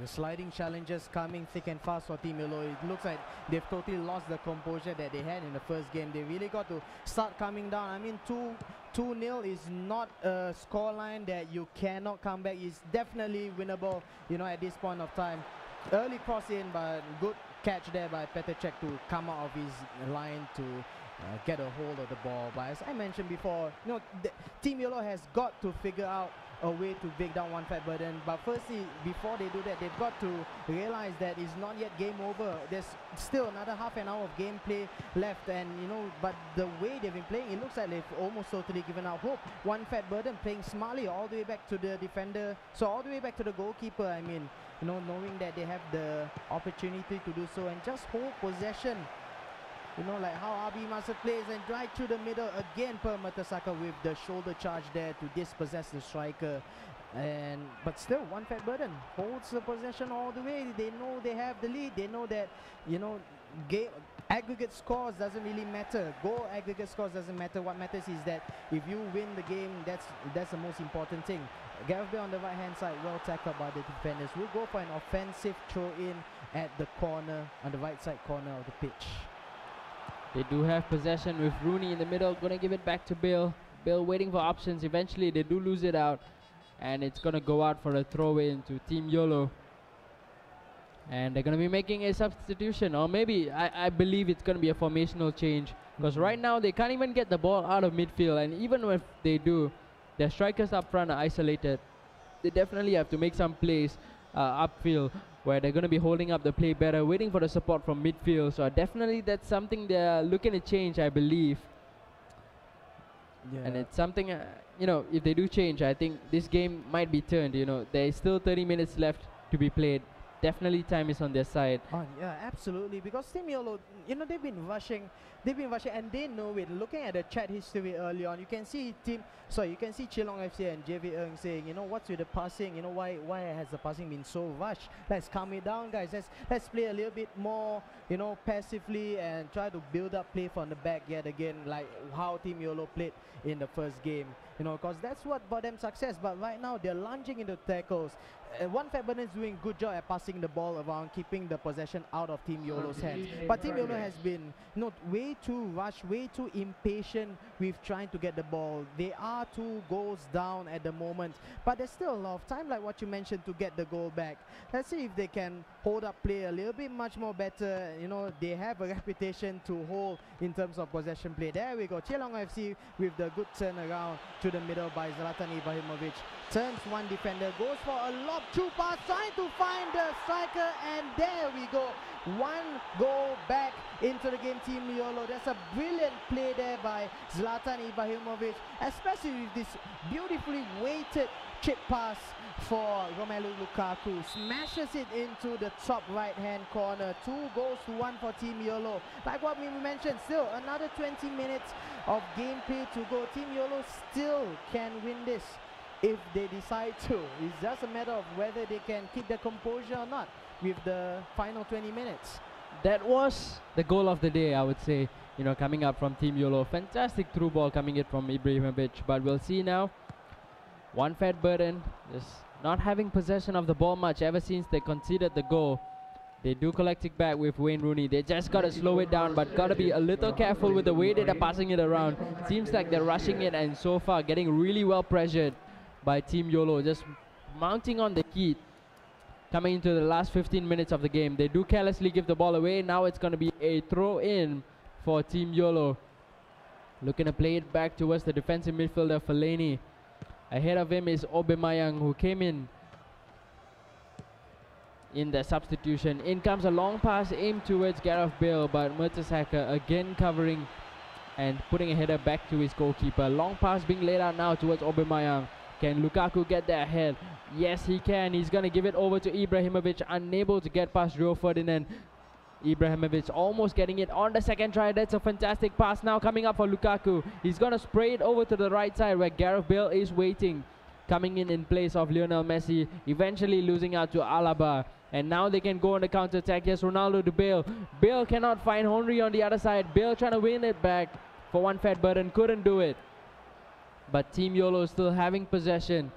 the sliding challenges coming thick and fast for Team Yellow. It looks like they've totally lost the composure that they had in the first game. They really got to start coming down. I mean, 2-0 is not a scoreline that you cannot come back. It's definitely winnable, you know, at this point of time. Early cross in, but good catch there by Petacek to come out of his line to get a hold of the ball. But as I mentioned before, you know, Team Yellow has got to figure out a way to break down one fat burden. But firstly, before they do that, they've got to realize that it's not yet game over. There's still another half an hour of gameplay left, and you know, but the way they've been playing, it looks like they've almost totally given up hope. One fat burden playing smartly all the way back to the defender, so all the way back to the goalkeeper. I mean, you know, knowing that they have the opportunity to do so and just hold possession. You know, like how RB Master plays and right through the middle again per Mertesacker with the shoulder charge there to dispossess the striker. But still, one fat burden holds the possession all the way. They know they have the lead. They know that, you know, aggregate scores doesn't really matter. Goal aggregate scores doesn't matter. What matters is that if you win the game, that's the most important thing. Gareth Bale on the right hand side, well tackled by the defenders. We'll go for an offensive throw in at the corner, on the right side corner of the pitch. They do have possession with Rooney in the middle. Gonna give it back to Bale. Bale waiting for options. Eventually they do lose it out, and it's gonna go out for a throw in to Team YOLO. And they're gonna be making a substitution, or maybe I believe it's gonna be a formational change, because right now they can't even get the ball out of midfield, and even if they do, their strikers up front are isolated. They definitely have to make some plays upfield, where they're going to be holding up the play better, waiting for the support from midfield. So definitely that's something they're looking to change, I believe. Yeah. And it's something, you know, if they do change, I think this game might be turned. You know, there's still 30 minutes left to be played. Definitely time is on their side. Oh, yeah, absolutely. Because Team YOLO, you know, they've been rushing, and they know it. Looking at the chat history early on, you can see Chilong FC and JV Eng saying, you know, what's with the passing? You know, why has the passing been so rushed? Let's calm it down, guys. Let's play a little bit more, you know, passively and try to build up play from the back yet again, like how Team YOLO played in the first game. You know, because that's what brought them success. But right now they're lunging into tackles. One Fat Burden is doing a good job at passing the ball around, keeping the possession out of Team YOLO's hands. But Team YOLO has been, you know, way too rushed, way too impatient with trying to get the ball. They are 2 goals down at the moment, but there's still a lot of time, like what you mentioned, to get the goal back. Let's see if they can hold up play a little bit much more better. You know, they have a reputation to hold in terms of possession play. There we go, Chelong FC with the good turnaround to the middle by Zlatan Ibrahimovic. Turns one defender, goes for a lob through pass, trying to find the striker, and there we go. 1 goal back into the game, Team YOLO. That's a brilliant play there by Zlatan Ibrahimovic, especially with this beautifully weighted chip pass for Romelu Lukaku. Smashes it into the top right hand corner. 2 goals to 1 for Team YOLO. Like what we mentioned, still another 20 minutes of gameplay to go. Team YOLO still can win this if they decide to. It's just a matter of whether they can keep their composure or not with the final 20 minutes. That was the goal of the day, I would say, you know, coming up from Team YOLO. Fantastic through ball coming in from Ibrahimovic, but we'll see now. One Fat Burden just not having possession of the ball much ever since they conceded the goal. They do collect it back with Wayne Rooney. They just got to slow it down, but got to be a little careful with the way that they're passing it around. Seems like they're rushing it, and so far getting really well pressured by Team YOLO, just mounting on the heat. Coming into the last 15 minutes of the game, they do carelessly give the ball away. Now it's going to be a throw in for Team YOLO. Looking to play it back towards the defensive midfielder Fellaini. Ahead of him is Obemayang, who came in the substitution. In comes a long pass aimed towards Gareth Bale, but Mertesacker again covering and putting a header back to his goalkeeper. Long pass being laid out now towards Obemayang. Can Lukaku get there ahead? Yes, he can. He's going to give it over to Ibrahimovic, unable to get past Rio Ferdinand. Ibrahimovic almost getting it on the second try. That's a fantastic pass now coming up for Lukaku. He's going to spray it over to the right side where Gareth Bale is waiting. Coming in place of Lionel Messi, eventually losing out to Alaba. And now they can go on the counter-attack. Yes, Ronaldo to Bale. Bale cannot find Henry on the other side. Bale trying to win it back for One Fat Burden. Couldn't do it. But Team YOLO still having possession.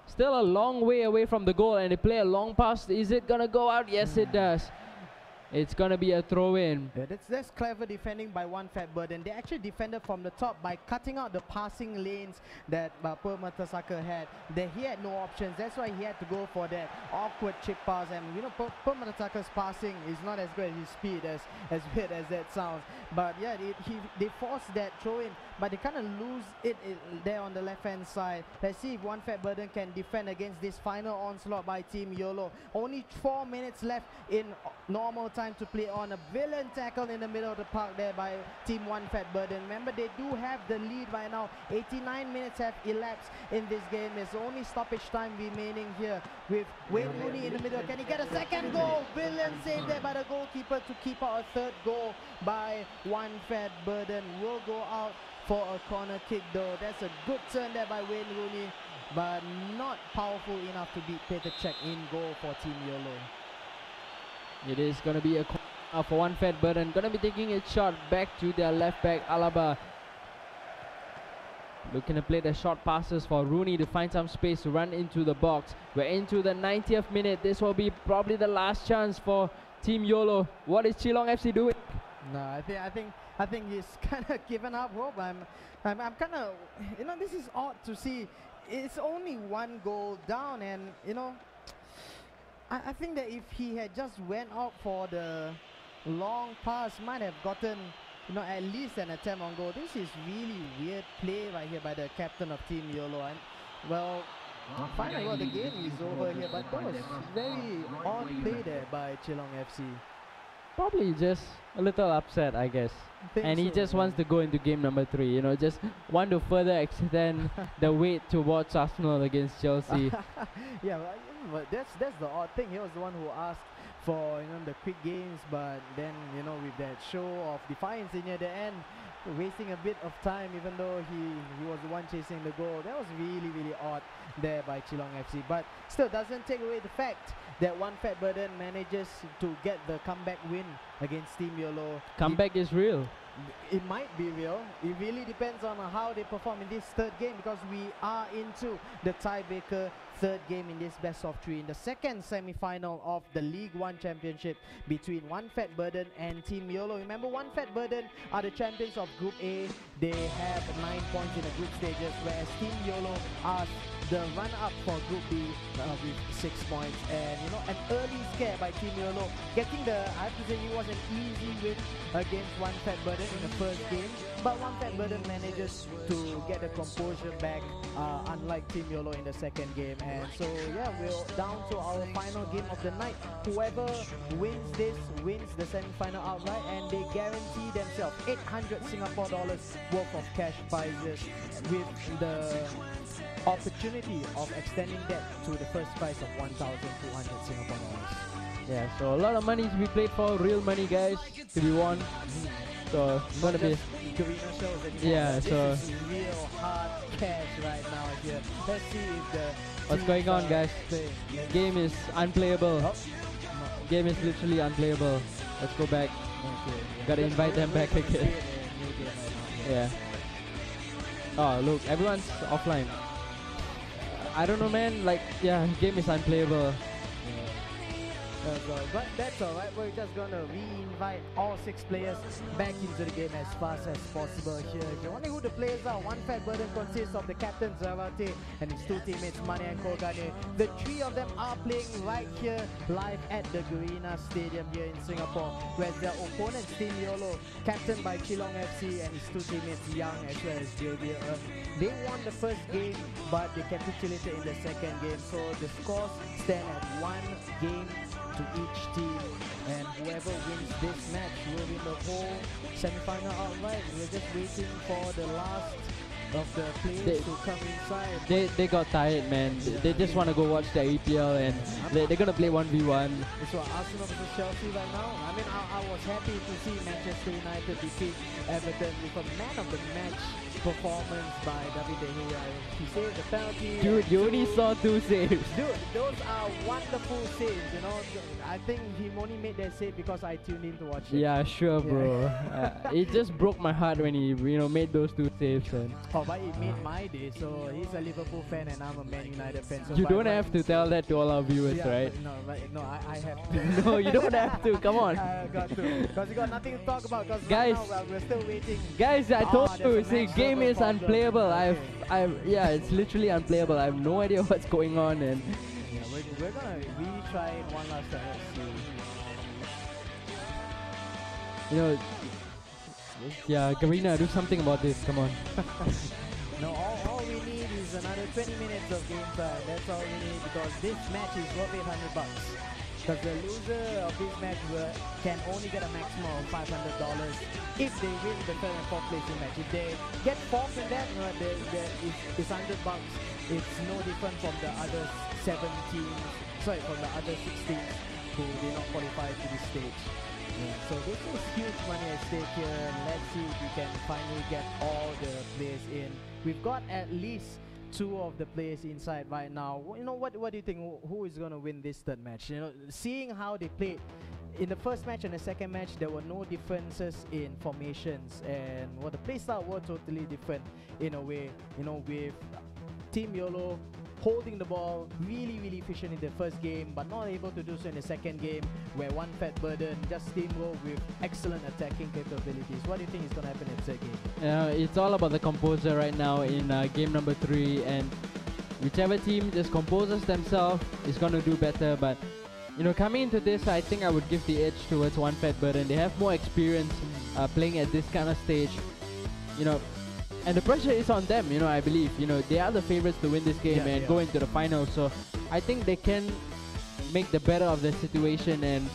Still a long way away from the goal, and they play a long pass. Is it gonna go out? Yes, it does. It's gonna be a throw in. Yeah, that's clever defending by One Fat Burden. They actually defended from the top by cutting out the passing lanes that Per Mertesacker had. That he had no options. That's why he had to go for that awkward chip pass. And you know, Per Mertesacker's passing is not as good as his speed, as weird as that sounds. But yeah, they forced that throw in, but they kind of lose it there on the left hand side. Let's see if One Fat Burden can defend against this final onslaught by Team YOLO. Only 4 minutes left in normal time to play on. A brilliant tackle in the middle of the park there by Team One Fat Burden. Remember, they do have the lead right now. 89 minutes have elapsed in this game. There's only stoppage time remaining here with Wayne Rooney in the middle. Can he get a second goal? Brilliant save there by the goalkeeper to keep out a third goal by One Fat Burden. Will go out for a corner kick though. That's a good turn there by Wayne Rooney, but not powerful enough to beat Peter Cech in goal for Team YOLO. It is going to be a corner for One Fat Burden. Going to be taking a shot back to their left back, Alaba. Looking to play the short passes for Rooney to find some space to run into the box. We're into the 90th minute. This will be probably the last chance for Team YOLO. What is Geelong FC doing? No, I think he's kind of given up hope. I'm kind of, you know, this is odd to see. It's only one goal down, and you know, I think that if he had just went out for the long pass, might have gotten, you know, at least an attempt on goal. This is really weird play right here by the captain of Team YOLO. And well, finally, well, the game is over here, but that was very odd play there by Geelong FC. Probably just a little upset, I guess. And he just wants to go into game number 3, you know, just want to further extend the wait to watch Arsenal against Chelsea. Yeah, but that's the odd thing. He was the one who asked for, you know, the quick games, but then, you know, with that show of defiance near the end, wasting a bit of time even though he was the one chasing the goal. That was really odd there by Geelong FC, but still doesn't take away the fact that One Fat Burden manages to get the comeback win against Team YOLO. Comeback is real. It might be real. It really depends on how they perform in this third game, because we are into the tiebreaker third game in this best of 3 in the second semi-final of the League One Championship between One Fat Burden and Team YOLO. Remember, One Fat Burden are the champions of Group A. They have 9 points in the group stages, whereas Team YOLO are the run-up for Group B with 6 points. And you know, an early scare by Team YOLO, getting the, I have to say, it was an easy win against One Fat Burden in the first game, but One Fat Burden manages to get the composure back, unlike Team YOLO in the second game. And so yeah, we're down to our final game of the night. Whoever wins this wins the semi-final outright, and they guarantee themselves 800 Singapore dollars worth of cash prizes, with the opportunity of extending that to the first prize of 1,200 Singapore dollars. Yeah, so a lot of money to be played for, real money, guys, to be won. So it's gonna be Garena shows anymore. Yeah, this so is real hard cash right now here. Let's see if the what's going on, guys? Game is unplayable. Game is literally unplayable. Let's go back. Okay, Gotta invite them back again. Yeah. Oh, look, everyone's offline. I don't know, man. Like, yeah, game is unplayable. But that's alright, we're just gonna re-invite all 6 players back into the game as fast as possible here. If you're wondering who the players are, One Fat Burden consists of the captain Zarate and his 2 teammates Mane and Kogane. The 3 of them are playing right here live at the Garena Stadium here in Singapore, whereas their opponents, Team YOLO, captained by Geelong FC and his 2 teammates Young as well as Javier they won the first game, but they capitulated in the second game. So the scores stand at 1 game to each team, and whoever wins this match will win the whole semi-final outright. We're just waiting for the last of the players to come inside. They got tired, man. They just want to go watch the EPL, and they're gonna play 1v1. It's what Arsenal versus Chelsea right now. I mean, I was happy to see Manchester United defeat Everton with a man of the match performance by David De Gea. He saved the penalty. Dude, you only saw 2 saves. Dude, those are wonderful saves, you know. I think he only made that save because I tuned in to watch it. Yeah, sure, bro. It just broke my heart when he, you know, made those 2 saves. And Oh, but it made my day. So he's a Liverpool fan and I'm a Man United fan. So You by don't right- have to tell that to all our viewers, yeah, right? but no, I have to. No, you don't have to. Come on. I got to. Because we got nothing to talk about. Because Guys. right now we're still waiting. Guys, I told there's you, a see, match game server is problem. unplayable. Okay. Yeah, it's literally unplayable. I have no idea what's going on, and Yeah, we're gonna retry it one last time. Let's see. you know, yeah, Garina, do something about this. Come on. No, all we need is another 20 minutes of game time. That's all we need because this match is worth $800. Because the loser of this match can only get a maximum of $500 if they win the third and fourth placing match. If they get fourth in that, it's $100. It's no different from the other 7 teams, from the other 6 teams who did not qualify to this stage. Yeah, so this is huge money at stake here. Let's see if we can finally get all the players in. We've got at least 2 of the players inside right now. You know, what do you think? Who is going to win this third match? You know, seeing how they played in the first match and the second match, there were no differences in formations, and the play style were totally different in a way. You know, with Team YOLO holding the ball really efficient in the first game, but not able to do so in the second game, where One Fat Burden just steamrolled with excellent attacking capabilities. What do you think is going to happen in the third game? It's all about the composer right now in game number 3, and whichever team just composes themselves is going to do better. But you know, coming into this, I think I would give the edge towards One Fat Burden. They have more experience playing at this kind of stage, you know. And the pressure is on them, you know, I believe. You know, they are the favorites to win this game and go into the final. So I think they can make the better of the situation, and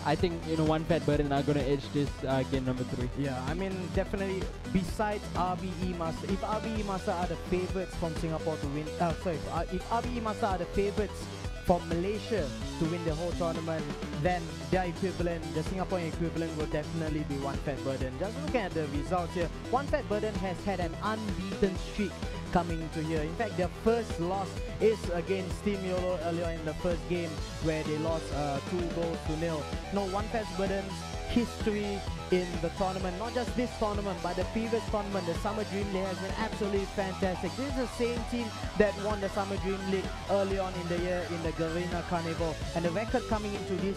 I think, you know, One Fat Burden are going to edge this game number 3. Yeah, I mean, definitely, besides RBE Master, if RBE Master are the favorites from Singapore to win, if RBE Master are the favorites from Malaysia to win the whole tournament, then their equivalent, the Singaporean equivalent, will definitely be One Fat Burden. Just looking at the results here, One Fat Burden has had an unbeaten streak coming into here. In fact, their first loss is against Team YOLO earlier in the first game, where they lost 2-0. No, One Fat Burden's history in the tournament, not just this tournament, but the previous tournament, the Summer Dream League, has been absolutely fantastic. This is the same team that won the Summer Dream League early on in the year in the Garena Carnival. And the record coming into this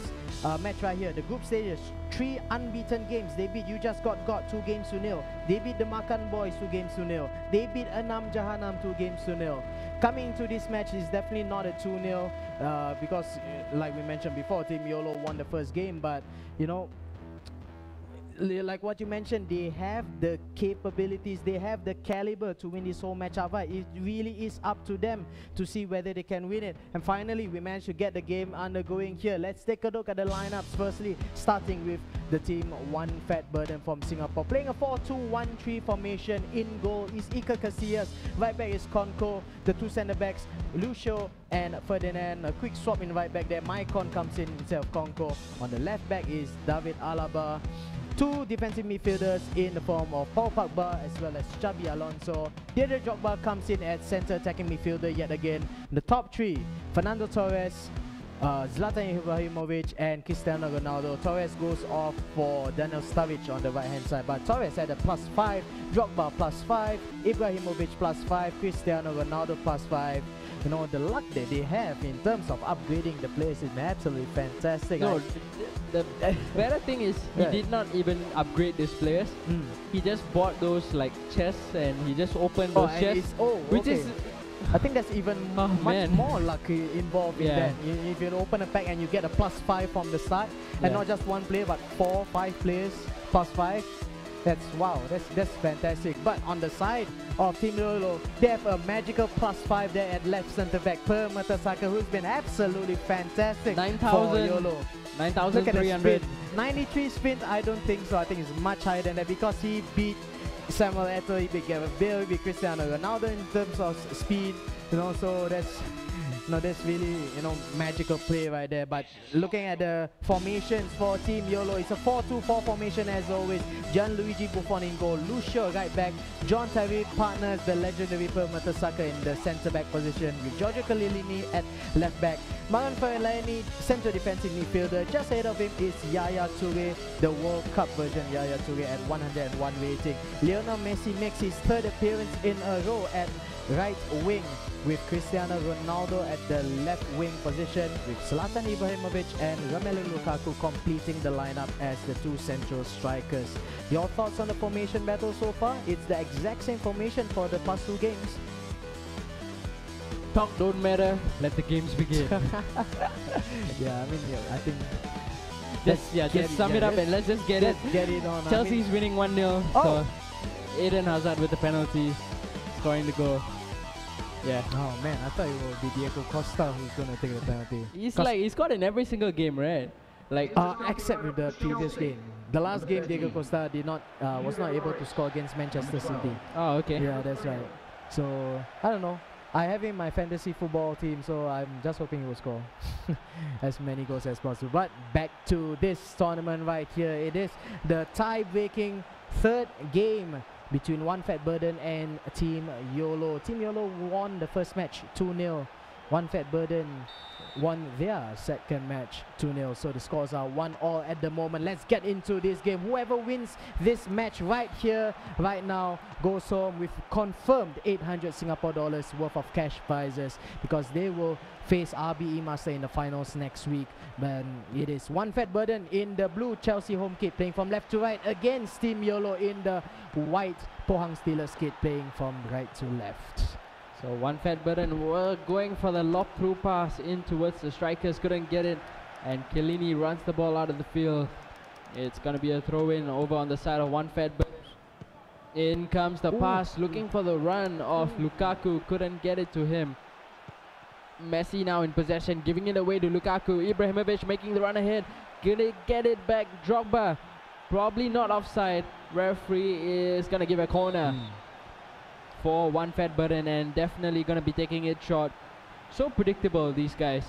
match right here, the group stages, 3 unbeaten games. They beat You Just Got 2-0. They beat the Makan Boys 2-0. They beat Anam Jahanam 2-0. Coming into this match is definitely not a 2-0 because, like we mentioned before, Team YOLO won the first game, but you know, like what you mentioned, they have the capabilities, they have the caliber to win this whole match outright. It really is up to them to see whether they can win it. And finally, we managed to get the game undergoing here. Let's take a look at the lineups. Firstly, starting with the team One Fat Burden from Singapore, playing a 4-2-1-3 formation. In goal is Iker Casillas, right back is Conco, the 2 centre backs Lucio and Ferdinand. A quick swap in right back there, Maicon comes in instead of Conco. On the left back is David Alaba. 2 defensive midfielders in the form of Paul Pogba as well as Xabi Alonso. Didier Drogba comes in at centre attacking midfielder yet again. The top 3, Fernando Torres, Zlatan Ibrahimovic and Cristiano Ronaldo. Torres goes off for Daniel Sturridge on the right hand side, but Torres had a +5, Drogba +5, Ibrahimovic +5, Cristiano Ronaldo +5. You know, the luck that they have in terms of upgrading the players is absolutely fantastic. No, the better thing is he Yeah. did not even upgrade these players. He just bought those like chests and he just opened those chests, which is I think that's even much man. more luck involved in Yeah. that. If you open a pack and you get a +5 from the start, and not just one player but 4-5 players +5, that's wow, that's fantastic. But on the side of Team YOLO, they have a magical +5 there at left centre back, Per Mertesacker, who's been absolutely fantastic for 9,000 YOLO. Look at the 9,300. sprint. 93 sprint, I don't think so. I think it's much higher than that because he beat Samuel Eto'o, he beat Gareth Bale, he beat Cristiano Ronaldo in terms of speed. You know, so No, that's really, magical play right there. But looking at the formations for Team YOLO, it's a 4-2-4 formation as always. Gianluigi Buffon in goal, Lucio right back, John Terry partners the legendary Per Mertesacker in the centre back position with Giorgio Calilini at left back. Maran Fellaini, central defensive midfielder. Just ahead of him is Yaya Toure, the World Cup version Yaya Toure at 101 rating. Lionel Messi makes his third appearance in a row at right wing with Cristiano Ronaldo at the left wing position with Zlatan Ibrahimovic and Romelu Lukaku completing the lineup as the two central strikers. Your thoughts on the formation battle so far? It's the exact same formation for the past two games. Talk don't matter, let the games begin. I think just sum it up and let's just get it. Get it on. Chelsea's winning 1-0. So Eden Hazard with the penalty, scoring the goal. Yeah. Oh man, I thought it would be Diego Costa who's gonna take the penalty. He scored in every single game, right? Like except with the previous game. The last game, Diego Costa was not able to score against Manchester City. Oh, okay. Yeah, that's right. So I don't know. I have him in my fantasy football team, so I'm just hoping he will score as many goals as possible. But back to this tournament right here. It is the tie-breaking third game between One Fat Burden and Team YOLO. Team YOLO won the first match 2-0. One Fat Burden won their second match 2-0. So the scores are 1-1 at the moment. Let's get into this game. Whoever wins this match right here, right now, goes home with confirmed 800 Singapore dollars worth of cash prizes because they will face RBE Master in the finals next week. But it is One Fat Burden in the blue Chelsea home kit playing from left to right against Team YOLO in the white Pohang Steelers kit playing from right to left. So One Fat Burden were going for the lob through pass in towards the strikers, couldn't get it, and Chiellini runs the ball out of the field. It's gonna be a throw in over on the side of One Fat Burden. In comes the pass, looking for the run of Lukaku, couldn't get it to him. Messi now in possession, giving it away to Lukaku. Ibrahimovic making the run ahead, gonna get it back. Drogba, probably not offside. Referee is gonna give a corner for One Fat Burden and definitely gonna be taking it short. So predictable, these guys.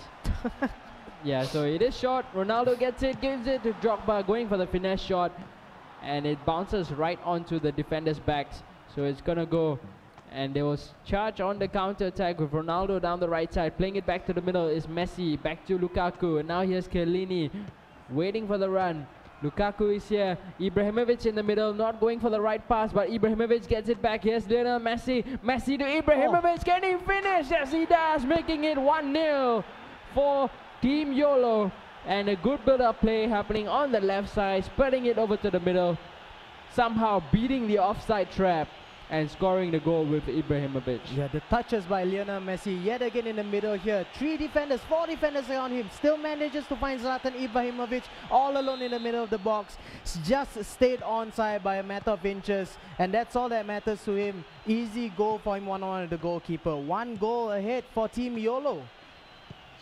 Yeah, so it is short. Ronaldo gets it, gives it to Drogba, going for the finesse shot, and it bounces right onto the defender's backs. So it's gonna go, and there was charge on the counter attack with Ronaldo down the right side, playing it back to the middle is Messi, back to Lukaku, and now here's Chiellini waiting for the run. Lukaku is here, Ibrahimovic in the middle, not going for the right pass, but Ibrahimovic gets it back. Here's Lionel Messi, Messi to Ibrahimovic, can he finish? Yes he does, making it 1-0 for Team YOLO, and a good build-up play happening on the left side, spreading it over to the middle, somehow beating the offside trap and scoring the goal with Ibrahimovic. Yeah, the touches by Lionel Messi yet again in the middle here. 4 defenders around him. Still manages to find Zlatan Ibrahimovic all alone in the middle of the box. Just stayed onside by a matter of inches, and that's all that matters to him. Easy goal for him, 1-1 with the goalkeeper. 1 goal ahead for Team YOLO.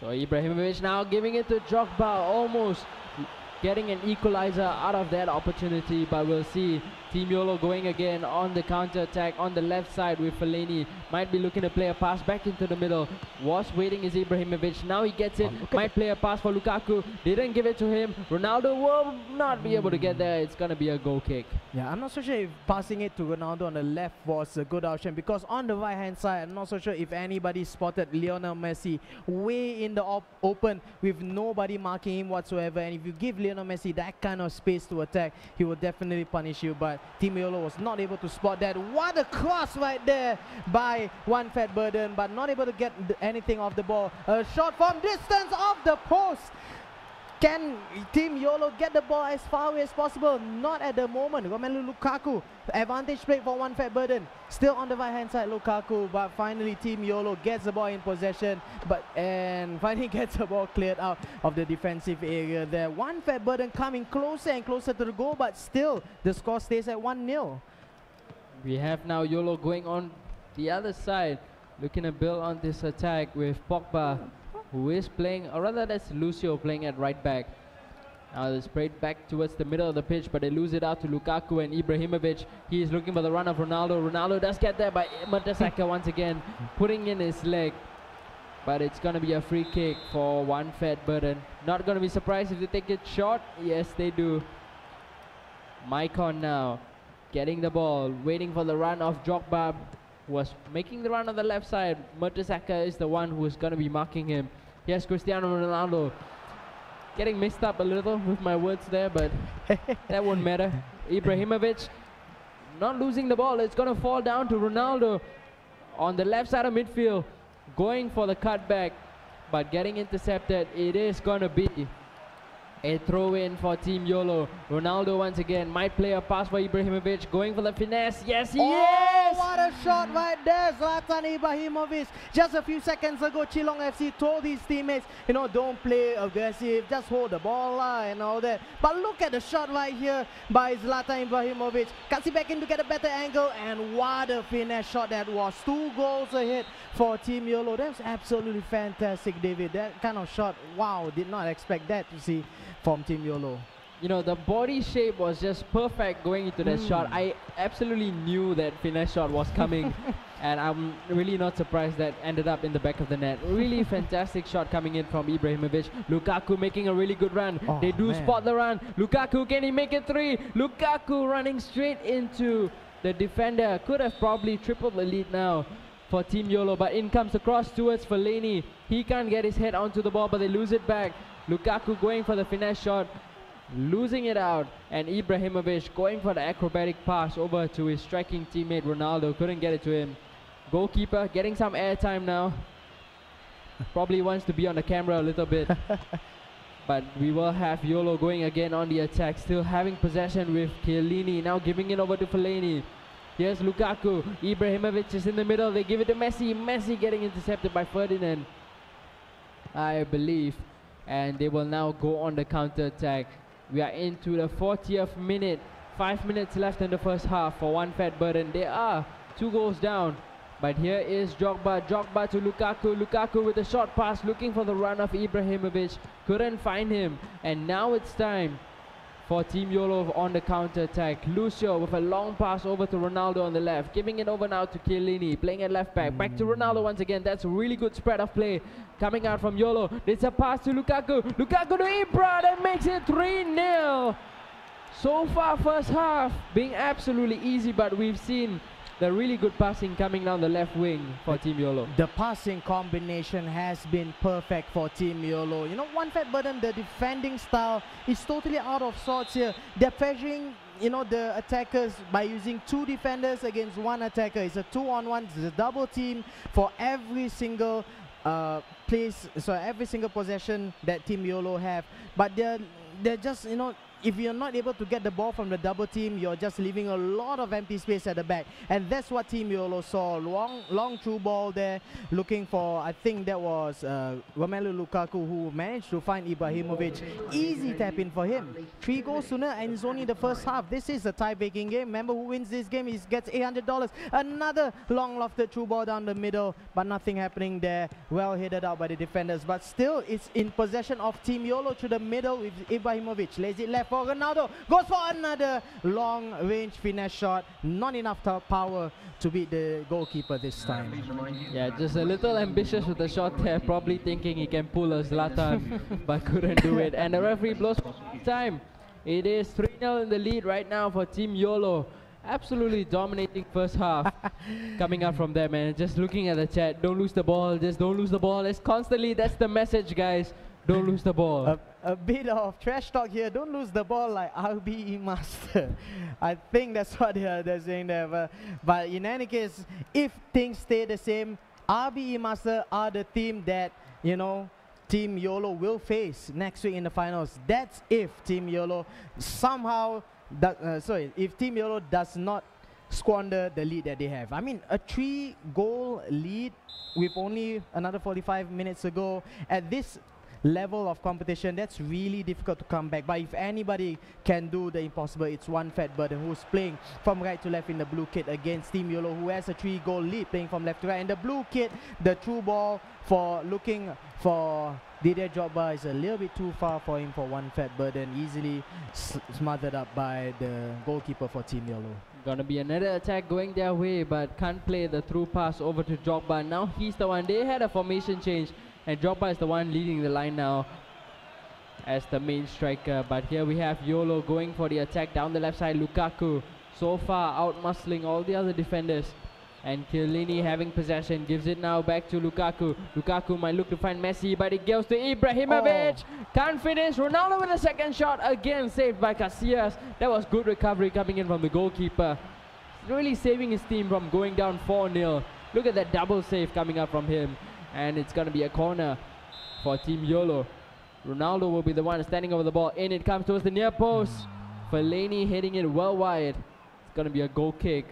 So Ibrahimovic now giving it to Drogba, almost getting an equalizer out of that opportunity, but we'll see. Team YOLO going again on the counter attack on the left side with Fellaini. Might be looking to play a pass back into the middle. Was waiting is Ibrahimovic. Now he gets it. Might play a pass for Lukaku. Didn't give it to him. Ronaldo will not be able to get there. It's going to be a goal kick. Yeah, I'm not so sure if passing it to Ronaldo on the left was a good option, because on the right hand side, I'm not so sure if anybody spotted Lionel Messi way in the open with nobody marking him whatsoever. And if you give Lionel Messi that kind of space to attack, he will definitely punish you. But Team YOLO was not able to spot that. What a cross right there by One Fat Burden, but not able to get anything off the ball. A shot from distance off the post. Can Team YOLO get the ball as far away as possible? Not at the moment. Romelu Lukaku, advantage play for One Fat Burden. Still on the right hand side, Lukaku, but finally Team YOLO gets the ball in possession, and finally gets the ball cleared out of the defensive area there. One Fat Burden coming closer and closer to the goal, but still the score stays at 1-0. We have now YOLO going on the other side, looking to build on this attack with Pogba, who is playing, or rather that's Lucio playing at right back. Now they sprayed back towards the middle of the pitch, but they lose it out to Lukaku and Ibrahimovic. He is looking for the run of Ronaldo. Ronaldo does get there by Mertesacker once again, putting in his leg. but it's going to be a free kick for One Fat Burden. Not going to be surprised if they take it short. Yes, they do. Maikon now getting the ball, waiting for the run of Jogba, was making the run on the left side. Mertesacker is the one who is going to be marking him. Here's Cristiano Ronaldo. Getting mixed up a little with my words there, but that won't matter. Ibrahimovic not losing the ball. It's going to fall down to Ronaldo on the left side of midfield, going for the cutback, but getting intercepted. It is going to be a throw-in for Team YOLO. Ronaldo once again might play a pass for Ibrahimovic, going for the finesse. Yes, he is! What a shot right there, Zlatan Ibrahimovic. Just a few seconds ago, Geelong FC told his teammates, don't play aggressive, just hold the ball and all that. But look at the shot right here by Zlatan Ibrahimovic. Cuts it back in to get a better angle, and what a finesse shot that was. 2 goals ahead for Team YOLO. That's absolutely fantastic, David. That kind of shot, wow, did not expect that to see from Team YOLO. The body shape was just perfect going into that shot. I absolutely knew that finesse shot was coming, and I'm really not surprised that ended up in the back of the net. Really fantastic shot coming in from Ibrahimovic. Lukaku making a really good run. They do spot the run. Lukaku, can he make it 3? Lukaku running straight into the defender. Could have probably tripled the lead now for Team YOLO, but in comes the cross towards Fellaini. He can't get his head onto the ball, but they lose it back. Lukaku going for the finesse shot, losing it out, and Ibrahimovic going for the acrobatic pass over to his striking teammate Ronaldo. Couldn't get it to him. Goalkeeper getting some airtime now. Probably wants to be on the camera a little bit. But we will have YOLO going again on the attack, still having possession with Chiellini, now giving it over to Fellaini. Here's Lukaku. Ibrahimovic is in the middle. They give it to Messi. Messi getting intercepted by Ferdinand, I believe. And they will now go on the counter attack. We are into the 40th minute. 5 minutes left in the first half for One Fat Burden. They are 2 goals down. But here is Jogba. Jogba to Lukaku. Lukaku with a short pass, looking for the run of Ibrahimovic. Couldn't find him. And now it's time for Team YOLO on the counter attack. Lucio with a long pass over to Ronaldo on the left, giving it over now to Chiellini, playing at left back. Back to Ronaldo once again. That's a really good spread of play coming out from YOLO. It's a pass to Lukaku. Lukaku to Ibra. That makes it 3-0. So far, first half being absolutely easy, but we've seen the really good passing coming down the left wing for Team YOLO. The passing combination has been perfect for Team YOLO. One Fat Burden, the defending style is totally out of sorts here. They're pressuring, the attackers by using 2 defenders against 1 attacker. It's a 2-on-1, it's a double team for every single every single possession that Team YOLO have. But they're just, if you're not able to get the ball from the double team, you're just leaving a lot of empty space at the back. And that's what Team YOLO saw. Long through ball there, looking for, I think that was Romelu Lukaku, who managed to find Ibrahimovic. Easy tap in for him. 3 goals sooner, and it's only the first half. This is a tie-breaking game. Remember, who wins this game gets $800. Another long lofted through ball down the middle, but nothing happening there. Well headed out by the defenders, but still it's in possession of Team YOLO to the middle with Ibrahimovic. Lays it left for Ronaldo, goes for another long range finesse shot. Not enough power to beat the goalkeeper this time. Yeah, just a little ambitious with the shot there, probably thinking he can pull a Zlatan, but couldn't do it. And the referee blows for time. It is 3-0 in the lead right now for Team YOLO. Absolutely dominating first half coming out from there, man. Just looking at the chat, don't lose the ball, just don't lose the ball. It's constantly, that's the message, guys. Don't lose the ball. A bit of trash talk here. Don't lose the ball like RBE Master. I think that's what they're saying there. But in any case, if things stay the same, RBE Master are the team that, Team YOLO will face next week in the finals. That's if Team YOLO somehow, if Team YOLO does not squander the lead that they have. I mean, a 3-goal lead with only another 45 minutes to go at this level of competition, that's really difficult to come back. But if anybody can do the impossible, it's One Fat Burden, who's playing from right to left in the blue kit against Team YOLO, who has a 3-goal lead, playing from left to right. And the blue kit, the through ball for looking for Didier Drogba is a little bit too far for him for One Fat Burden, easily smothered up by the goalkeeper for Team YOLO. Gonna be another attack going their way, but can't play the through pass over to Drogba. Now he's the one. They had a formation change, and Drogba is the one leading the line now as the main striker. But here we have Yolo going for the attack down the left side. Lukaku so far out-muscling all the other defenders. And Chiellini having possession, gives it now back to Lukaku. Lukaku might look to find Messi, but it goes to Ibrahimovic. Can't finish. Ronaldo with a second shot, again saved by Casillas. That was good recovery coming in from the goalkeeper. Really saving his team from going down 4-0. Look at that double save coming up from him. And it's going to be a corner for Team Yolo. Ronaldo will be the one standing over the ball. In it comes towards the near post. Fellaini hitting it well wide. It's going to be a goal kick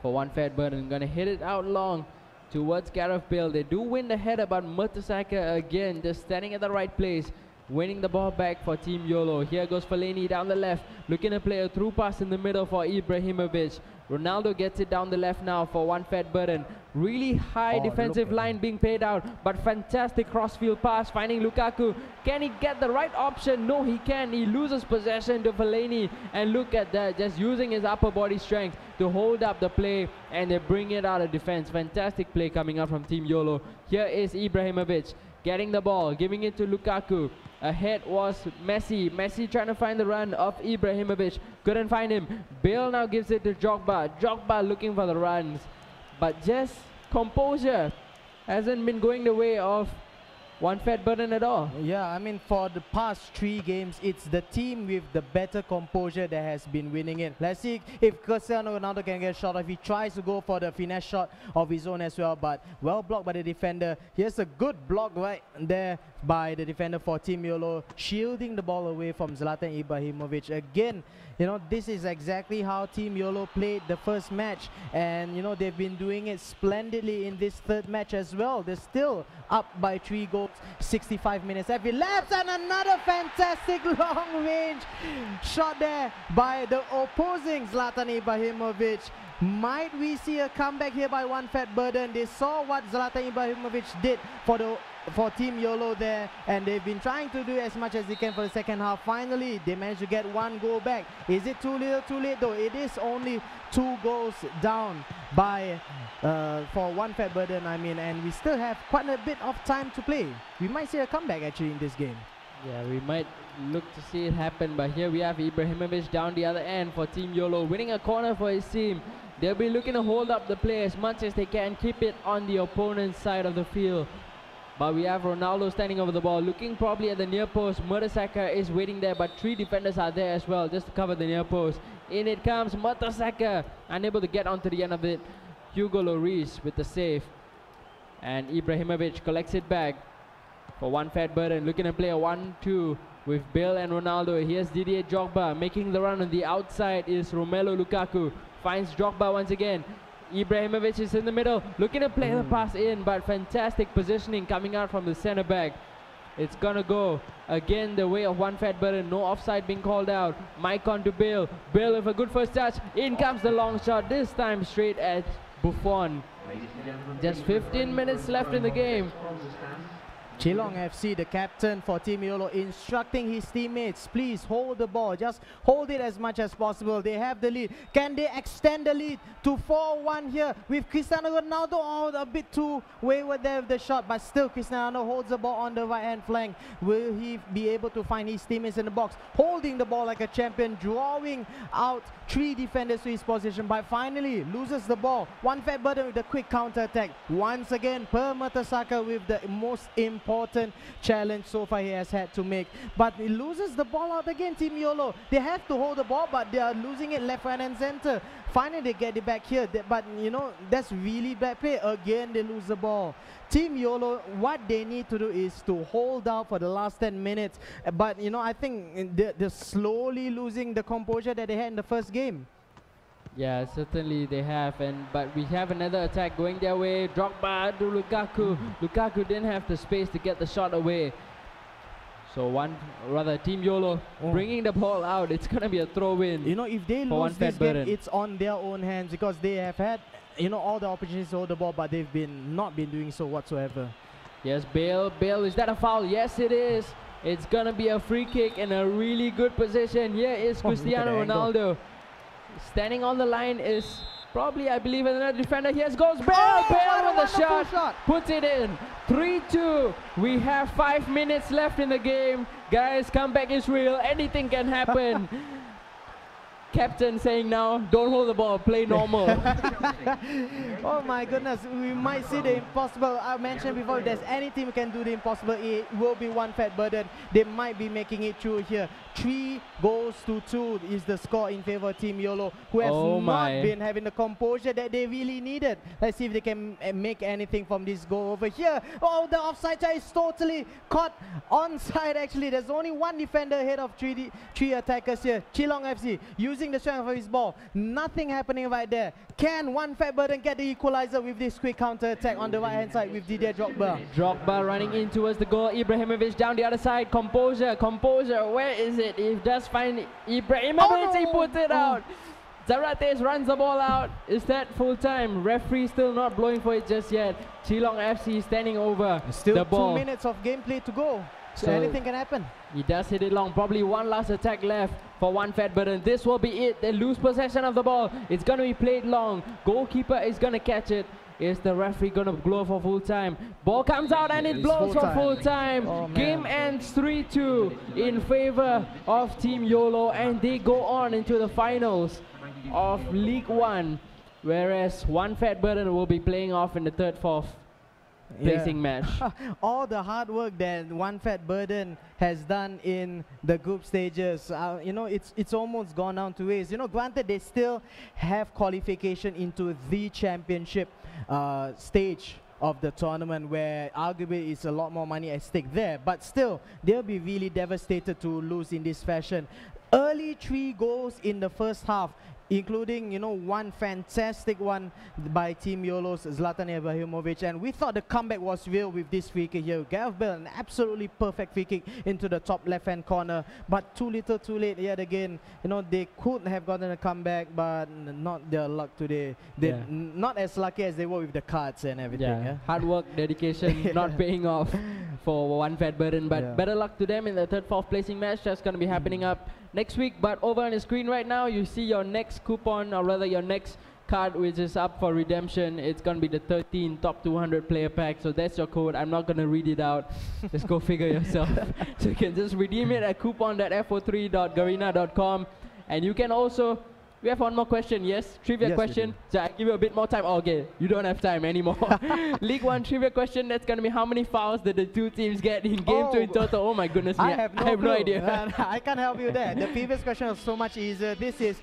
for One Fat Burden. Gonna hit it out long towards Gareth Bale. They do win the header, but Mertesacker again just standing at the right place, winning the ball back for Team Yolo. Here goes Fellaini down the left, looking to play a through pass in the middle for Ibrahimovic. Ronaldo gets it down the left now for One Fat Burden. Really high defensive line being paid out, but fantastic crossfield pass finding Lukaku. Can he get the right option? No, he can. He loses possession to Fellaini, and look at that, just using his upper body strength to hold up the play, and they bring it out of defense. Fantastic play coming up from Team Yolo. Here is Ibrahimovic getting the ball, giving it to Lukaku. Ahead was Messi. Messi trying to find the run of Ibrahimovic. Couldn't find him. Bale now gives it to Drogba. Drogba looking for the runs, but just composure hasn't been going the way of One Fat Burden at all. Yeah, I mean, for the past 3 games, it's the team with the better composure that has been winning it. Let's see if Cristiano Ronaldo can get a shot off. He tries to go for the finesse shot of his own as well, but well blocked by the defender. Here's a good block right there by the defender for Team Yolo, shielding the ball away from Zlatan Ibrahimovic. Again, you know, this is exactly how Team Yolo played the first match, and you know, they've been doing it splendidly in this third match as well. They're still up by 3 goals, 65 minutes have elapsed, and another fantastic long range shot there by the opposing Zlatan Ibrahimovic. Might we see a comeback here by One Fat Burden? They saw what Zlatan Ibrahimovic did for Team Yolo there, and they've been trying to do as much as they can for the second half. Finally, they managed to get 1 goal back. Is it too little, too late though? It is only 2 goals down by for One Fat Burden, I mean, and we still have quite a bit of time to play. We might see a comeback actually in this game. Yeah, we might look to see it happen, but here we have Ibrahimovic down the other end for Team Yolo, winning a corner for his team. They'll be looking to hold up the play as much as they can, keep it on the opponent's side of the field. But we have Ronaldo standing over the ball, looking probably at the near post. Mertesacker is waiting there, but 3 defenders are there as well, just to cover the near post. In it comes Mertesacker, unable to get onto the end of it. Hugo Lloris with the save. And Ibrahimovic collects it back for One Fat Burden, looking to play a 1-2 with Bale and Ronaldo. Here's Didier Drogba, making the run on the outside is Romelu Lukaku. Finds Drogba once again. Ibrahimovic is in the middle, looking to play the pass in, but fantastic positioning coming out from the centre back. It's gonna go again the way of One Fat Burden. No offside being called out. Mike on to Bale. Bale with a good first touch. In comes the long shot, this time straight at Buffon. Just 15 minutes left in the game. Geelong FC, the captain for Team Yolo, instructing his teammates, please hold the ball, just hold it as much as possible. They have the lead. Can they extend the lead to 4-1 here with Cristiano Ronaldo? Oh, a bit too wayward there with the shot, but still Cristiano holds the ball on the right hand flank. Will he be able to find his teammates in the box, holding the ball like a champion, drawing out 3 defenders to his position, but finally loses the ball. One Fat Burden with the quick counter attack. Once again, Mertesacker with the most important challenge so far he has had to make, but he loses the ball out again. Team Yolo, they have to hold the ball, but they are losing it left, right and center. Finally they get it back here, but you know, that's really bad play. Again they lose the ball. Team Yolo, what they need to do is to hold out for the last 10 minutes, but you know, I think they're slowly losing the composure that they had in the first game. Yeah, certainly they have, but we have another attack going their way. Drogba to Lukaku. Lukaku didn't have the space to get the shot away. So Team Yolo bringing the ball out. It's gonna be a throw-in. You know, if they lose this game, it's on their own hands, because they have had, you know, all the opportunities to hold the ball, but they've not been doing so whatsoever. Yes, Bale. Is that a foul? Yes, it is. It's gonna be a free kick in a really good position. Here is Cristiano Ronaldo. Standing on the line is probably, I believe, another defender. Here's goes Bale. Oh, what Bale a with the wonderful shot. shot. Puts it in. 3-2. We have 5 minutes left in the game. Guys, comeback is real. Anything can happen. Captain saying now, don't hold the ball, play normal. Oh my goodness, we might see the impossible. I mentioned before, if there's any team who can do the impossible, it will be one fat burden. They might be making it through here. 3-2 is the score in favor of Team YOLO, who has not been having the composure that they really needed. Let's see if they can make anything from this goal over here. Oh, the offside try is totally caught onside actually. There's only one defender ahead of three attackers here. Geelong FC using the strength of his ball. Nothing happening right there. Can one fat burden get the equalizer with this quick counter attack on the right hand side with Didier Drogba? Drogba running in towards the goal. Ibrahimovic down the other side. Composure. Where is it? He does find Ibrahimovic. Oh, no. He puts it out. Zarates runs the ball out. Is that full time? Referee still not blowing for it just yet. Geelong FC standing over Still the ball. 2 minutes of gameplay to go. So anything can happen. He does hit it long. Probably one last attack left for one fat burden. This will be it. They lose possession of the ball. It's going to be played long. Goalkeeper is going to catch it. Is the referee going to blow for full time? Ball comes out and it blows for full time. Oh, man. Game ends 3-2 in favor of Team YOLO, and they go on into the finals of League One, whereas one fat burden will be playing off in the third, fourth placing match. All the hard work that one fat burden has done in the group stages, you know, it's almost gone down to waste. You know, granted they still have qualification into the championship stage of the tournament, where arguably is a lot more money at stake there, but still they'll be really devastated to lose in this fashion. Early 3 goals in the first half, including, you know, one fantastic one by Team YOLO's Zlatan Ibrahimovic, and we thought the comeback was real with this free kick here. Gareth Bale, an absolutely perfect free kick into the top left-hand corner, but too little too late yet again. You know, they could have gotten a comeback, but not their luck today. They're not as lucky as they were with the cards and everything. Yeah. Hard work, dedication, not paying off for one fat burden, but better luck to them in the third, fourth placing match. That's going to be happening up next week. But over on the screen right now, you see your next coupon, or rather your next card, which is up for redemption. It's going to be the 13 top 200 player pack. So that's your code. I'm not going to read it out. Just go figure yourself. So you can just redeem it at coupon.fo3.garena.com. And you can also, we have one more question. Yes, trivia question. So I give you a bit more time. Oh, okay, you don't have time anymore. League One trivia question. That's going to be how many fouls did the two teams get in game 2 in total? Oh my goodness me. I have no no idea. I can't help you there. The previous question was so much easier. This is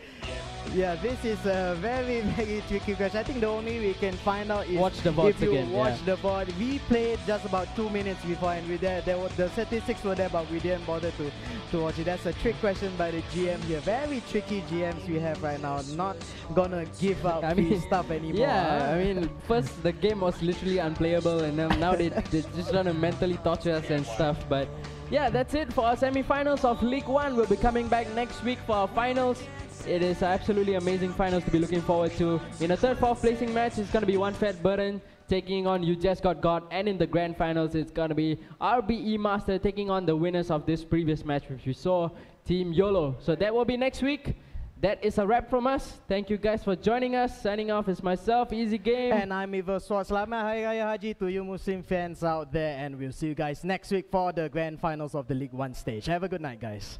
a very, very tricky question. I think the only way we can find out is watch the VODs if you again, watch the VOD. We played just about 2 minutes before, and the statistics were there, but we didn't bother to watch it. That's a trick question by the GM here. Very tricky GMs we have right now. Not gonna give up free stuff anymore. Yeah, I mean, first the game was literally unplayable, and then now they're just trying to mentally torture us and stuff. But yeah, that's it for our semi-finals of League One. We'll be coming back next week for our finals. It is absolutely amazing finals to be looking forward to. In a third, fourth placing match, it's going to be one fat burden taking on You Just Got God, and in the grand finals, it's going to be RBE Master taking on the winners of this previous match, which we saw, Team YOLO. So that will be next week. That is a wrap from us. Thank you guys for joining us. Signing off is myself, Easy Game. And I'm Iver Swat. Selamat Hari Raya Haji to you Muslim fans out there, and we'll see you guys next week for the grand finals of the League One stage. Have a good night, guys.